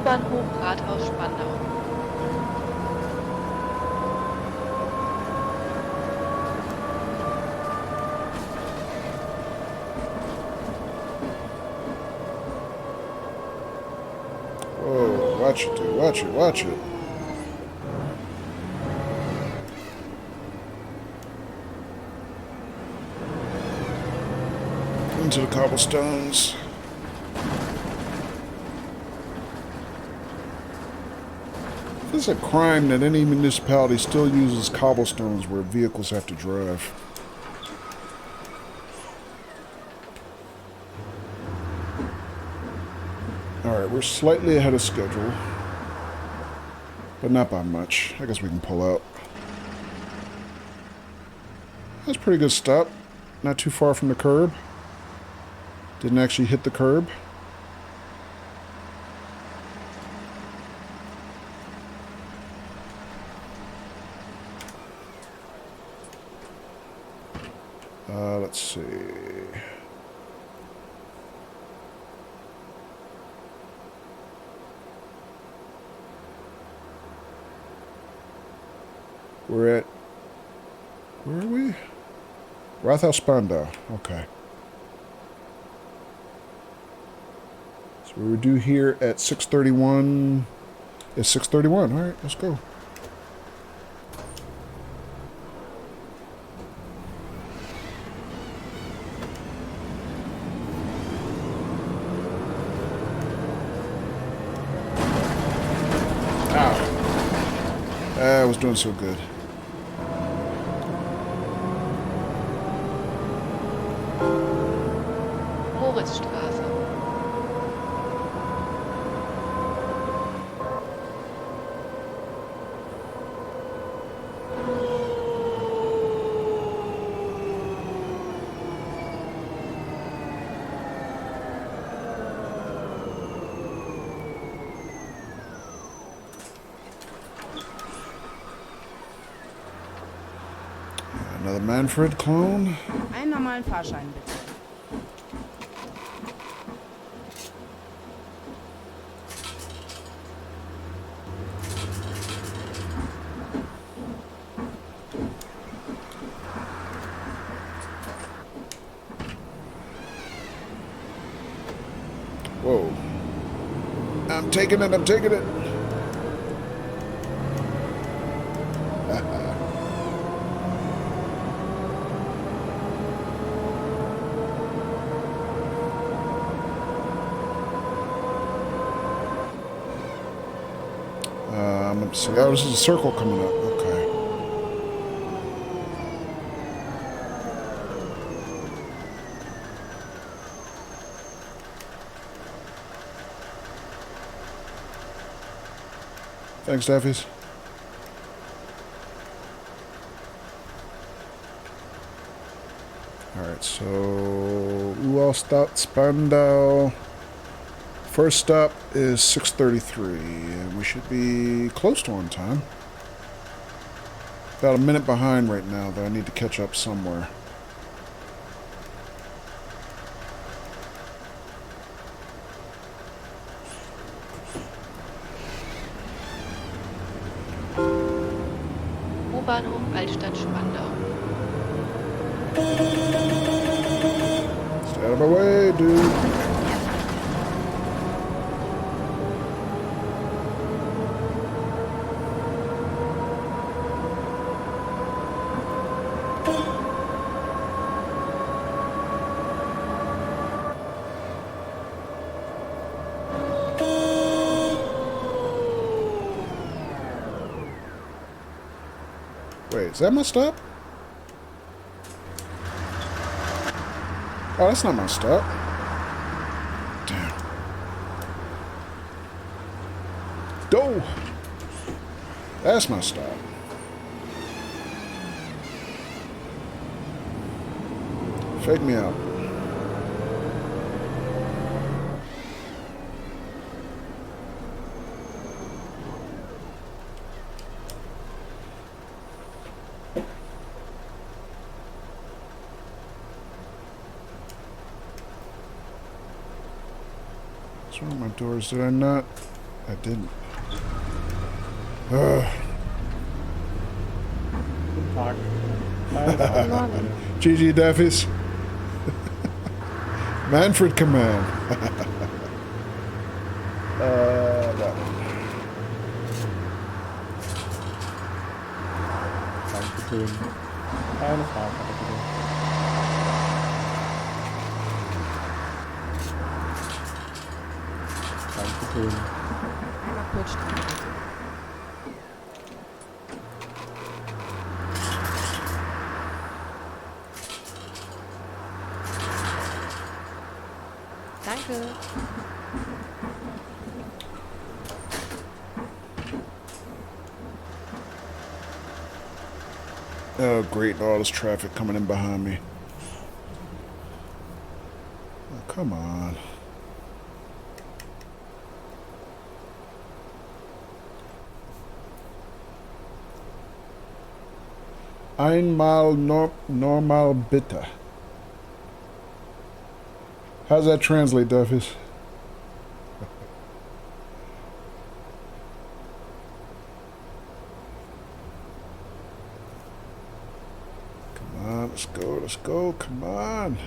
U-Bahnhof Rathaus Spandau. Whoa, watch it, dude. Watch it, watch it. Into the cobblestones. It's a crime that any municipality still uses cobblestones where vehicles have to drive. Alright, we're slightly ahead of schedule. but not by much. I guess we can pull out. That's a pretty good stop. Not too far from the curb. Didn't actually hit the curb. Let's see. We're at, where are we? Rathaus Spandau. Okay. So we were due here at 6:31. It's 6:31. All right, let's go. I was doing so good. Moritzstraße. Another Manfred clone. Einen normalen Fahrschein bitte. Whoa. I'm taking it, I'm taking it. Let's see. Oh, this is a circle coming up. Okay. Thanks, Staffies. Alright, so Uallstadt Spandau. First stop is 6:33, and we should be close to on time. About a minute behind right now, though. I need to catch up somewhere. U-Bahnhof Altstadt Spandau. Stay out of my way, dude. Wait, is that my stop? Oh, that's not my stop. Damn. Doh! That's my stop. Fake me out. What's wrong with my doors? Did I not? I didn't. Ugh. Guten Tag. Guten Morgen. GG Daffies. Manfred Command. That one. Dankeschön. Keine Frage, bitte. Dankeschön. Einmal kurz dran, bitte. Danke. Oh, great. All this traffic coming in behind me. Oh, come on. Einmal normal bitte. How's that translate, Duffus? Come on, let's go, come on.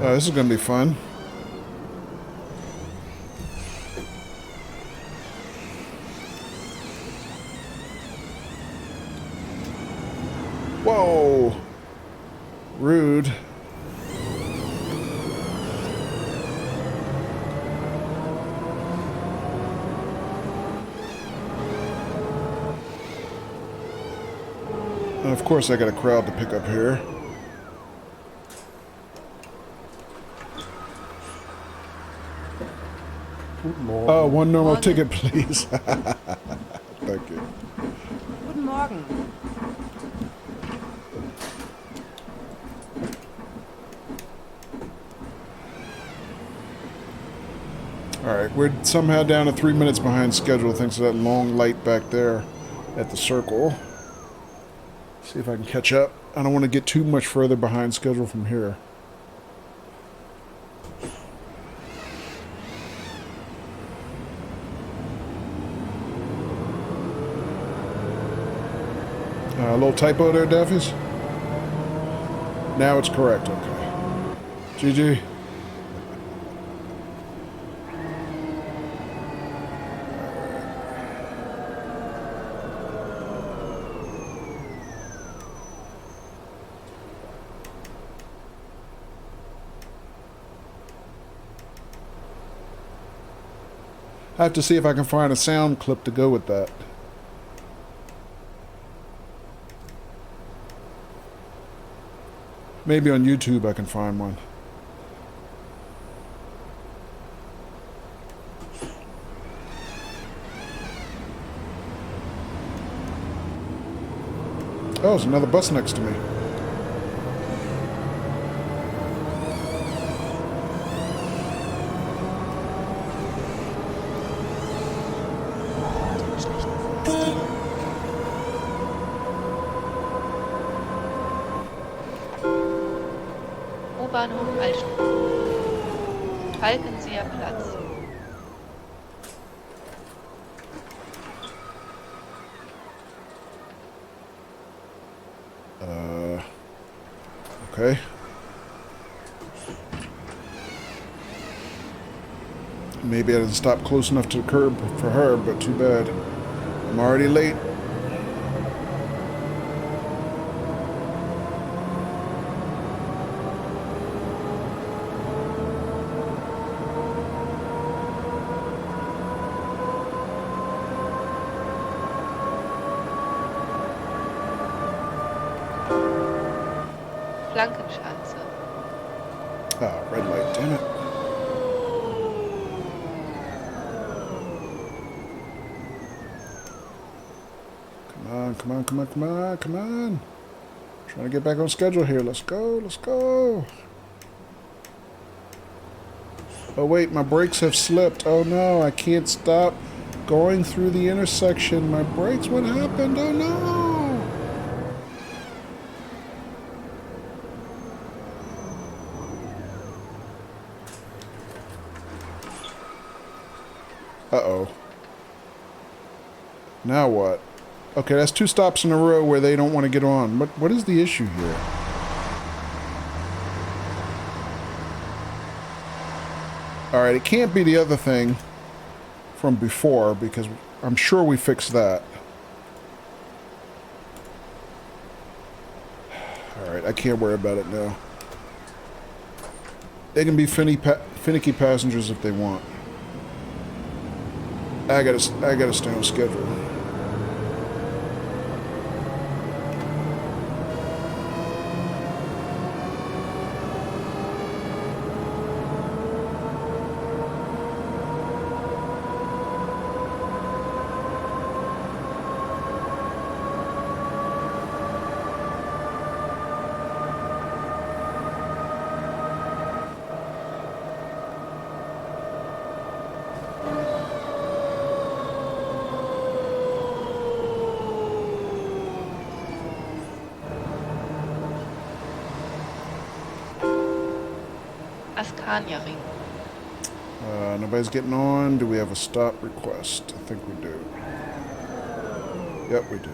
Oh, this is gonna be fun. Whoa! Rude. And of course I got a crowd to pick up here. Oh, one normal Morgen. ticket, please. Thank you. Guten Morgen. Alright, we're somehow down to 3 minutes behind schedule thanks to that long light back there at the circle. See if I can catch up. I don't want to get too much further behind schedule from here. A little typo there, Daffy's? Now it's correct, okay. GG. I have to see if I can find a sound clip to go with that. Maybe on YouTube I can find one. Oh, there's another bus next to me. U-Bahnhof Altstadt. Falkenseer Platz. Okay. Maybe I didn't stop close enough to the curb for her, but too bad. I'm already late. Flankenschanze. Ah, red light, damn it. Come on, come on, come on, come on. Trying to get back on schedule here. Let's go, let's go. Oh wait, my brakes have slipped. Oh no, I can't stop going through the intersection. My brakes, what happened? Oh no. Uh-oh. Now what? Okay, that's 2 stops in a row where they don't want to get on. What is the issue here? Alright, it can't be the other thing from before, because I'm sure we fixed that. Alright, I can't worry about it now. They can be finicky passengers if they want. I gotta stay on schedule. Askania-Ring. Nobody's getting on. Do we have a stop request? I think we do. Yep, we do.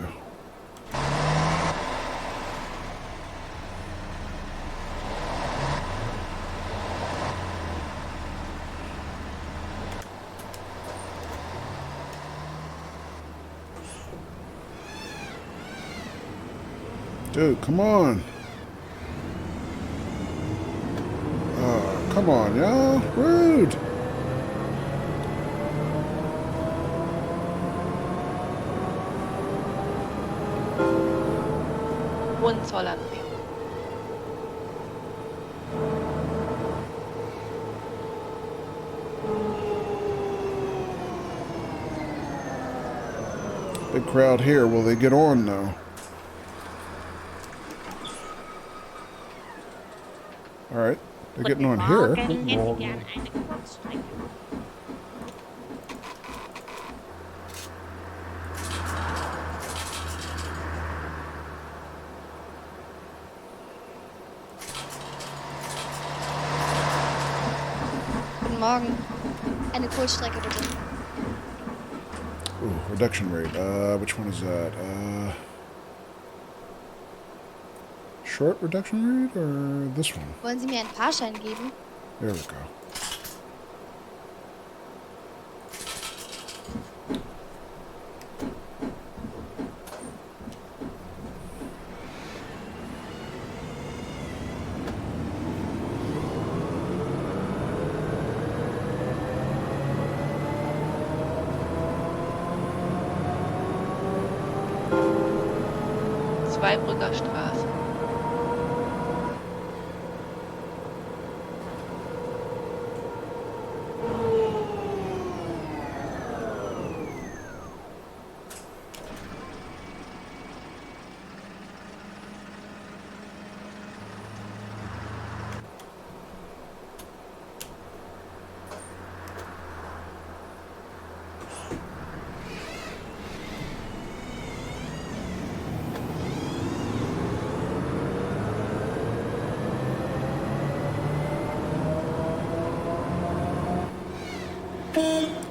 Dude, come on. Oh, come on, y'all. Rude. Hohenzollern-Ring. Big crowd here. Will they get on, though? All right. They're getting on here. Morgen hätte gern eine Kurzstrecke. Guten Morgen. Eine Kurzstrecke bitte. Ooh, reduction rate. Which one is that? Short reduction rate or this one? Wollen Sie mir einen Fahrschein geben? There we go. Zweibrücker Straße.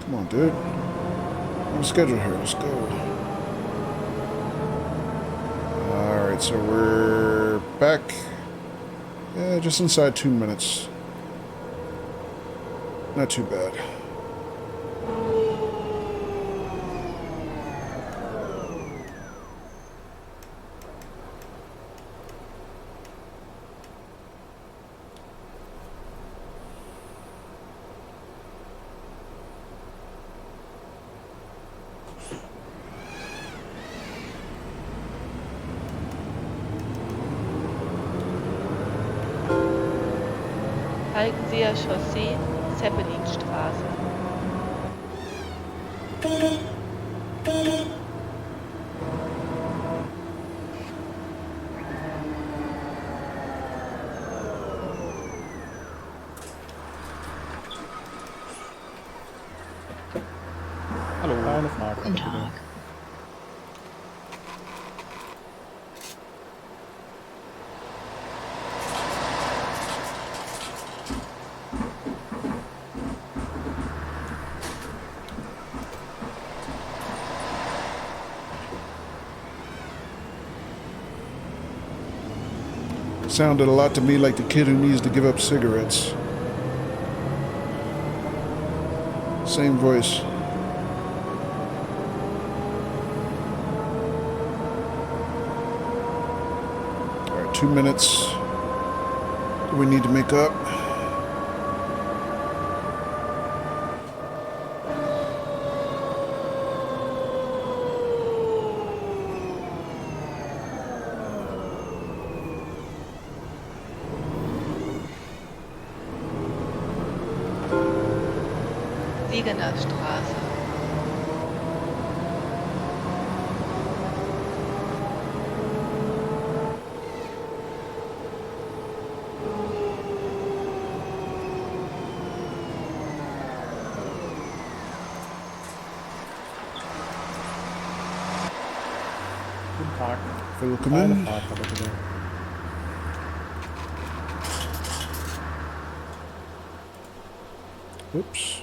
Come on, dude. I'm scheduled here. Let's go. Alright, so we're back. Yeah, just inside 2 minutes. Not too bad. Falkenseer Chaussee, Zeppelinstraße. Hallo. Keine Frage. Guten Tag. Sounded a lot to me like the kid who needs to give up cigarettes. Same voice. All right, 2 minutes. Do we need to make up? Siegener Straße. Guten Tag. Willkommen. Keine Frage, bitte. Whoops.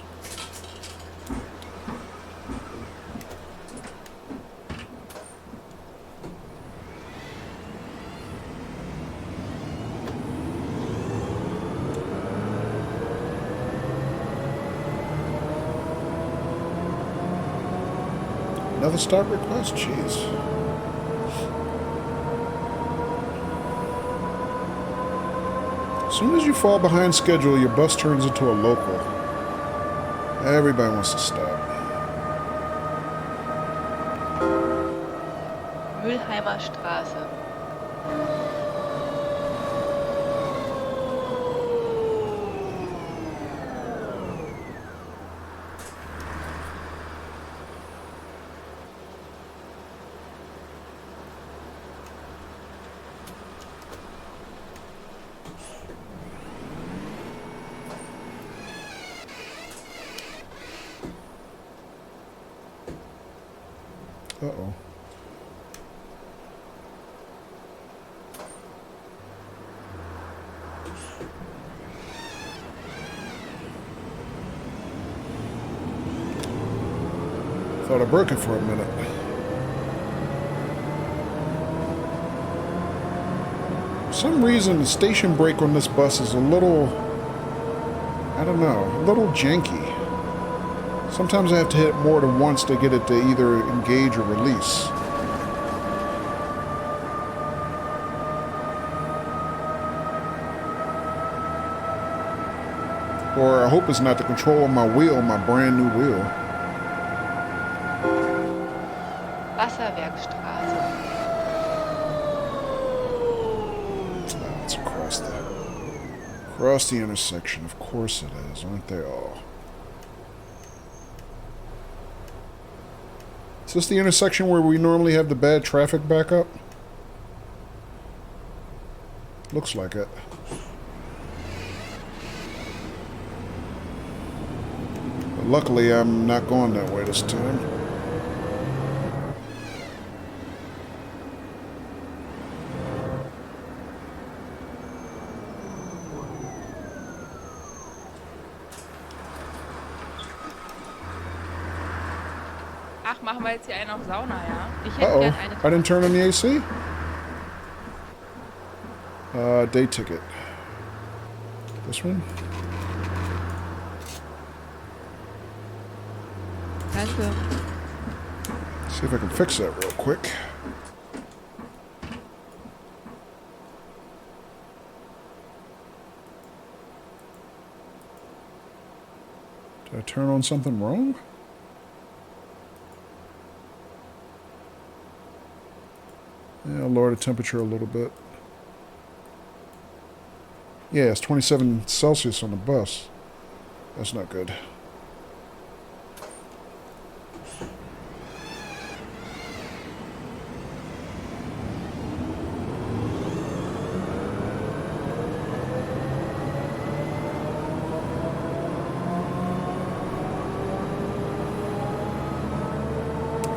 Another stop request? Jeez. As soon as you fall behind schedule, your bus turns into a local. Everybody wants to stop. Mülheimer Straße. Uh-oh. Thought I broke it for a minute. For some reason, the station brake on this bus is a little, I don't know, a little janky. Sometimes I have to hit it more than once to get it to either engage or release. Or I hope it's not the control of my wheel, my brand new wheel. Wasserwerkstraße. Oh, it's across the intersection. Of course it is, aren't they all? Is this the intersection where we normally have the bad traffic backup? Looks like it. But luckily, I'm not going that way this time. Ach, machen wir jetzt hier einen auf Sauna, ja? Ich hätte Uh-oh, gern eine. I didn't turn on the AC? Day ticket. This one? Danke. See if I can fix that real quick. Did I turn on something wrong? Yeah, I'll lower the temperature a little bit. Yeah, it's 27 Celsius on the bus. That's not good.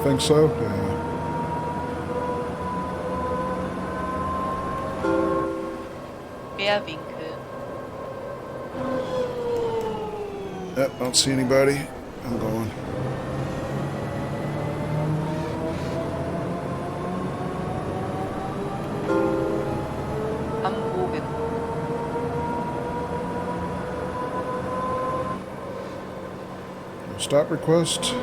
Think so? Yeah. Querwinkel. Yep, don't see anybody. I'm going. Am Bogen. Stop request.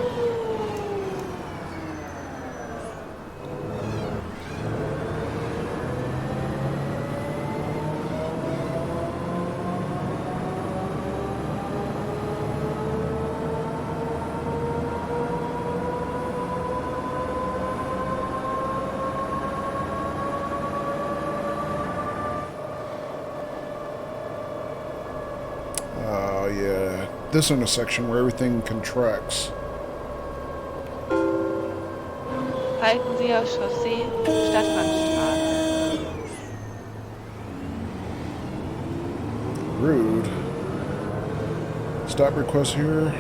Oh, yeah. This intersection where everything contracts. Falkenseer Chaussee, Stadtrandstraße. Rude. Stop request here.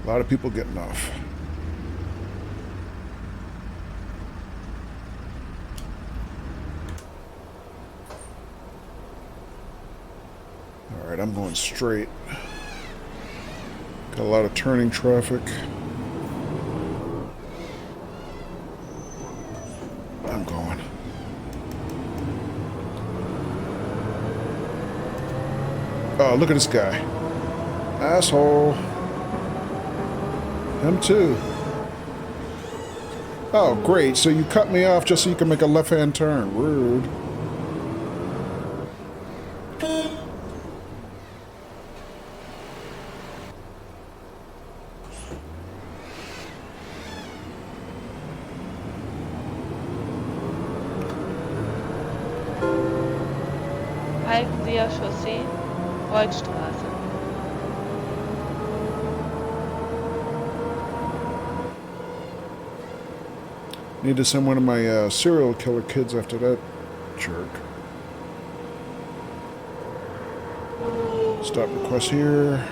A lot of people getting off. Alright, I'm going straight. Got a lot of turning traffic. I'm going. Oh, look at this guy. Asshole. Him too. Oh, great. So you cut me off just so you can make a left-hand turn. Rude. Halten Sie auf Chaussee, Kreuzstraße. Need to send one of my serial killer kids after that jerk. Stop request here.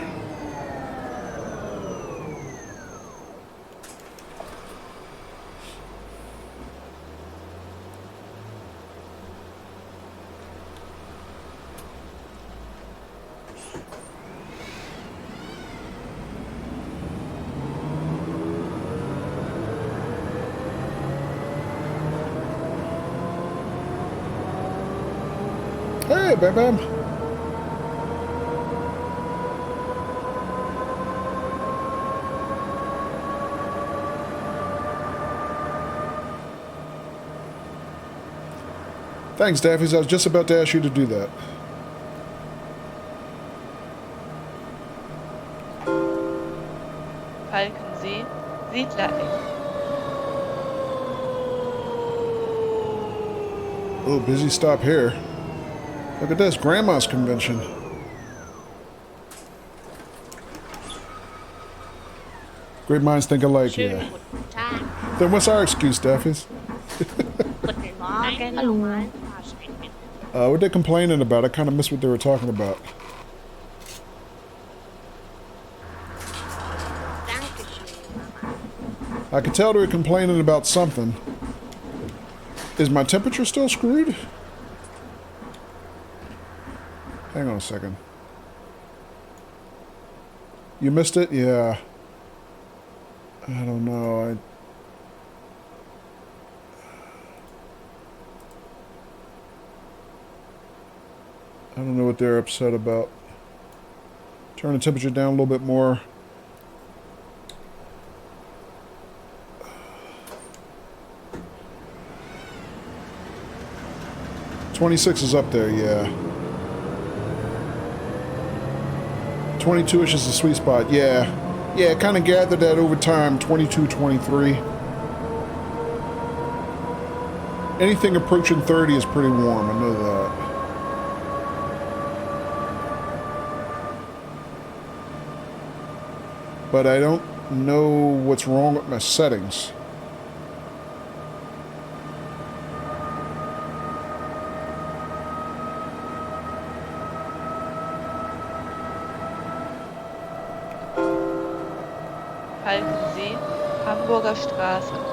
Hey, Bam Bam. Thanks, Daffys. I was just about to ask you to do that. Falkensee, Siedlereck. Oh, busy stop here. Look at this, Grandma's convention. Great minds think alike, yeah. Guten Tag. Then what's our excuse, Daffys? Guten Morgen. Normalen Fahrschein bitte. What they complaining about? I kind of missed what they were talking about. Dankeschön, Mama. I could tell they were complaining about something. Is my temperature still screwed? Hang on a second. You missed it? Yeah. I don't know. I don't know what they're upset about. Turn the temperature down a little bit more. $26 is up there, yeah. 22-ish is the sweet spot, yeah. Yeah, kind of gathered that over time, 22, 23. Anything approaching 30 is pretty warm, I know that. But I don't know what's wrong with my settings. Falkensee, Hamburger Straße.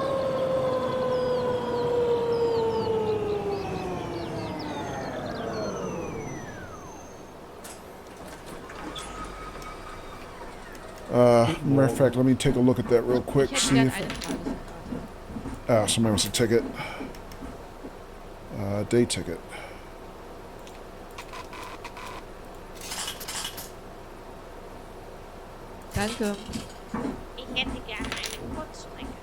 Matter of fact, let me take a look at that real quick, see if... somebody wants a ticket. Day ticket. Danke. Ich hätte gerne eine Kurzstrecke.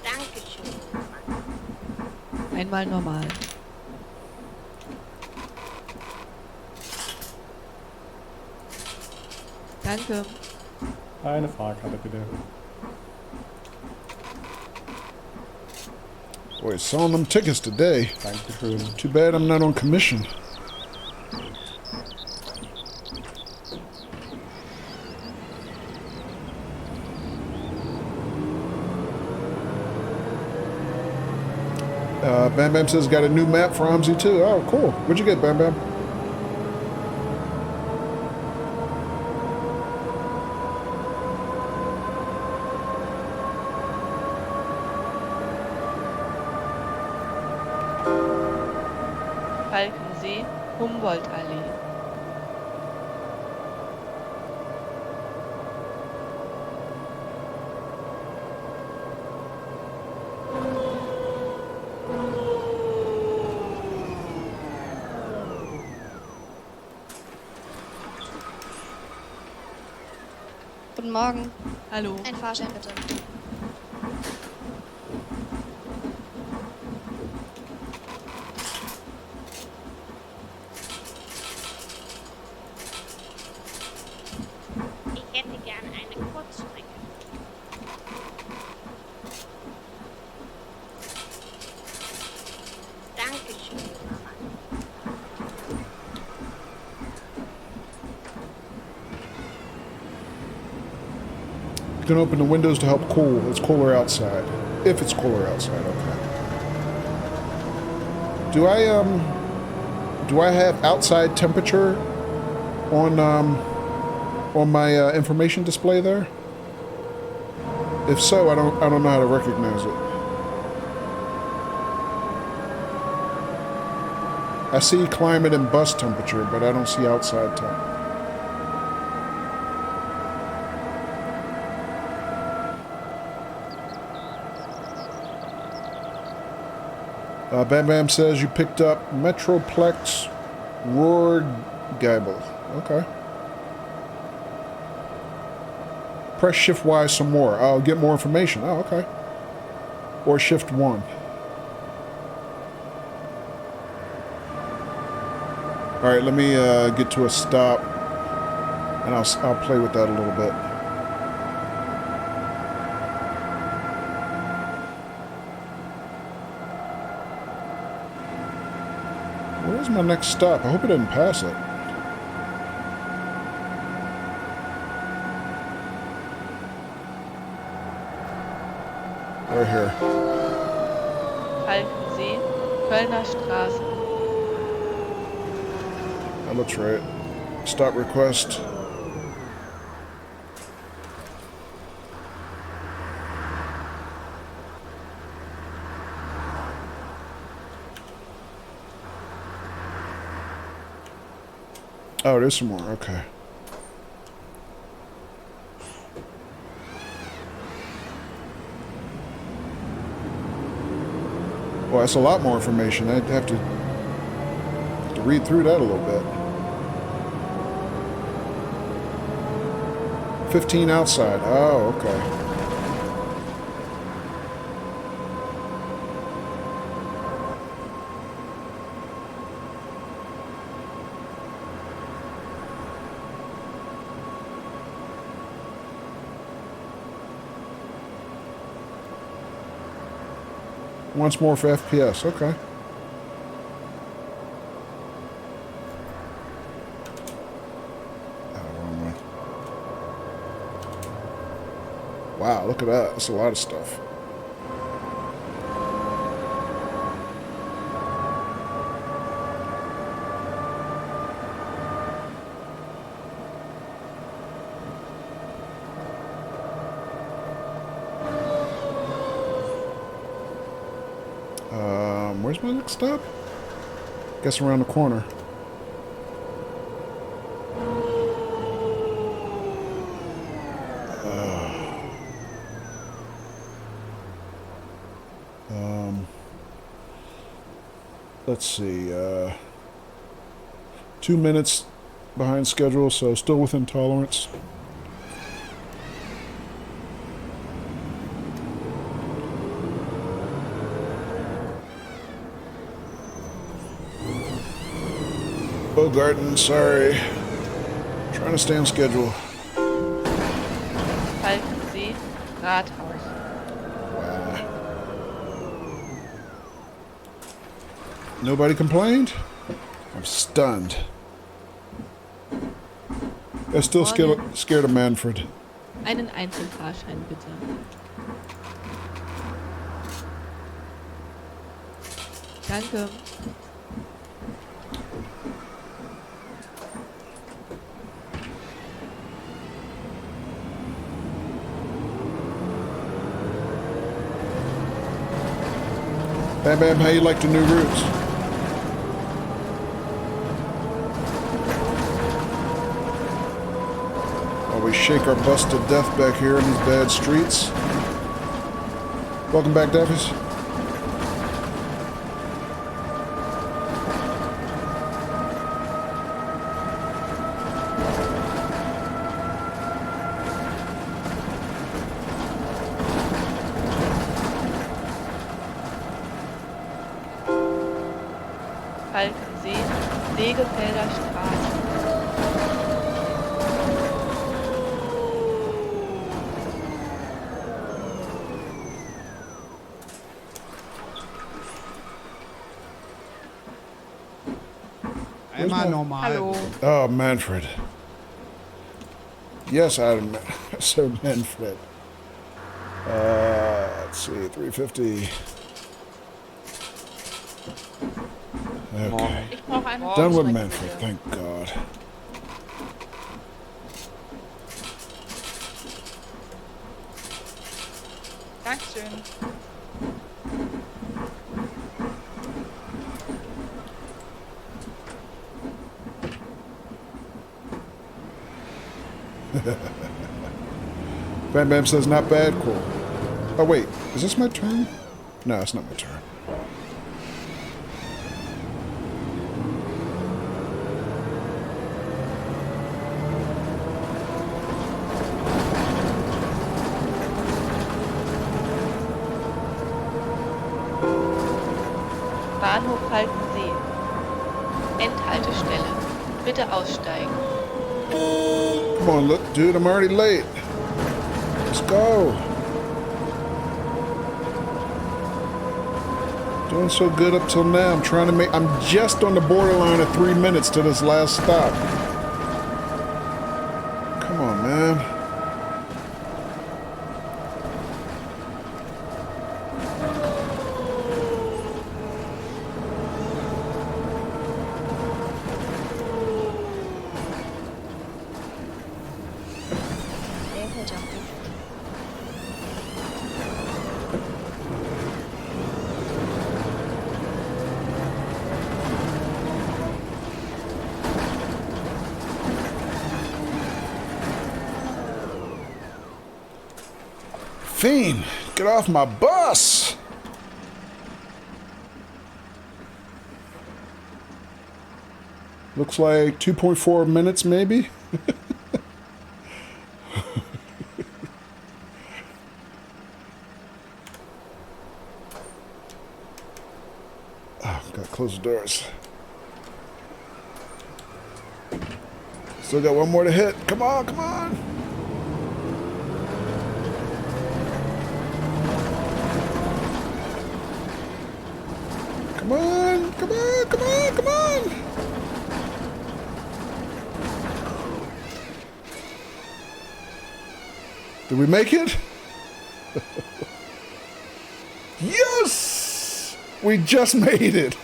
Dankeschön, Mama. Einmal normal. Danke. Eine Fahrkarte bitte. Boy, selling them tickets today. Dankeschön. Too bad I'm not on commission. Bam Bam says got a new map for OMSI too. Oh, cool. What'd you get, Bam Bam? Falkensee, Humboldtallee. Guten Morgen. Hallo. Ein Fahrschein bitte. Ich hätte gern eine Kurzstrecke. Dankeschön, Mama. You can open the windows to help cool. It's cooler outside. If it's cooler outside, okay. Do I have outside temperature on my information display there? If so, I don't know how to recognize it. I see climate and bus temperature, but I don't see outside temp. Bam Bam says you picked up Metroplex Rohrgeibel. Okay. Press Shift Y some more. I'll get more information. Oh, okay. Or Shift 1. Alright, let me get to a stop. And I'll play with that a little bit. Where's my next stop? I hope it doesn't pass it. Right here. Falkensee, Kölner Straße. That looks right. Stop request. Oh, there's some more. Okay. Well, that's a lot more information. I'd have to read through that a little bit. 15 outside. Oh, okay. Once more for FPS. Okay. Wow, look at that. That's a lot of stuff. Where's my next stop? Guess around the corner. Let's see. 2 minutes behind schedule, so still within tolerance. Bogarten, sorry. Trying to stay on schedule. Falkensee, Rathaus. Wow. Nobody complained? I'm stunned. I'm still scared of Manfred. Einen Einzelfahrschein bitte. Danke. Bam Bam, how you like the new routes? While we shake our bus to death back here in these bad streets. Welcome back, Davies. Falkensee, Segefelder Straße. Einmal normal. Hallo. Oh, Manfred. Yes, Sir Manfred. Let's see, 350. Okay. Ich brauche eine Done with Kurzstrecke, Manfred, bitte. thank God. Dankeschön. Bam Bam says not bad, cool. Oh wait, is this my turn? No, it's not my turn. Bahnhof Falkensee. Endhaltestelle. Bitte aussteigen. Come on, look, dude, I'm already late. Let's go. Doing so good up till now. I'm just on the borderline of 3 minutes to this last stop. Come on, man. Fiend, get off my bus! Looks like 2.4 minutes, maybe? Oh, gotta close the doors. Still got one more to hit. Come on, come on! Come on, come on, come on, come on! Did we make it? Yes! We just made it!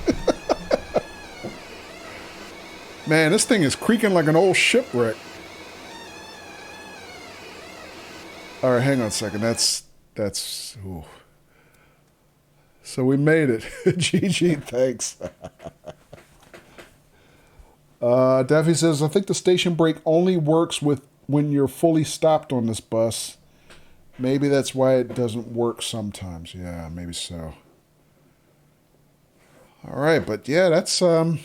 Man, this thing is creaking like an old shipwreck. Alright, hang on a second. That's... Ooh. So we made it. GG, thanks. Daffy says, I think the station brake only works when you're fully stopped on this bus. Maybe that's why it doesn't work sometimes. Yeah, maybe so. All right, but yeah, that's a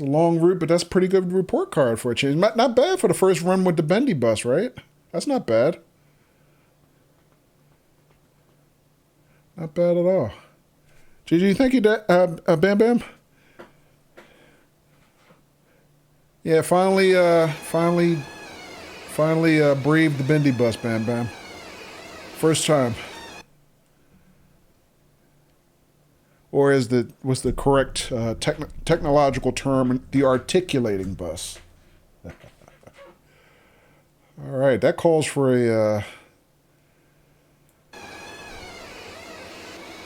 long route, but that's a pretty good report card for a change. Not bad for the first run with the bendy bus, right? That's not bad. Not bad at all. GG, thank you, Bam Bam. Yeah, finally braved the bendy bus, Bam Bam. First time. Or what's the correct technological term, the articulating bus. All right, that calls for an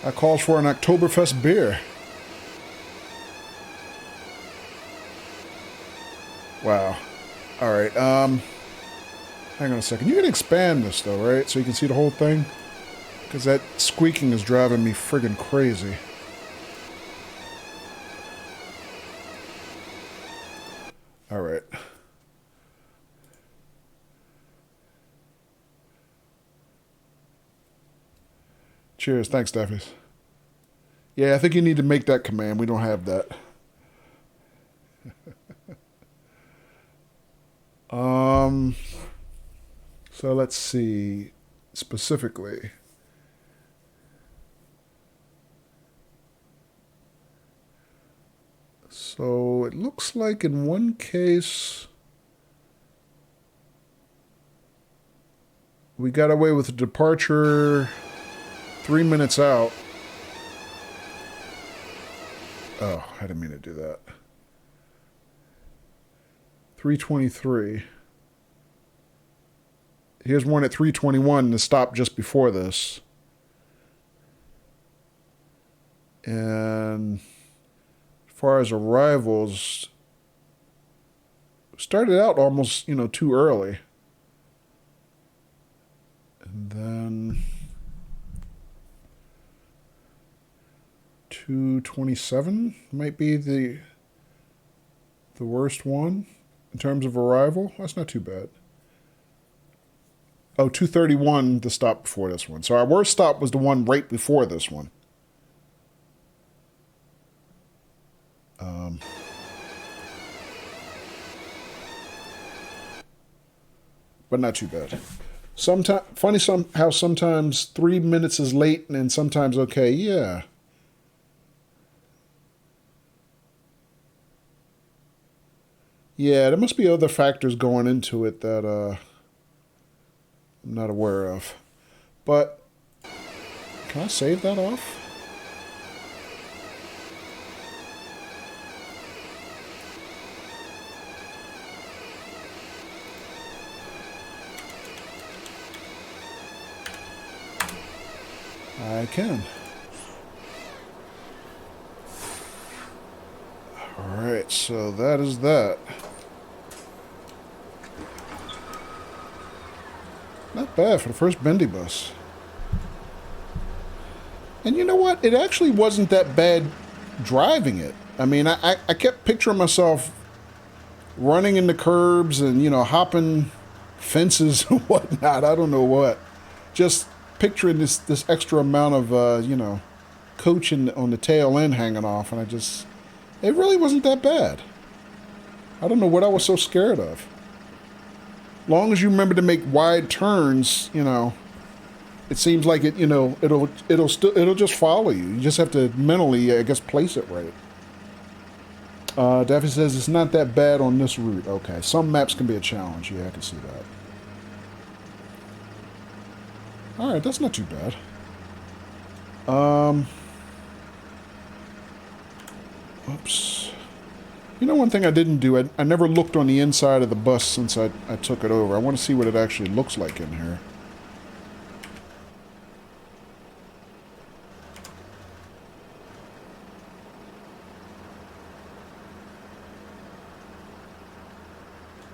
Oktoberfest beer. Wow. All right. Hang on a second. You can expand this though, right? So you can see the whole thing? Because that squeaking is driving me friggin' crazy. All right. Cheers. Thanks, Steffies. Yeah, I think you need to make that command. We don't have that. So let's see specifically. So it looks like in one case we got away with a departure 3 minutes out. Oh, I didn't mean to do that. 3:23. Here's one at 3:21 to stop just before this. And as far as arrivals, started out almost, too early. And then 2:27 might be the worst one in terms of arrival. That's not too bad. Oh, 2:31 the stop before this one. So our worst stop was the one right before this one. But not too bad. Funny how sometimes 3 minutes is late and then sometimes okay. Yeah. Yeah, there must be other factors going into it that I'm not aware of. But can I save that off? I can. Alright, so that is that. Not bad for the first bendy bus. And you know what? It actually wasn't that bad driving it. I mean, I kept picturing myself running into curbs and, hopping fences and whatnot. I don't know what. Just picturing this extra amount of, coaching on the tail end hanging off. And it really wasn't that bad. I don't know what I was so scared of. Long as you remember to make wide turns, it seems like it, it'll just follow you. You just have to mentally, I guess, place it right. Daffy says it's not that bad on this route. Okay, some maps can be a challenge. Yeah, I can see that. All right, that's not too bad. Oops. One thing I didn't do, I never looked on the inside of the bus since I took it over. I want to see what it actually looks like in here.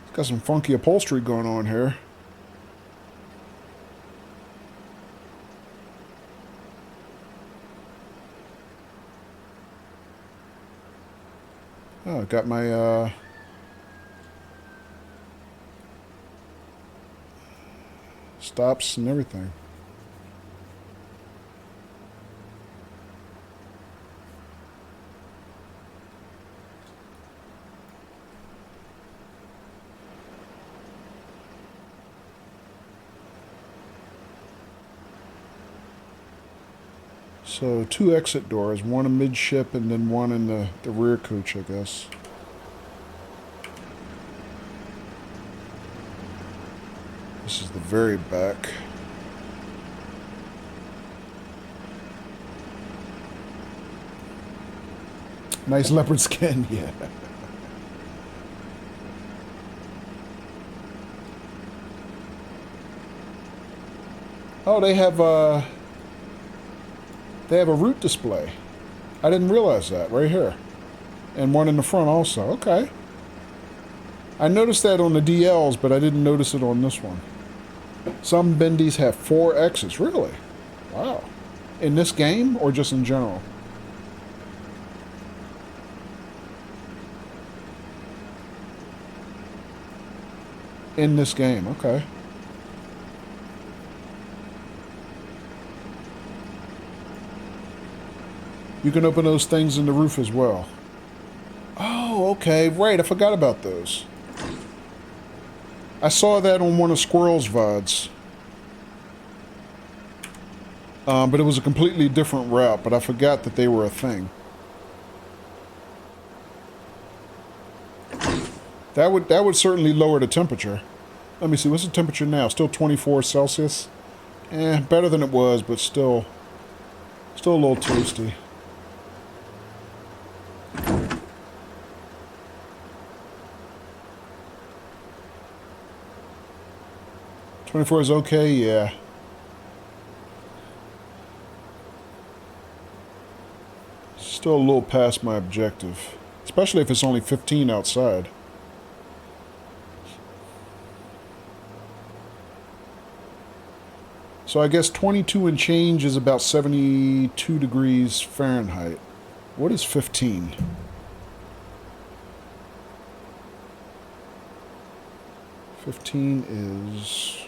It's got some funky upholstery going on here. Oh, I got my, stops and everything. So 2 exit doors, one amidship and then one in the rear coach, I guess. This is the very back. Nice leopard skin, yeah. Oh, they have a route display. I didn't realize that, right here. And one in the front also, okay. I noticed that on the DLs, but I didn't notice it on this one. Some bendies have 4 exits, really? Wow. In this game, or just in general? In this game, okay. You can open those things in the roof as well. Oh, okay. Right, I forgot about those. I saw that on one of Squirrel's VODs. But it was a completely different route, but I forgot that they were a thing. That would certainly lower the temperature. Let me see, what's the temperature now? Still 24 Celsius? Better than it was, but still a little toasty. "24 is okay, yeah. Still a little past my objective. Especially if it's only 15 outside. So I guess 22 and change is about 72 degrees Fahrenheit. What is 15? is...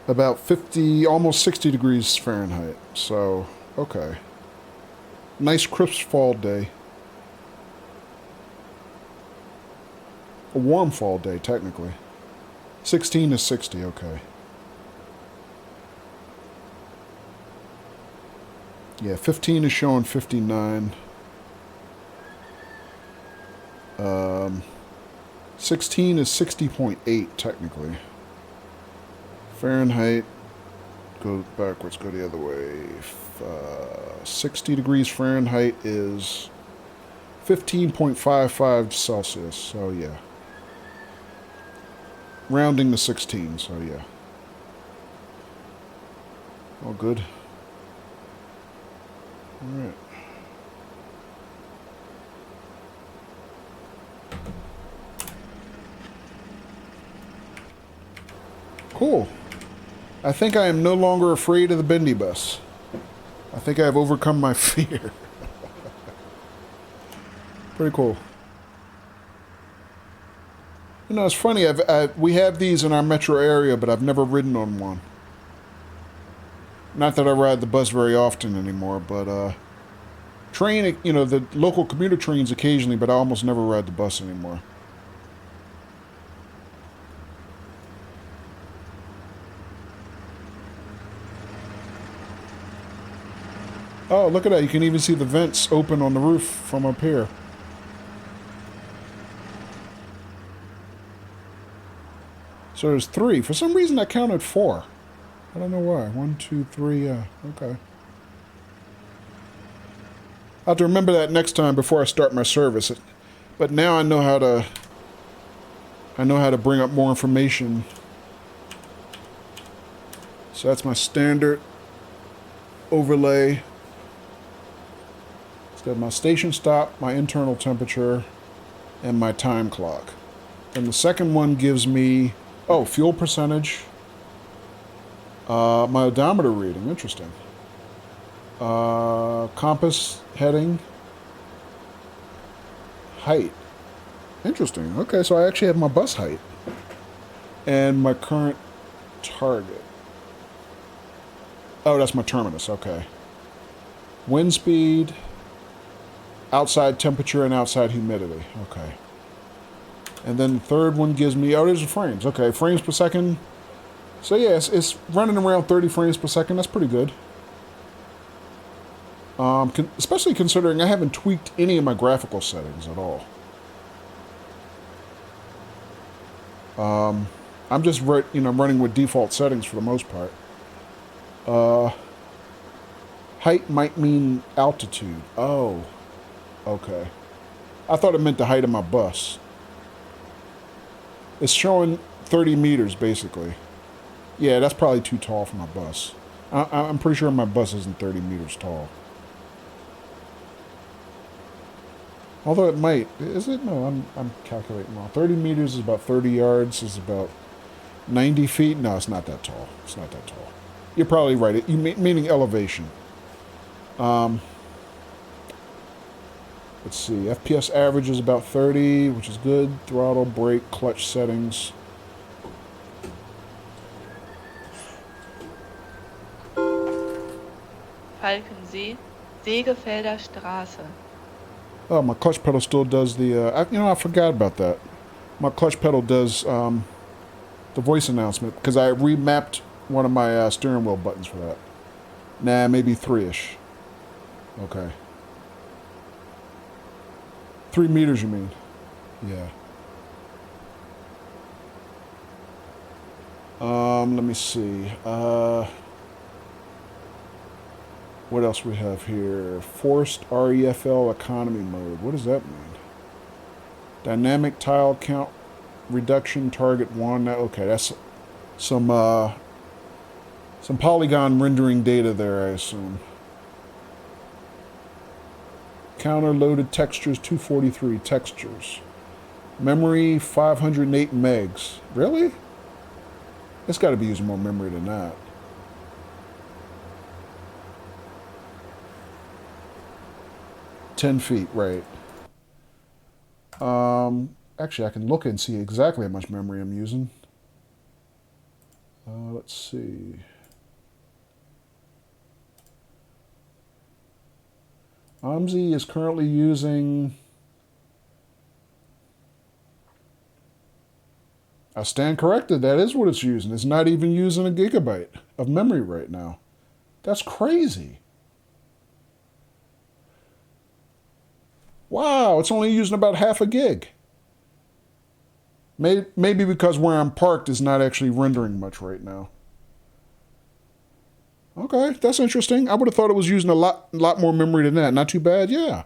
about 50, almost 60 degrees Fahrenheit. So, okay. Nice crisp fall day. A warm fall day, technically. 16 is 60, okay. Yeah, 15 is showing 59. 16 is 60.8, technically. Fahrenheit, go backwards, go the other way. 60 degrees Fahrenheit is 15.55 Celsius, so yeah. Rounding to 16, so yeah. All good. Alright. Cool. I think I am no longer afraid of the bendy bus. I think I have overcome my fear. Pretty cool. You know, it's funny. We have these in our metro area, but I've never ridden on one. Not that I ride the bus very often anymore, but train. You know, the local commuter trains occasionally, but I almost never ride the bus anymore. Oh, look at that. You can even see the vents open on the roof from up here. So there's 3. For some reason I counted 4. I don't know why. 1, 2, 3, yeah. Okay. I'll have to remember that next time before I start my service. But now I know how to bring up more information. So that's my standard overlay. It's got my station stop, my internal temperature, and my time clock. And the second one gives me, fuel percentage, my odometer reading, interesting. Compass heading, height. Interesting. Okay, so I actually have my bus height. And my current target. Oh, that's my terminus, okay. Wind speed, outside temperature, and outside humidity. Okay. And then the third one gives me, there's the frames. Okay, frames per second. So yeah, it's running around 30 frames per second. That's pretty good. Especially considering I haven't tweaked any of my graphical settings at all. I'm just running with default settings for the most part. Height might mean altitude. Oh, okay. I thought it meant the height of my bus. It's showing 30 meters, basically. Yeah, that's probably too tall for my bus. I'm pretty sure my bus isn't 30 meters tall. Although it might. Is it? No, I'm calculating wrong. 30 meters is about 30 yards, is about 90 feet. No, it's not that tall. It's not that tall. You're probably right. Meaning elevation. Let's see. FPS average is about 30, which is good. Throttle, brake, clutch settings. Falkensee, Segefelder Straße. Oh, my clutch pedal still does the, I forgot about that. My clutch pedal does the voice announcement because I remapped one of my steering wheel buttons for that. Nah, maybe 3-ish. Okay. 3 meters, you mean? Yeah. Let me see. What else we have here? Forced REFL economy mode. What does that mean? Dynamic tile count reduction target 1. Okay, that's some polygon rendering data there, I assume. Counter loaded textures 243 textures. Memory 508 megs. Really? It's got to be using more memory than that. $10 right. Actually, I can look and see exactly how much memory I'm using. Let's see. OMSI is currently using... I stand corrected. That is what it's using. It's not even using a gigabyte of memory right now. That's crazy. Wow, it's only using about half a gig. Maybe because where I'm parked is not actually rendering much right now. Okay, that's interesting. I would have thought it was using a lot more memory than that. Not too bad, yeah.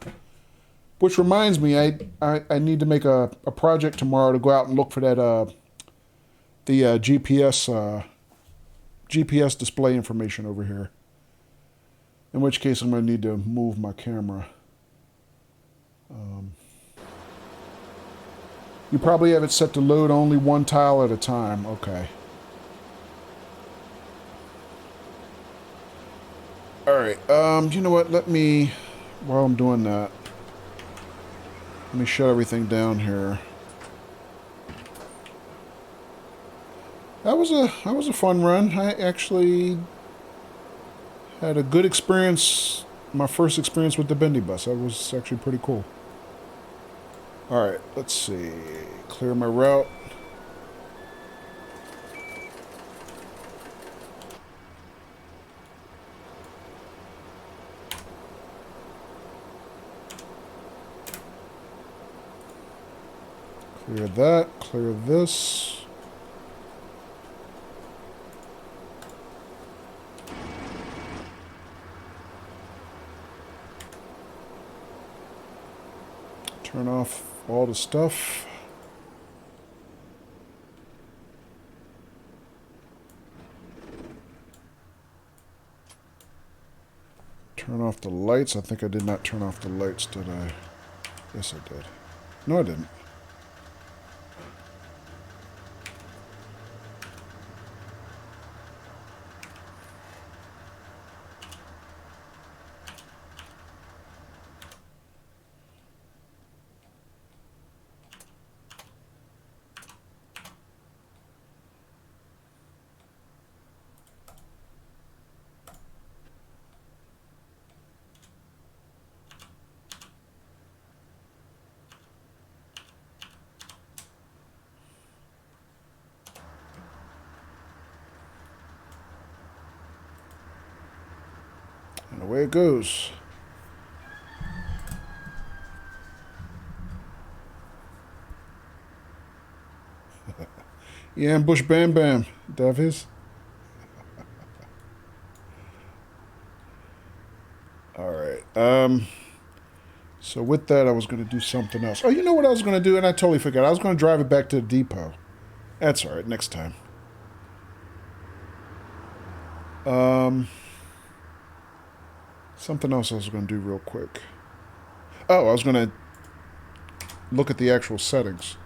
Which reminds me, I need to make a project tomorrow to go out and look for that the GPS display information over here. In which case, I'm going to need to move my camera. You probably have it set to load only one tile at a time. Okay. All right. You know what? While I'm doing that, let me shut everything down here. That was a fun run. I actually had a good experience. My first experience with the bendy bus. That was actually pretty cool. All right, let's see. Clear my route. Clear that. Clear this. Turn off all the stuff. Turn off the lights. I think I did not turn off the lights, did I? Yes, I did. No, I didn't. And away it goes. Yeah, ambush bam bam, Davies. All right. So with that, I was going to do something else. Oh, you know what I was going to do? And I totally forgot. I was going to drive it back to the depot. That's all right. Next time. Something else I was going to do real quick. Oh, I was going to look at the actual settings.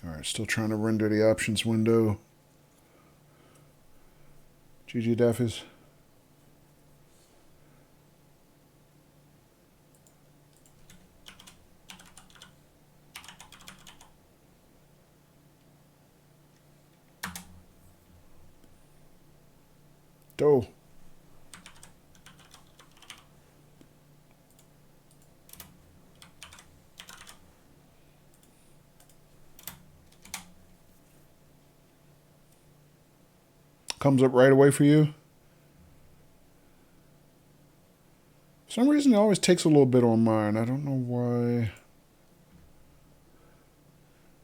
All right, still trying to render the options window. GG Daffies. Doe. Comes up right away for you. For some reason, it always takes a little bit on mine. I don't know why.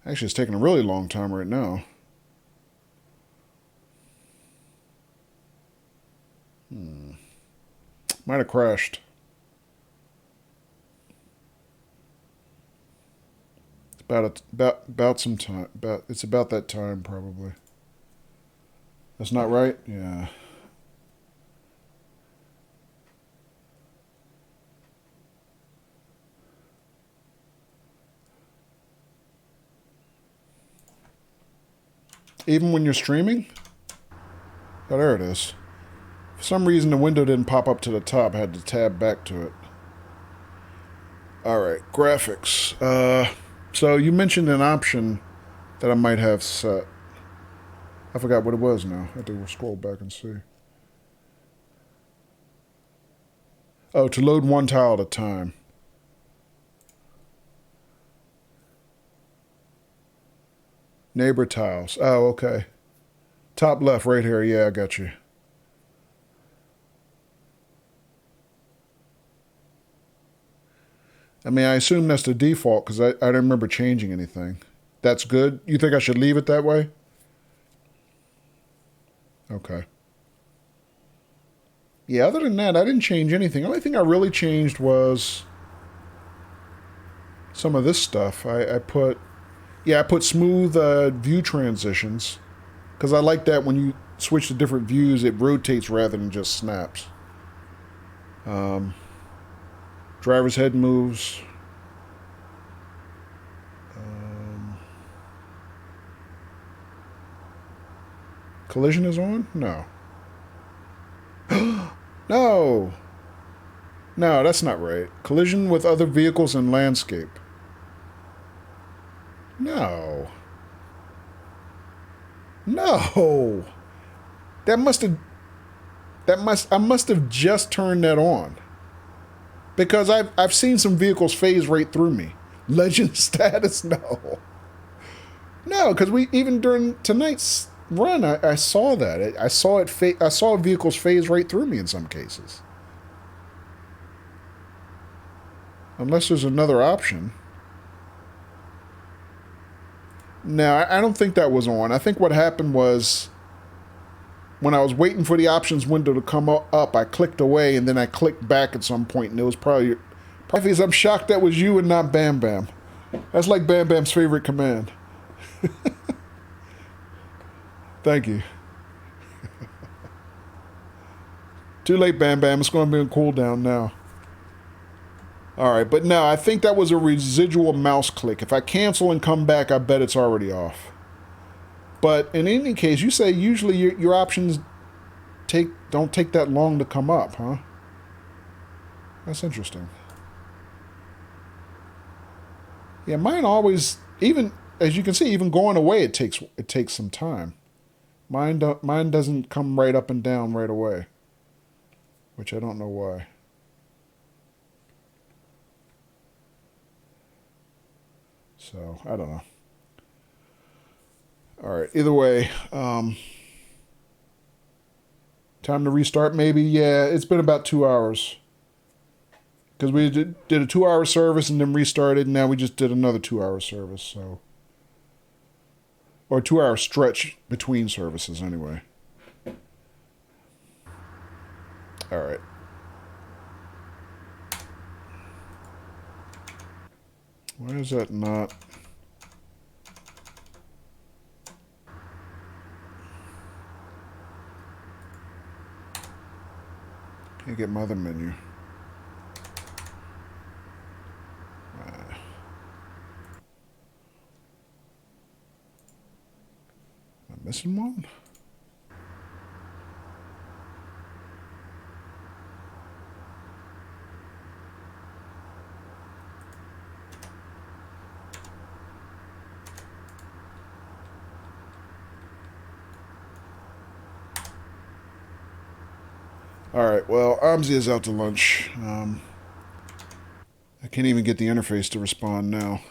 Actually, it's taking a really long time right now. Might have crashed. It's about some time. It's about that time probably. That's not right? Yeah. Even when you're streaming? Oh, there it is. For some reason, the window didn't pop up to the top. I had to tab back to it. All right, graphics. So you mentioned an option that I might have set. I forgot what it was now. I have to scroll back and see. Oh, to load one tile at a time. Neighbor tiles. Oh, okay. Top left right here. Yeah, I got you. I mean, I assume that's the default because I don't remember changing anything. That's good? You think I should leave it that way? Okay. Yeah, other than that, I didn't change anything. The only thing I really changed was some of this stuff. I put smooth view transitions because I like that when you switch to different views, it rotates rather than just snaps. Driver's head moves. Collision is on? No. No! No, that's not right. Collision with other vehicles and landscape. No. No! I must have just turned that on. Because I've seen some vehicles phase right through me. Legend status, no. No, because even during tonight's run, I saw that. I saw vehicles phase right through me in some cases. Unless there's another option. No, I don't think that was on. I think what happened was when I was waiting for the options window to come up, I clicked away and then I clicked back at some point, and it was probably because I'm shocked that was you and not Bam Bam. That's like Bam Bam's favorite command. Thank you. Too late, Bam Bam. It's going to be on cooldown now. All right, but no, I think that was a residual mouse click. If I cancel and come back, I bet it's already off. But in any case, you say usually your options don't take that long to come up, huh? That's interesting. Yeah, mine always, even as you can see, even going away, it takes some time. Mine doesn't come right up and down right away, which I don't know why. So, I don't know. All right, either way, time to restart maybe? Yeah, it's been about 2 hours. Because we did a 2-hour service and then restarted, and now we just did another 2-hour service, so. Or a 2-hour stretch between services, anyway. All right. Why is that not? Can't get my other menu. Missing one? Alright, well, OMSI is out to lunch. I can't even get the interface to respond now.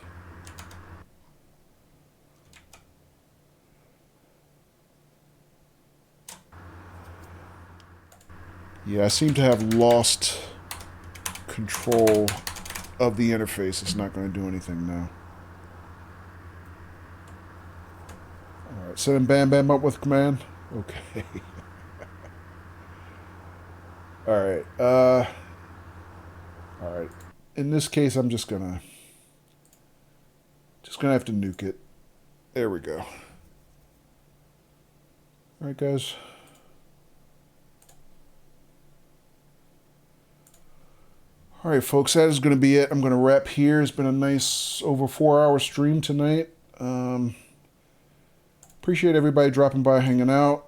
Yeah, I seem to have lost control of the interface. It's not going to do anything now. Alright, setting Bam Bam up with command. Okay. Alright, alright. In this case, I'm just gonna have to nuke it. There we go. Alright, guys. Alright, folks, that is going to be it. I'm going to wrap here. It's been a nice over 4-hour stream tonight. Appreciate everybody dropping by, hanging out.